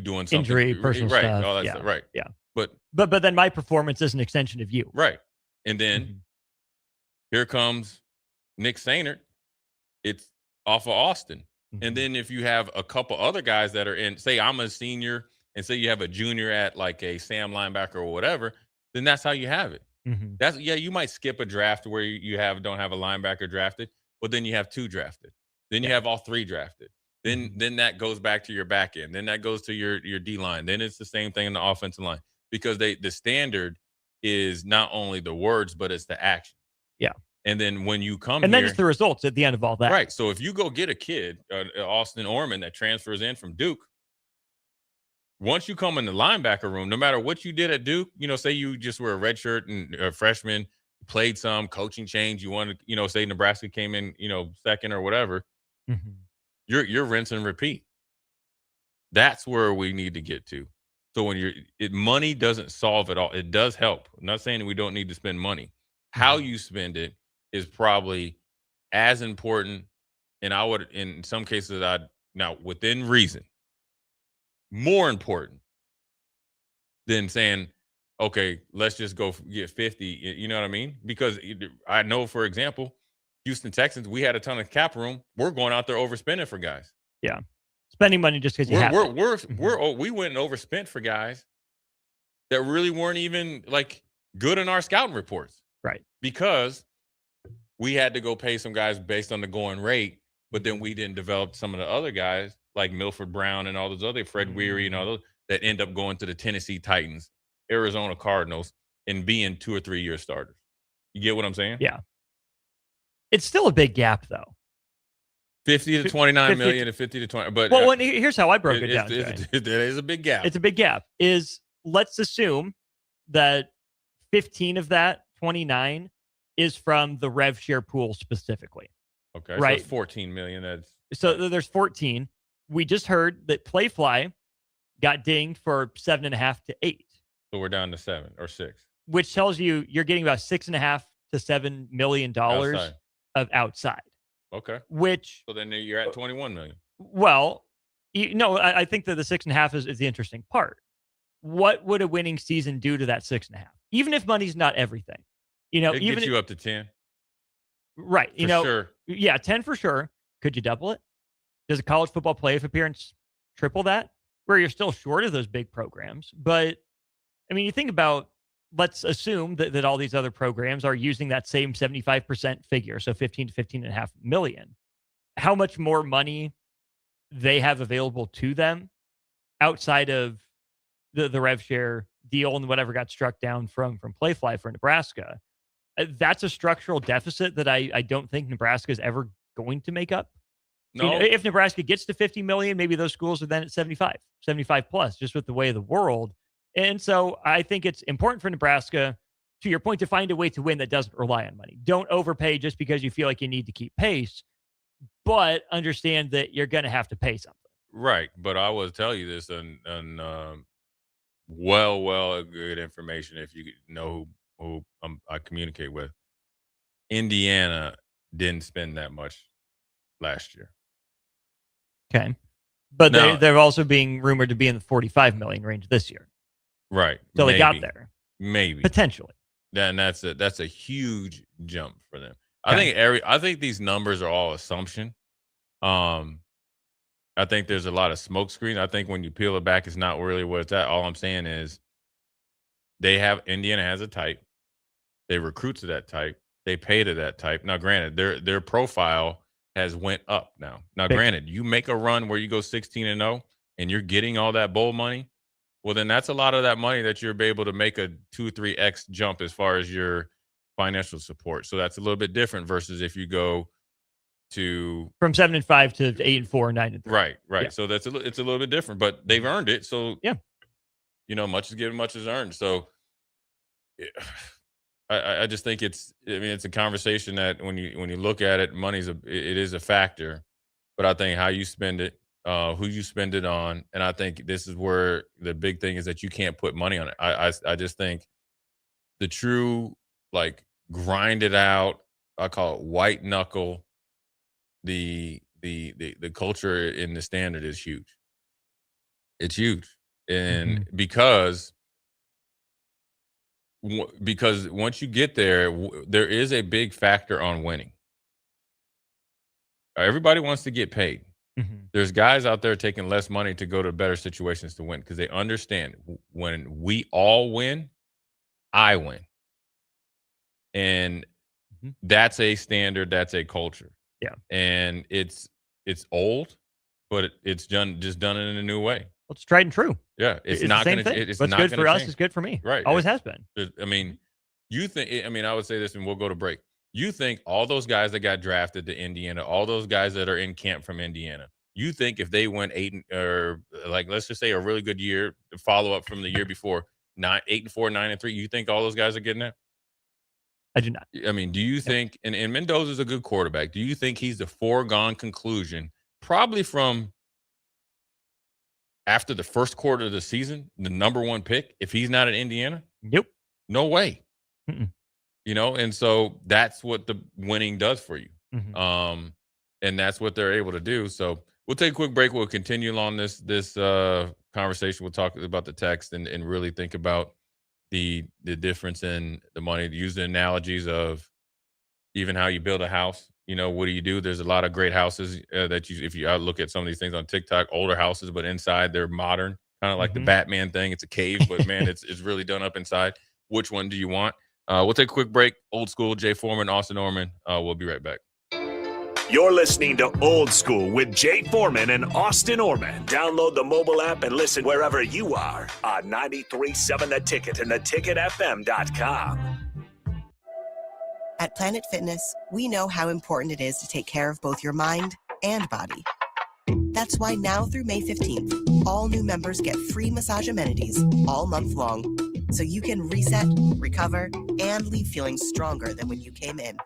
doing something. Injury, personal right, stuff. all that Yeah. stuff, right. Yeah. But then my performance is an extension of you. Right. And then here comes Nick Sainert. It's off of Austin. And then if you have a couple other guys that are in, say I'm a senior, and say you have a junior at like a Sam linebacker or whatever, then that's how you have it. You might skip a draft where you don't have a linebacker drafted, but then you have 2 drafted. Then you have all 3 drafted. Then that goes back to your back end. Then that goes to your D line. Then it's the same thing in the offensive line, because the standard is not only the words, but it's the action. Yeah. And then when you come and here, then it's the results at the end of all that. right? So if you go get a kid, Austin Orman, that transfers in from Duke, once you come in the linebacker room, no matter what you did at Duke, say you just were a redshirt and a freshman, played some coaching change, you wanted, say Nebraska came in, second or whatever, you're rinse and repeat. That's where we need to get to. So when money doesn't solve it all. It does help. I'm not saying that we don't need to spend money. How you spend it is probably as important. And I would, in some cases, now within reason, more important than saying, okay, let's just go get 50. You know what I mean? Because I know, for example, Houston Texans, we had a ton of cap room. We're going out there overspending for guys. Yeah. Spending money just because you have to. We went and overspent for guys that really weren't even like good in our scouting reports. Right. Because we had to go pay some guys based on the going rate, but then we didn't develop some of the other guys like Milford Brown and all those other, Fred Weary and all those, that end up going to the Tennessee Titans, Arizona Cardinals, and being 2 or 3 year starters. You get what I'm saying? Yeah. It's still a big gap, though. 50 to 29 million and 50 to 20. But here's how I broke it down. It is a big gap. It's a big gap. Let's assume that 15 of that 29 is from the rev share pool specifically. Okay. Right. So it's 14 million. So there's 14. We just heard that Playfly got dinged for 7.5 to 8. So we're down to 7 or 6, which tells you you're getting about $6.5 to $7 million of outside. Okay. Which, so then you're at 21 million. Well, I think that the 6.5 is the interesting part. What would a winning season do to that 6.5? Even if money's not everything, it even gets you up to 10. Right. For sure. Yeah, 10 for sure. Could you double it? Does a college football playoff appearance triple that? Where you're still short of those big programs. But I mean, you think about, let's assume that all these other programs are using that same 75% figure. So 15 to 15.5 million. How much more money they have available to them outside of the rev share deal and whatever got struck down from Playfly for Nebraska. That's a structural deficit that I don't think Nebraska is ever going to make up. No. I mean, if Nebraska gets to 50 million, maybe those schools are then at 75 plus, just with the way of the world. And so I think it's important for Nebraska, to your point, to find a way to win that doesn't rely on money. Don't overpay just because you feel like you need to keep pace, but understand that you're going to have to pay something. Right. But I will tell you this on well good information if you know who I communicate with. Indiana didn't spend that much last year. Okay. But Now, they're also being rumored to be in the 45 million range this year. Right. So they got there. Maybe. Potentially. Then that's a huge jump for them. Okay. I think these numbers are all assumption. I think there's a lot of smoke screen. I think when you peel it back, it's not really what it's at. All I'm saying is Indiana has a type. They recruit to that type. They pay to that type. Now, granted, their profile has went up now. Now, granted, you make a run where you go 16-0 and you're getting all that bowl money. Well, then that's a lot of that money that you're able to make a 2-3x jump as far as your financial support. So that's a little bit different versus if you go to from 7-5 to 8-4, 9-3. Right. Yeah. So it's a little bit different, but they've earned it. So yeah, much is given, much is earned. So I just think it's a conversation that when you look at it, it is a factor, but I think how you spend it, who you spend it on, and I think this is where the big thing is that you can't put money on it. I just think the true grind it out, I call it white knuckle. The culture in the standard is huge. It's huge, and because once you get there, there is a big factor on winning. Everybody wants to get paid. Mm-hmm. There's guys out there taking less money to go to better situations to win because they understand when we all win, I win. And that's a standard, that's a culture. Yeah. And it's old, but it's done in a new way. Well, it's tried and true. Yeah, it's the not same going to. thing. It's What's not good gonna for us change. is good for me. Right, Always has been. I mean, I would say this, and we'll go to break. You think all those guys that got drafted to Indiana, all those guys that are in camp from Indiana, you think if they went let's just say a really good year, follow up from the year before, 8-4, 9-3, you think all those guys are getting that? I do not. I mean, do you think? And Mendoza's a good quarterback. Do you think he's the foregone conclusion? Probably from after the first quarter of the season, the number one pick, if he's not in Indiana? Nope. No way. Mm-mm. And so that's what the winning does for you. Mm-hmm. And that's what they're able to do. So we'll take a quick break. We'll continue along this conversation. We'll talk about the text and really think about the difference in the money. Use the analogies of even how you build a house. What do? There's a lot of great houses that if you look at some of these things on TikTok, older houses, but inside they're modern, kind of like the Batman thing. It's a cave, but man, it's really done up inside. Which one do you want? We'll take a quick break. Old School, Jay Foreman, Austin Orman. We'll be right back. You're listening to Old School with Jay Foreman and Austin Orman. Download the mobile app and listen wherever you are on 93.7 The Ticket and theticketfm.com. At Planet Fitness, we know how important it is to take care of both your mind and body. That's why now through May 15th, all new members get free massage amenities all month long, so you can reset, recover, and leave feeling stronger than when you came in.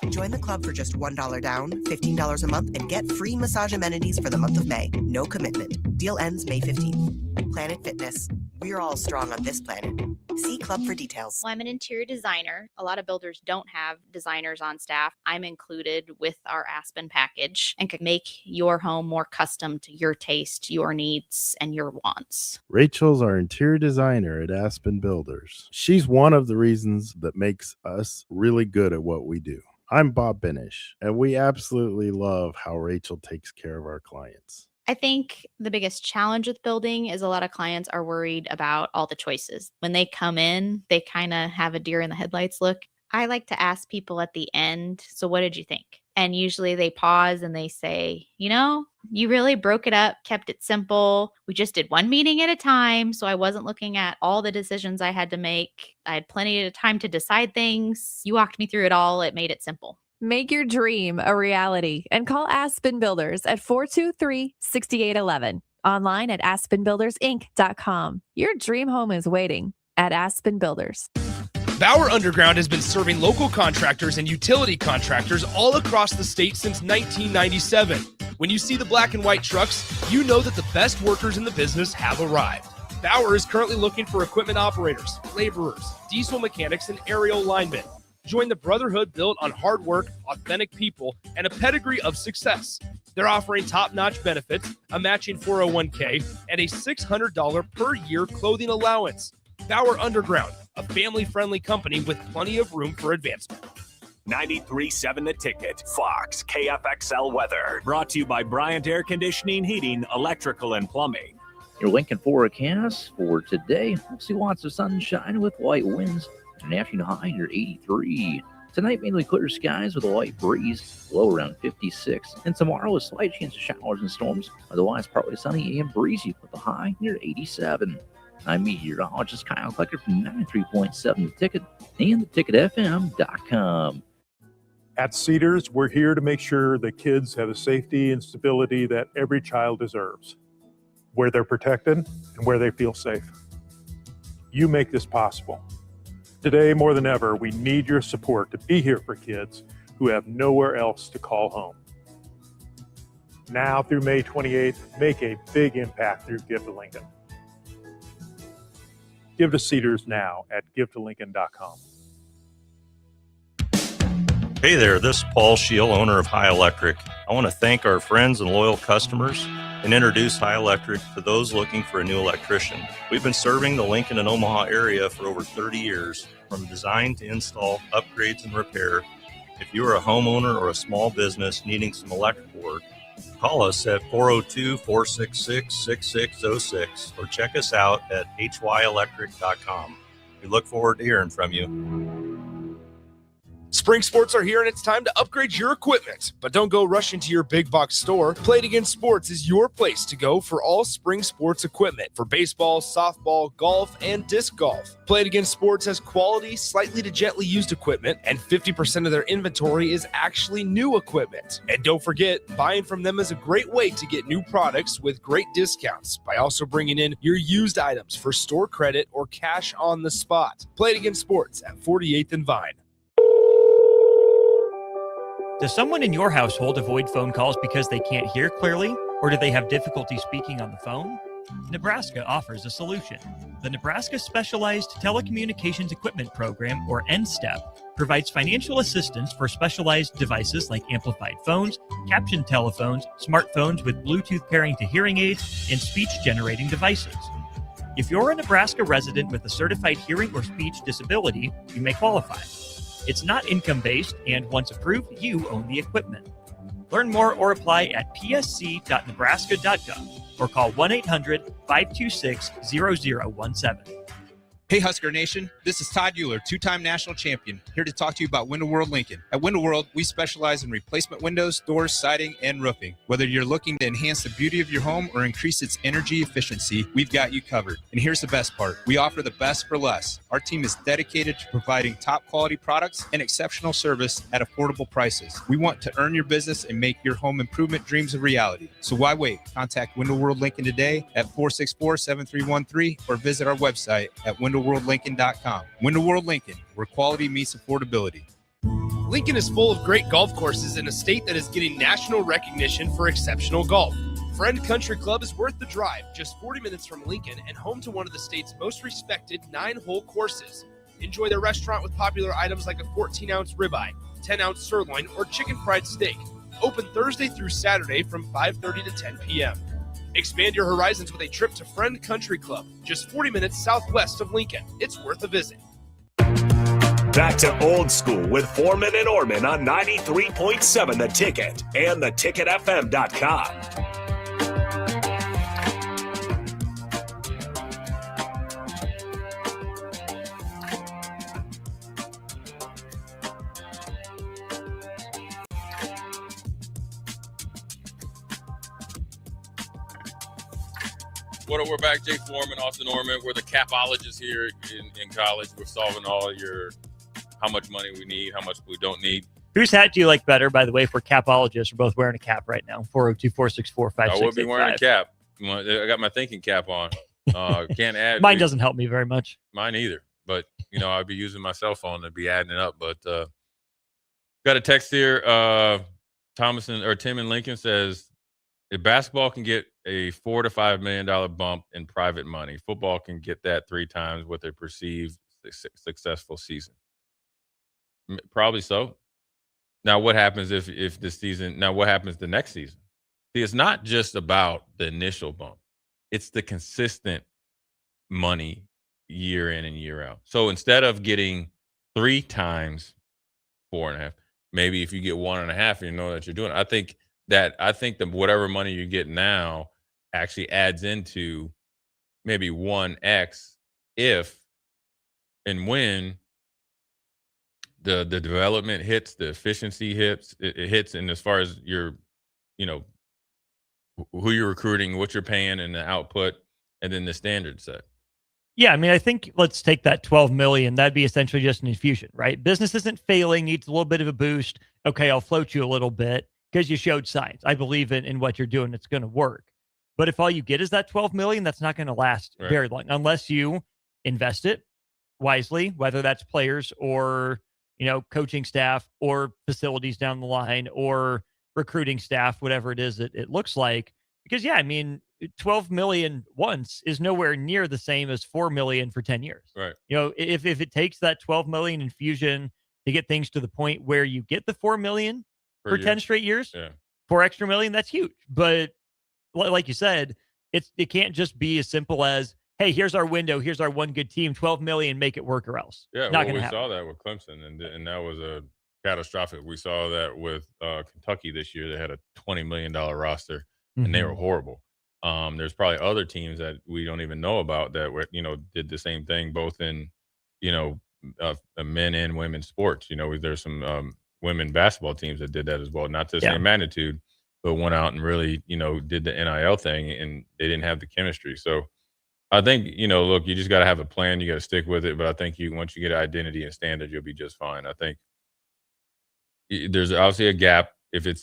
Join the club for just $1 down, $15 a month, and get free massage amenities for the month of May. No commitment. Deal ends May 15th. Planet Fitness. We're all strong on this planet. See club for details. Well, I'm an interior designer. A lot of builders don't have designers on staff. I'm included with our Aspen package and can make your home more custom to your taste, your needs, and your wants. Rachel's our interior designer at Aspen Builders. She's one of the reasons that makes us really good at what we do. I'm Bob Benish, and we absolutely love how Rachel takes care of our clients. I think the biggest challenge with building is a lot of clients are worried about all the choices. When they come in, they kind of have a deer in the headlights look. I like to ask people at the end, so what did you think? And usually they pause and they say, You really broke it up, kept it simple. We just did one meeting at a time, so I wasn't looking at all the decisions I had to make. I had plenty of time to decide things. You walked me through it all. It made it simple. Make your dream a reality and call Aspen Builders at 423-6811. Online at aspenbuildersinc.com. Your dream home is waiting at Aspen Builders. Bauer Underground has been serving local contractors and utility contractors all across the state since 1997. When you see the black and white trucks, you know that the best workers in the business have arrived. Bauer is currently looking for equipment operators, laborers, diesel mechanics, and aerial linemen. Join the brotherhood built on hard work, authentic people, and a pedigree of success. They're offering top-notch benefits, a matching 401k, and a $600 per year clothing allowance. Bauer Underground, a family-friendly company with plenty of room for advancement. 93.7 The Ticket, Fox, KFXL weather. Brought to you by Bryant Air Conditioning, Heating, Electrical, and Plumbing. Your Lincoln forecast for today. We'll see lots of sunshine with light winds. An afternoon high near 83. Tonight, mainly clear skies with a light breeze, low around 56. And tomorrow, a slight chance of showers and storms. Otherwise, partly sunny and breezy with a high near 87. I'm meteorologist Kyle Klecker from 93.7 The Ticket and theticketfm.com. At Cedars, we're here to make sure that kids have the safety and stability that every child deserves, where they're protected and where they feel safe. You make this possible. Today, more than ever, we need your support to be here for kids who have nowhere else to call home. Now through May 28th, make a big impact through Give to Lincoln. Give to Cedars now at givetolincoln.com. Hey there, this is Paul Scheel, owner of High Electric. I want to thank our friends and loyal customers and introduce High Electric to those looking for a new electrician. We've been serving the Lincoln and Omaha area for over 30 years, from design to install, upgrades, and repair. If you are a homeowner or a small business needing some electrical work, call us at 402-466-6606 or check us out at hyelectric.com. We look forward to hearing from you. Spring sports are here and it's time to upgrade your equipment. But don't go rushing to your big box store. Play It Again Sports is your place to go for all spring sports equipment for baseball, softball, golf, and disc golf. Play It Again Sports has quality, slightly to gently used equipment, and 50% of their inventory is actually new equipment. And don't forget, buying from them is a great way to get new products with great discounts by also bringing in your used items for store credit or cash on the spot. Play It Again Sports at 48th and Vine. Does someone in your household avoid phone calls because they can't hear clearly, or do they have difficulty speaking on the phone? Nebraska offers a solution. The Nebraska Specialized Telecommunications Equipment Program, or NSTEP, provides financial assistance for specialized devices like amplified phones, captioned telephones, smartphones with Bluetooth pairing to hearing aids, and speech-generating devices. If you're a Nebraska resident with a certified hearing or speech disability, you may qualify. It's not income-based, and once approved, you own the equipment. Learn more or apply at psc.nebraska.gov or call 1-800-526-0017. Hey Husker Nation, this is Todd Euler, two-time national champion, here to talk to you about Window World Lincoln. At Window World, we specialize in replacement windows, doors, siding, and roofing. Whether you're looking to enhance the beauty of your home or increase its energy efficiency, we've got you covered. And here's the best part. We offer the best for less. Our team is dedicated to providing top-quality products and exceptional service at affordable prices. We want to earn your business and make your home improvement dreams a reality. So why wait? Contact Window World Lincoln today at 464-7313 or visit our website at windowworldlincoln.com. Window World Lincoln, where quality meets affordability. Lincoln is full of great golf courses in a state that is getting national recognition for exceptional golf. Friend Country Club is worth the drive, just 40 minutes from Lincoln and home to one of the state's most respected 9-hole courses. Enjoy their restaurant with popular items like a 14-ounce ribeye, 10-ounce sirloin, or chicken fried steak. Open Thursday through Saturday from 5:30 to 10 p.m. Expand your horizons with a trip to Friend Country Club, just 40 minutes southwest of Lincoln. It's worth a visit. Back to Old School with Foreman and Orman on 93.7 The Ticket and theticketfm.com. We're back. Jay Foreman, Austin Norman. We're the capologists here in college. We're solving all your how much money we need, how much we don't need. Whose hat do you like better, by the way, for capologists? We're both wearing a cap right now. 402-464-5685. I would be wearing a cap. I got my thinking cap on. Can't add. Mine doesn't help me very much. Mine either. But, I'd be using my cell phone to be adding it up. But got a text here. Tim in Lincoln says, if basketball can get a $4 to $5 million bump in private money, football can get that 3 times with a perceived successful season. Probably so. Now, what happens if the season? Now, what happens the next season? See, it's not just about the initial bump; it's the consistent money year in and year out. So instead of getting 3 times 4.5, maybe if you get 1.5, you know that you're doing it. I think that whatever money you get now actually adds into maybe 1x if and when the development hits, the efficiency hits, it hits, and as far as your, who you're recruiting, what you're paying, and the output, and then the standard set. Yeah, I mean, I think let's take that $12 million. That'd be essentially just an infusion, right? Business isn't failing, needs a little bit of a boost. Okay, I'll float you a little bit because you showed signs. I believe in what you're doing. It's going to work. But if all you get is that $12 million, that's not going to last very long unless you invest it wisely, whether that's players or coaching staff or facilities down the line or recruiting staff, whatever it is it looks like. Because, yeah, I mean, 12 million once is nowhere near the same as 4 million for 10 years. Right. If it takes that 12 million infusion to get things to the point where you get the 4 million for 10 straight years, 4 extra million, that's huge. But like you said, it can't just be as simple as, hey, here's our window. Here's our one good team, 12 million, make it work or else. Yeah, not we happen. saw that with Clemson, and that was a catastrophic. We saw that with Kentucky this year. They had a $20 million roster, and they were horrible. There's probably other teams that we don't even know about that were, did the same thing, both in, men and women's sports. There's some women basketball teams that did that as well, not to the same magnitude, but went out and really, did the NIL thing, and they didn't have the chemistry. So I think, look, you just got to have a plan. You got to stick with it. But I think once you get identity and standard, you'll be just fine. I think there's obviously a gap if it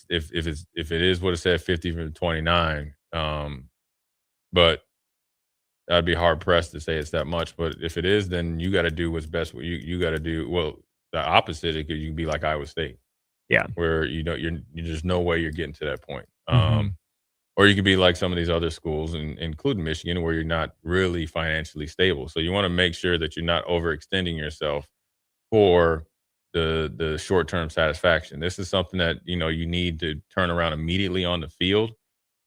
is what it said, 50 from 29. But I'd be hard pressed to say it's that much. But if it is, then you got to do what's best. You got to do the opposite. You can be like Iowa State, where you're there's no way you're getting to that point. Or you could be like some of these other schools, including Michigan, where you're not really financially stable. So you want to make sure that you're not overextending yourself for the short-term satisfaction. This is something that, you need to turn around immediately on the field,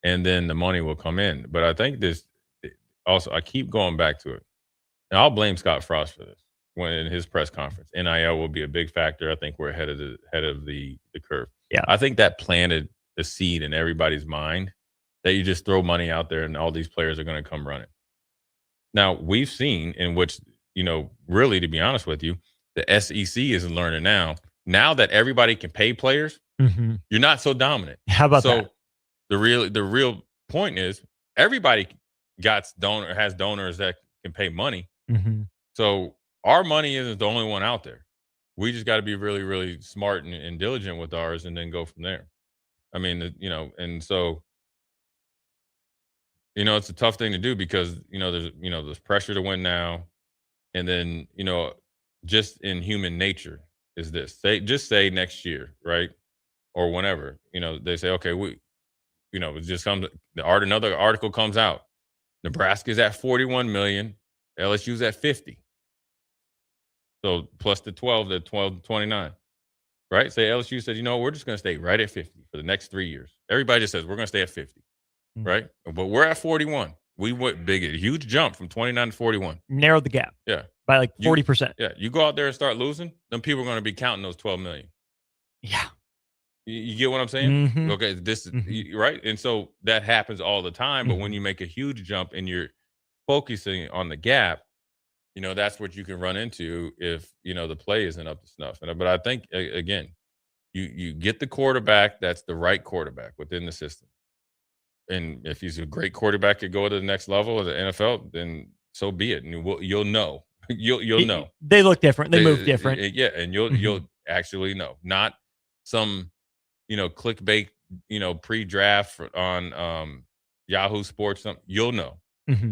and then the money will come in. But I think this also, I keep going back to it. And I'll blame Scott Frost for this when in his press conference. NIL will be a big factor. I think we're ahead of the curve. Yeah. I think that planted the seed in everybody's mind that you just throw money out there and all these players are going to come running. Now, we've seen in which, really, to be honest with you, the SEC is learning now that everybody can pay players, you're not so dominant. How about that? So the real point is everybody has donors that can pay money. So our money isn't the only one out there. We just got to be really, really smart and diligent with ours and then go from there. I mean, and so, it's a tough thing to do because, there's pressure to win now. And then, just in human nature is this. Say next year, right? Or whenever, they say, okay, it just comes, another article comes out. Nebraska's at 41 million. LSU's at 50. So plus the 29, right? Say LSU said, we're just going to stay right at 50 for the next 3 years. Everybody just says, we're going to stay at 50. Right? But we're at 41. We went a huge jump from 29 to 41. Narrowed the gap. Yeah. By like 40%. Yeah. You go out there and start losing, then people are going to be counting those 12 million. Yeah. You get what I'm saying? Okay. This is right. And so that happens all the time. But when you make a huge jump and you're focusing on the gap, that's what you can run into if, the play isn't up to snuff. But I think, again, you get the quarterback that's the right quarterback within the system. And if he's a great quarterback to go to the next level of the NFL, then so be it. And you'll know. You'll know. They look different. They move different. Yeah, and you'll actually know. Not some, clickbait, pre-draft on Yahoo Sports. You'll know.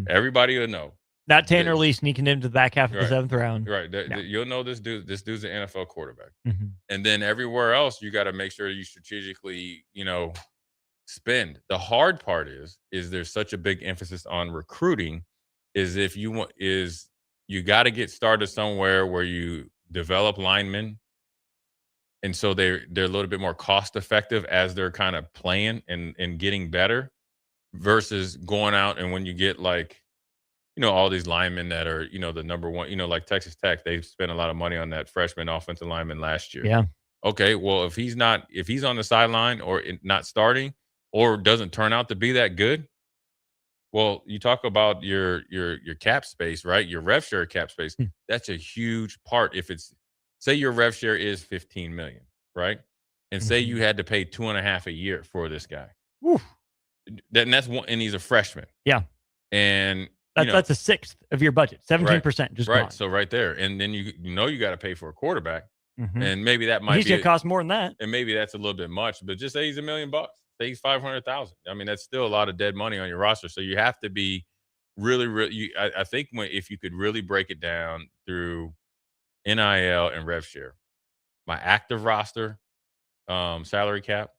Everybody will know. Not Tanner Lee sneaking into the back half of the Right. 7th round. Right. You'll know this dude. This dude's an NFL quarterback. And then everywhere else, you got to make sure you strategically, spend. The hard part is there's such a big emphasis on recruiting. You got to get started somewhere where you develop linemen, and so they're a little bit more cost effective as they're kind of playing and getting better, versus going out and when you get like, all these linemen that are, the number one, like Texas Tech, they spent a lot of money on that freshman offensive lineman last year. Yeah. Okay. Well, if he's on the sideline or not starting or doesn't turn out to be that good, well, you talk about your cap space, right? Your rev share cap space. That's a huge part. If it's, say your rev share is $15 million, right? And say you had to pay $2.5 a year for this guy. That's one, and he's a freshman. Yeah. And that's a sixth of your budget. 17% just right. gone. So right there. And then you got to pay for a quarterback. And maybe that might he's be gonna cost more than that. And maybe that's a little bit much, but just say he's $1 million. Say he's $500,000. I mean, that's still a lot of dead money on your roster. So you have to be really, I think if you could really break it down through NIL and rev share, my active roster, salary cap,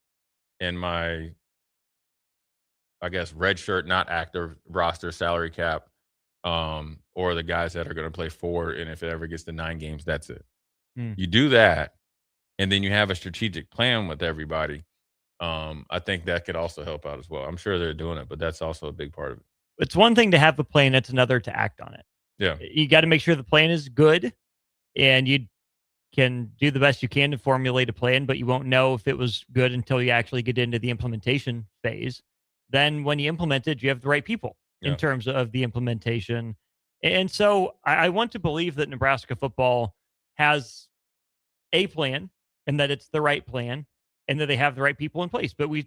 and my, I guess, red shirt, not active roster salary cap, or the guys that are going to play 4. And if it ever gets to 9 games, that's it. You do that, and then you have a strategic plan with everybody. I think that could also help out as well. I'm sure they're doing it, but that's also a big part of it. It's one thing to have a plan. It's another to act on it. Yeah. You got to make sure the plan is good, and you can do the best you can to formulate a plan, but you won't know if it was good until you actually get into the implementation phase. Then when you implement it, you have the right people in terms of the implementation. And so I want to believe that Nebraska football has a plan and that it's the right plan and that they have the right people in place. But we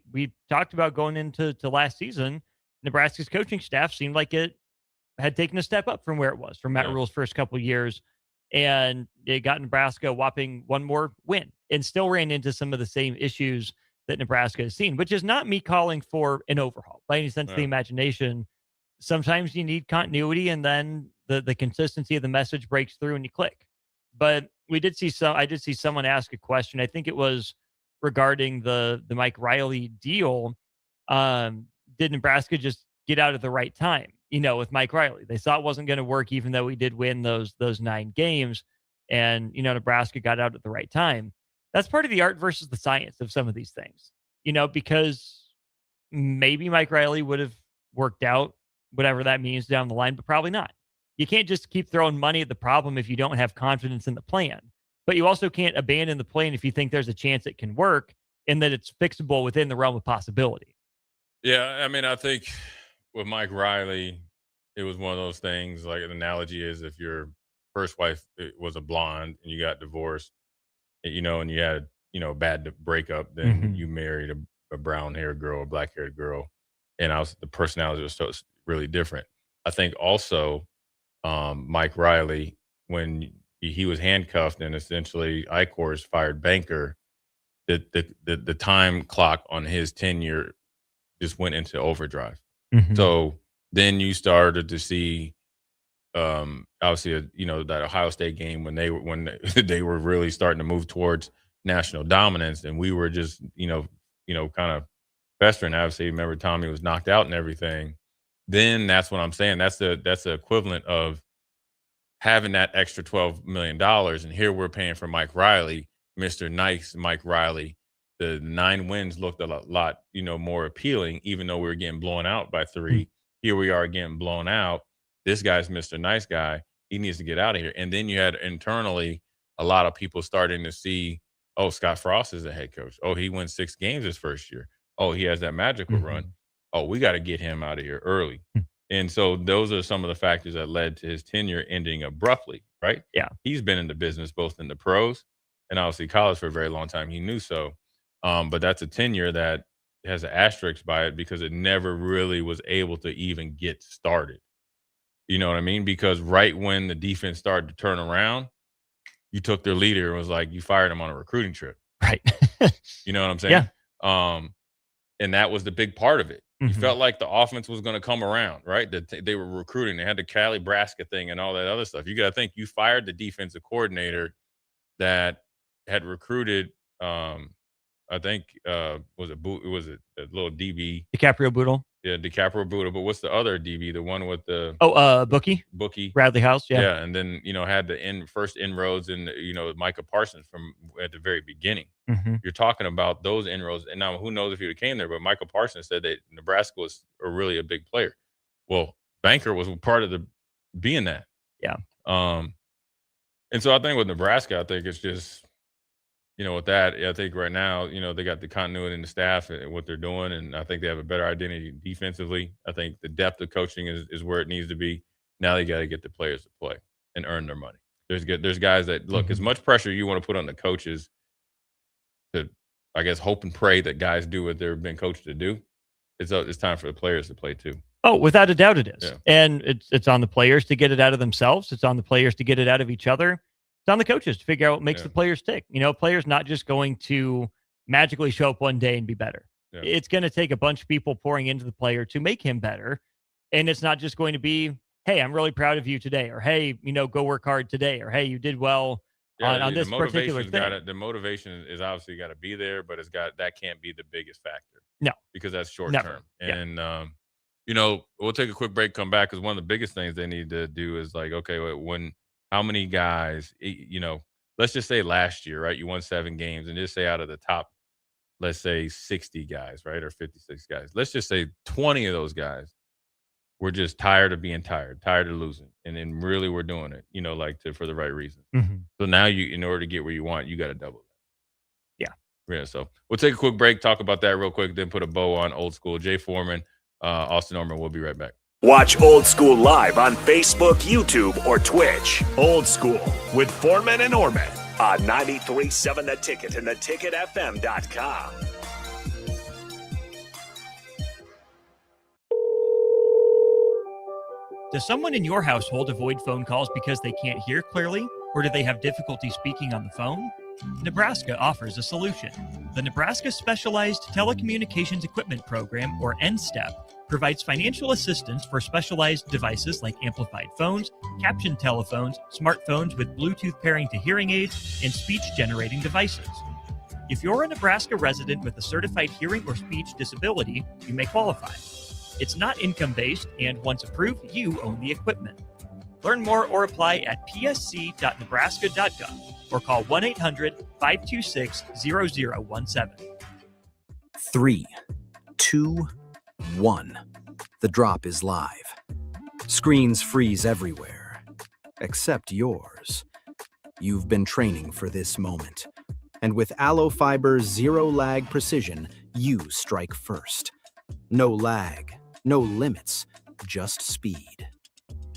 talked about going into last season, Nebraska's coaching staff seemed like it had taken a step up from where it was from Matt Rule's first couple of years. And it got Nebraska a whopping one more win and still ran into some of the same issues that Nebraska has seen, which is not me calling for an overhaul by any sense of the imagination. Sometimes you need continuity, and then the consistency of the message breaks through and you click. But I did see someone ask a question. I think it was regarding the Mike Riley deal. Did Nebraska just get out at the right time? With Mike Riley, they saw it wasn't going to work, even though we did win those 9 games, and Nebraska got out at the right time. That's part of the art versus the science of some of these things. Because maybe Mike Riley would have worked out, whatever that means down the line, but probably not. You can't just keep throwing money at the problem if you don't have confidence in the plan. But you also can't abandon the plan if you think there's a chance it can work and that it's fixable within the realm of possibility. Yeah, I mean, I think with Mike Riley, it was one of those things, like an analogy is if your first wife was a blonde and you got divorced, and you had, a bad breakup, then you married a brown-haired girl, a black-haired girl, and the personality was so really different. I think also Mike Riley, when he was handcuffed and essentially Icor's fired Banker, the time clock on his tenure just went into overdrive. So then you started to see, obviously, that Ohio State game when they were really starting to move towards national dominance, and we were just, kind of festering. Obviously, remember Tommy was knocked out and everything. Then that's what I'm saying. That's the equivalent of having that extra $12 million, and here we're paying for Mike Riley, Mr. Nice Mike Riley. The 9 wins looked a lot, more appealing, even though we were getting blown out by 3. Here we are getting blown out. This guy's Mr. Nice Guy. He needs to get out of here. And then you had internally a lot of people starting to see, oh, Scott Frost is the head coach. Oh, he won 6 games his first year. Oh, he has that magical run. Oh, we got to get him out of here early. And so those are some of the factors that led to his tenure ending abruptly, right? Yeah. He's been in the business, both in the pros and obviously college for a very long time. He knew so. But that's a tenure that has an asterisk by it because it never really was able to even get started. You know what I mean? Because right when the defense started to turn around, you took their leader and was like, you fired him on a recruiting trip. Right. You know what I'm saying? Yeah. And that was the big part of it. You Mhm. felt like the offense was going to come around, right? That they were recruiting. They had the Nebraska thing and all that other stuff. You got to think you fired the defensive coordinator that had recruited, I think, was it a little DB? DiCaprio Boodle. Yeah, DiCaprio Buddha. But what's the other DB? The one with the Bookie. Bookie. Bradley House. Yeah. Yeah, and then had the first inroads in Micah Parsons from at the very beginning. Mhm. You're talking about those inroads, and now who knows if he would have came there? But Micah Parsons said that Nebraska was really a big player. Well, Banker was part of being that. Yeah. And so I think with Nebraska, I think it's just with that, I think right now they got the continuity in the staff and what they're doing, and I think they have a better identity defensively. I think the depth of coaching is where it needs to be. Now they got to get the players to play and earn their money. There's guys that look, as much pressure you want to put on the coaches to, I guess, hope and pray that guys do what they've been coached to do. It's time for the players to play too. Oh, without a doubt it is. Yeah. And it's on the players to get it out of themselves. It's on the players to get it out of each other. It's on the coaches to figure out what makes the players tick. Players not just going to magically show up one day and be better. Yeah. It's going to take a bunch of people pouring into the player to make him better. And it's not just going to be, hey, I'm really proud of you today, or hey, go work hard today, or hey, you did well on this particular thing. The motivation is obviously got to be there, but that can't be the biggest factor. No, because that's short Never. term. And we'll take a quick break, come back, because one of the biggest things they need to do is like, okay, how many guys, let's just say last year, right? You won 7 games, and just say out of the top, let's say 60 guys, right? Or 56 guys. Let's just say 20 of those guys were just tired of being tired of losing. And then really we're doing it, for the right reasons. Mhm. So now in order to get where you want, you got to double that. Yeah. Yeah. So we'll take a quick break, talk about that real quick, then put a bow on Old School. Jay Foreman, Austin Orman, we'll be right back. Watch Old School live on Facebook, YouTube, or Twitch. Old School with Foreman and Orman on 93.7 The Ticket and theticketfm.com. Does someone in your household avoid phone calls because they can't hear clearly, or do they have difficulty speaking on the phone? Nebraska offers a solution. The Nebraska Specialized Telecommunications Equipment Program, or NSTEP, provides financial assistance for specialized devices like amplified phones, captioned telephones, smartphones with Bluetooth pairing to hearing aids, and speech-generating devices. If you're a Nebraska resident with a certified hearing or speech disability, you may qualify. It's not income-based, and once approved, you own the equipment. Learn more or apply at psc.nebraska.gov or call 1-800-526-0017. 3, 2, 1. The drop is live. Screens freeze everywhere, except yours. You've been training for this moment. And with Allo Fiber's zero-lag precision, you strike first. No lag, no limits, just speed.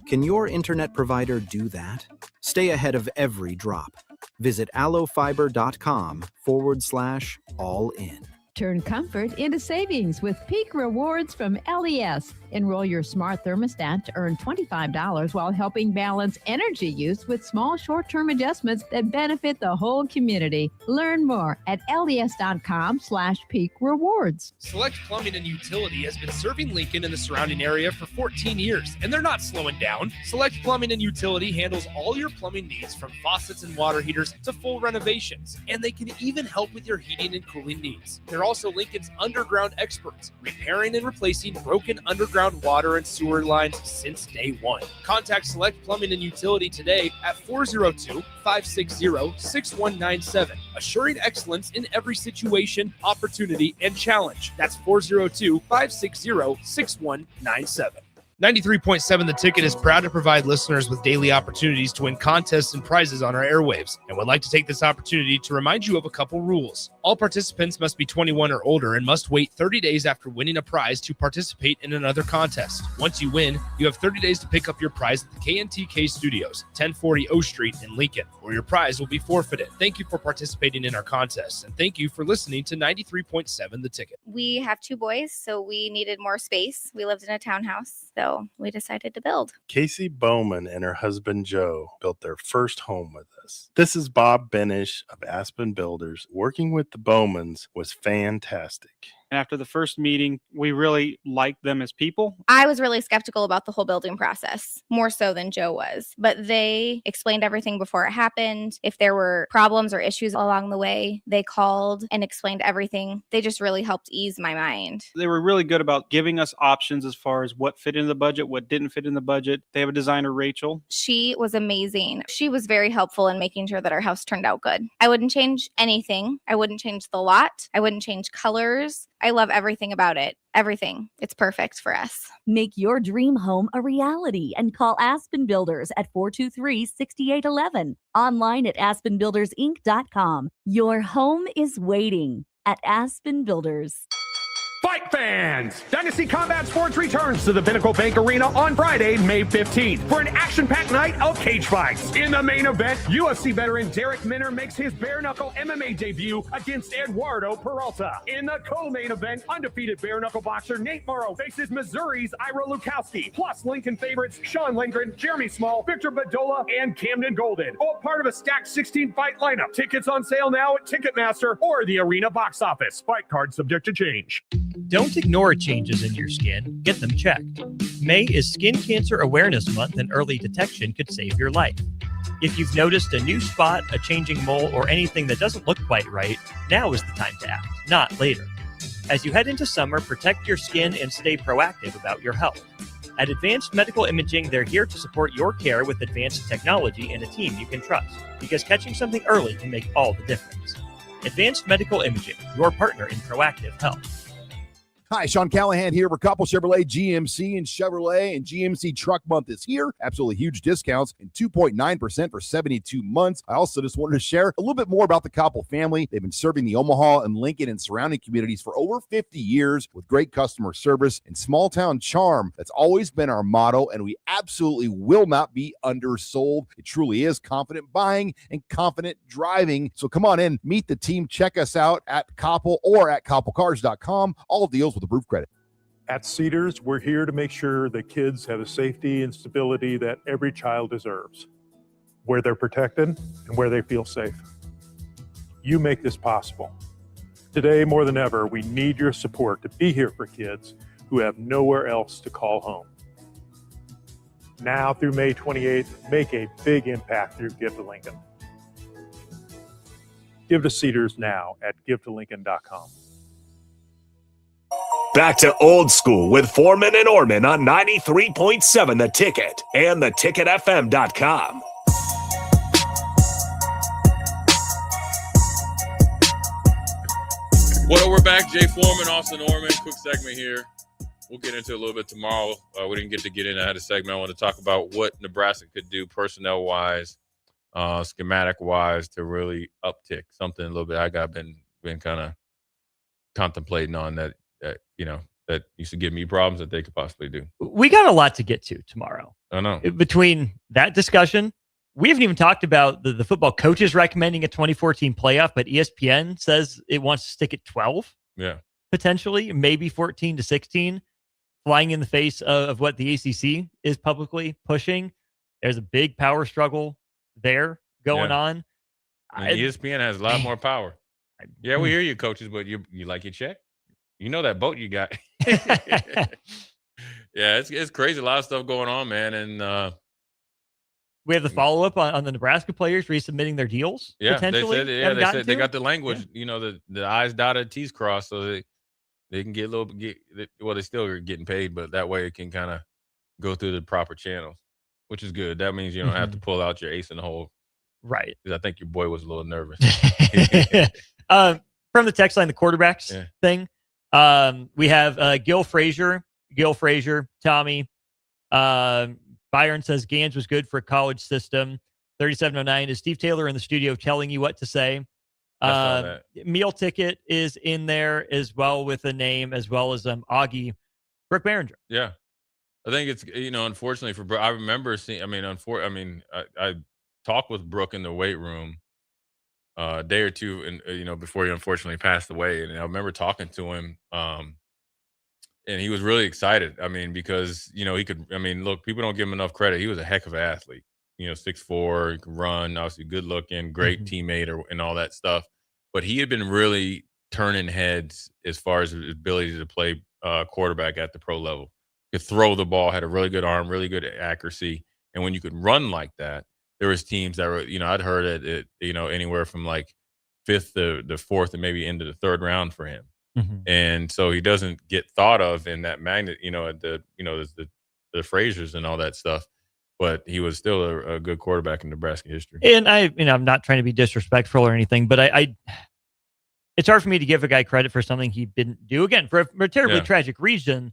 Can your internet provider do that? Stay ahead of every drop. Visit allofiber.com/all-in. Turn comfort into savings with Peak Rewards from LES. Enroll your smart thermostat to earn $25 while helping balance energy use with small short-term adjustments that benefit the whole community. Learn more at les.com/peak rewards. Select Plumbing and Utility has been serving Lincoln and the surrounding area for 14 years, and they're not slowing down. Select Plumbing and Utility handles all your plumbing needs, from faucets and water heaters to full renovations, and they can even help with your heating and cooling needs. They're also Lincoln's underground experts, repairing and replacing broken underground water and sewer lines since day one. Contact Select Plumbing and Utility today at 402-560-6197, assuring excellence in every situation, opportunity, and challenge. That's 402-560-6197. 93.7 The Ticket is proud to provide listeners with daily opportunities to win contests and prizes on our airwaves, and would like to take this opportunity to remind you of a couple rules. All participants must be 21 or older and must wait 30 days after winning a prize to participate in another contest. Once you win, you have 30 days to pick up your prize at the KNTK Studios, 1040 O Street in Lincoln, or your prize will be forfeited. Thank you for participating in our contests, and thank you for listening to 93.7 The Ticket. We have 2 boys, so we needed more space. We lived in a townhouse, so we decided to build. Casey Bowman and her husband Joe built their first home with us. This is Bob Benish of Aspen Builders. Working with the Bowmans was fantastic. And after the first meeting, we really liked them as people. I was really skeptical about the whole building process, more so than Joe was, but they explained everything before it happened. If there were problems or issues along the way, they called and explained everything. They just really helped ease my mind. They were really good about giving us options as far as what fit in the budget, what didn't fit in the budget. They have a designer, Rachel. She was amazing. She was very helpful in making sure that our house turned out good. I wouldn't change anything. I wouldn't change the lot. I wouldn't change colors. I love everything about it. Everything. It's perfect for us. Make your dream home a reality and call Aspen Builders at 423-6811. Online at aspenbuildersinc.com. Your home is waiting at Aspen Builders. Fight fans! Dynasty Combat Sports returns to the Pinnacle Bank Arena on Friday, May 15th for an action-packed night of cage fights. In the main event, UFC veteran Derek Minner makes his bare-knuckle MMA debut against Eduardo Peralta. In the co-main event, undefeated bare-knuckle boxer Nate Morrow faces Missouri's Ira Lukowski, plus Lincoln favorites Sean Lindgren, Jeremy Small, Victor Badola, and Camden Golden. All part of a stacked 16-fight lineup. Tickets on sale now at Ticketmaster or the Arena box office. Fight card subject to change. Don't ignore changes in your skin. Get them checked. May is Skin Cancer Awareness Month, and early detection could save your life. If you've noticed a new spot, a changing mole, or anything that doesn't look quite right, now is the time to act, not later. As you head into summer, protect your skin and stay proactive about your health. At Advanced Medical Imaging, they're here to support your care with advanced technology and a team you can trust, because catching something early can make all the difference. Advanced Medical Imaging, your partner in proactive health. Hi, Sean Callahan here for Coppell Chevrolet, GMC, and Chevrolet. And GMC Truck Month is here. Absolutely huge discounts and 2.9% for 72 months. I also just wanted to share a little bit more about the Coppell family. They've been serving the Omaha and Lincoln and surrounding communities for over 50 years with great customer service and small town charm. That's always been our motto, and we absolutely will not be undersold. It truly is confident buying and confident driving. So come on in, meet the team, check us out at Coppell or at CoppellCars.com. All deals with approved credit. At Cedars, we're here to make sure that kids have the safety and stability that every child deserves, where they're protected and where they feel safe. You make this possible. Today, more than ever, we need your support to be here for kids who have nowhere else to call home. Now through May 28th, make a big impact through Give to Lincoln. Give to Cedars now at givetolincoln.com. Back to Old School with Foreman and Orman on 93.7 The Ticket and theticketfm.com. Well, we're back. Jay Foreman, Austin Orman. Quick segment here. We'll get into it a little bit tomorrow. We didn't get to get in. I had a segment. I want to talk about what Nebraska could do personnel-wise, schematic-wise to really uptick something a little bit. I got been kind of contemplating on that. That used to give me problems that they could possibly do. We got a lot to get to tomorrow. I know. Between that discussion, we haven't even talked about the football coaches recommending a 2014 playoff, but ESPN says it wants to stick at 12. Yeah. Potentially, maybe 14 to 16, flying in the face of what the ACC is publicly pushing. There's a big power struggle there going on. ESPN has a lot more power. Yeah, we hear you, coaches, but you like your check? You know that boat you got. Yeah, it's crazy. A lot of stuff going on, man. And we have the follow-up on the Nebraska players resubmitting their deals. Yeah, potentially. they said they got the language, the I's dotted, T's crossed, so they can get they still are getting paid, but that way it can kind of go through the proper channels, which is good. That means you don't have to pull out your ace in the hole. Right. Because I think your boy was a little nervous. From the text line, the quarterbacks thing. We have Gil Frazier, Tommy. Byron says Gans was good for a college system. 3709 is Steve Taylor in the studio telling you what to say. I saw that. Meal Ticket is in there as well with a name, as well as Augie. Brooke Behringer. Yeah. I think it's, unfortunately for Brooke, I remember seeing, I talked with Brooke in the weight room a day or two, and before he unfortunately passed away. And I remember talking to him, and he was really excited. Because he could. Look, people don't give him enough credit. He was a heck of an athlete. 6'4", he could run, obviously good looking, great teammate, and all that stuff. But he had been really turning heads as far as his ability to play quarterback at the pro level. Could throw the ball, had a really good arm, really good accuracy, and when you could run like that, there was teams that were, I'd heard it, anywhere from like 5th to the 4th and maybe into the 3rd round for him. And so he doesn't get thought of in that magnet, at the Frasers and all that stuff. But he was still a good quarterback in Nebraska history. And I'm not trying to be disrespectful or anything, but it's hard for me to give a guy credit for something he didn't do. Again, for a terribly tragic reason,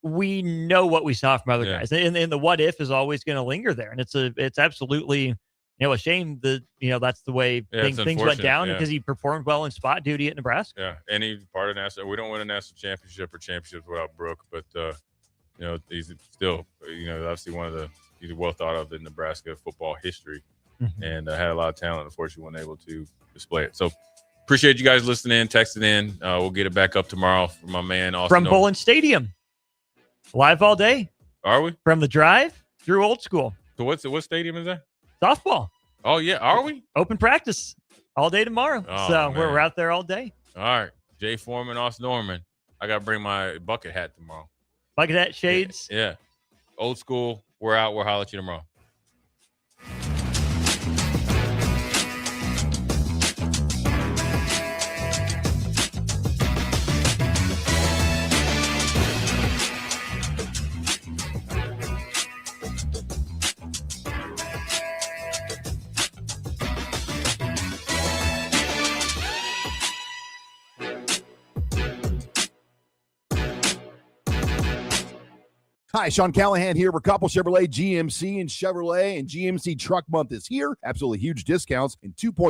we know what we saw from other guys, and the what if is always going to linger there. And it's absolutely a shame that that's the way things went down because he performed well in spot duty at Nebraska. Yeah, and he's part of national. We don't win a national championship or championships without Brooke, but he's still obviously he's well thought of in Nebraska football history, and had a lot of talent. Unfortunately, wasn't able to display it. So appreciate you guys listening, texting in. We'll get it back up tomorrow for my man Austin from Bullen Stadium, live all day. Are we from the drive through Old School? So what stadium is that? Softball. Oh yeah, are we open practice all day tomorrow? Oh, so man. we're out there all day. All right, Jay Foreman, Austin Norman. I gotta bring my bucket hat tomorrow. Bucket hat, shades. Yeah. Old School. We're out. We'll holler at you tomorrow. Hi, Sean Callahan here for Couple Chevrolet, GMC, and Chevrolet, and GMC Truck Month is here. Absolutely huge discounts and 2.0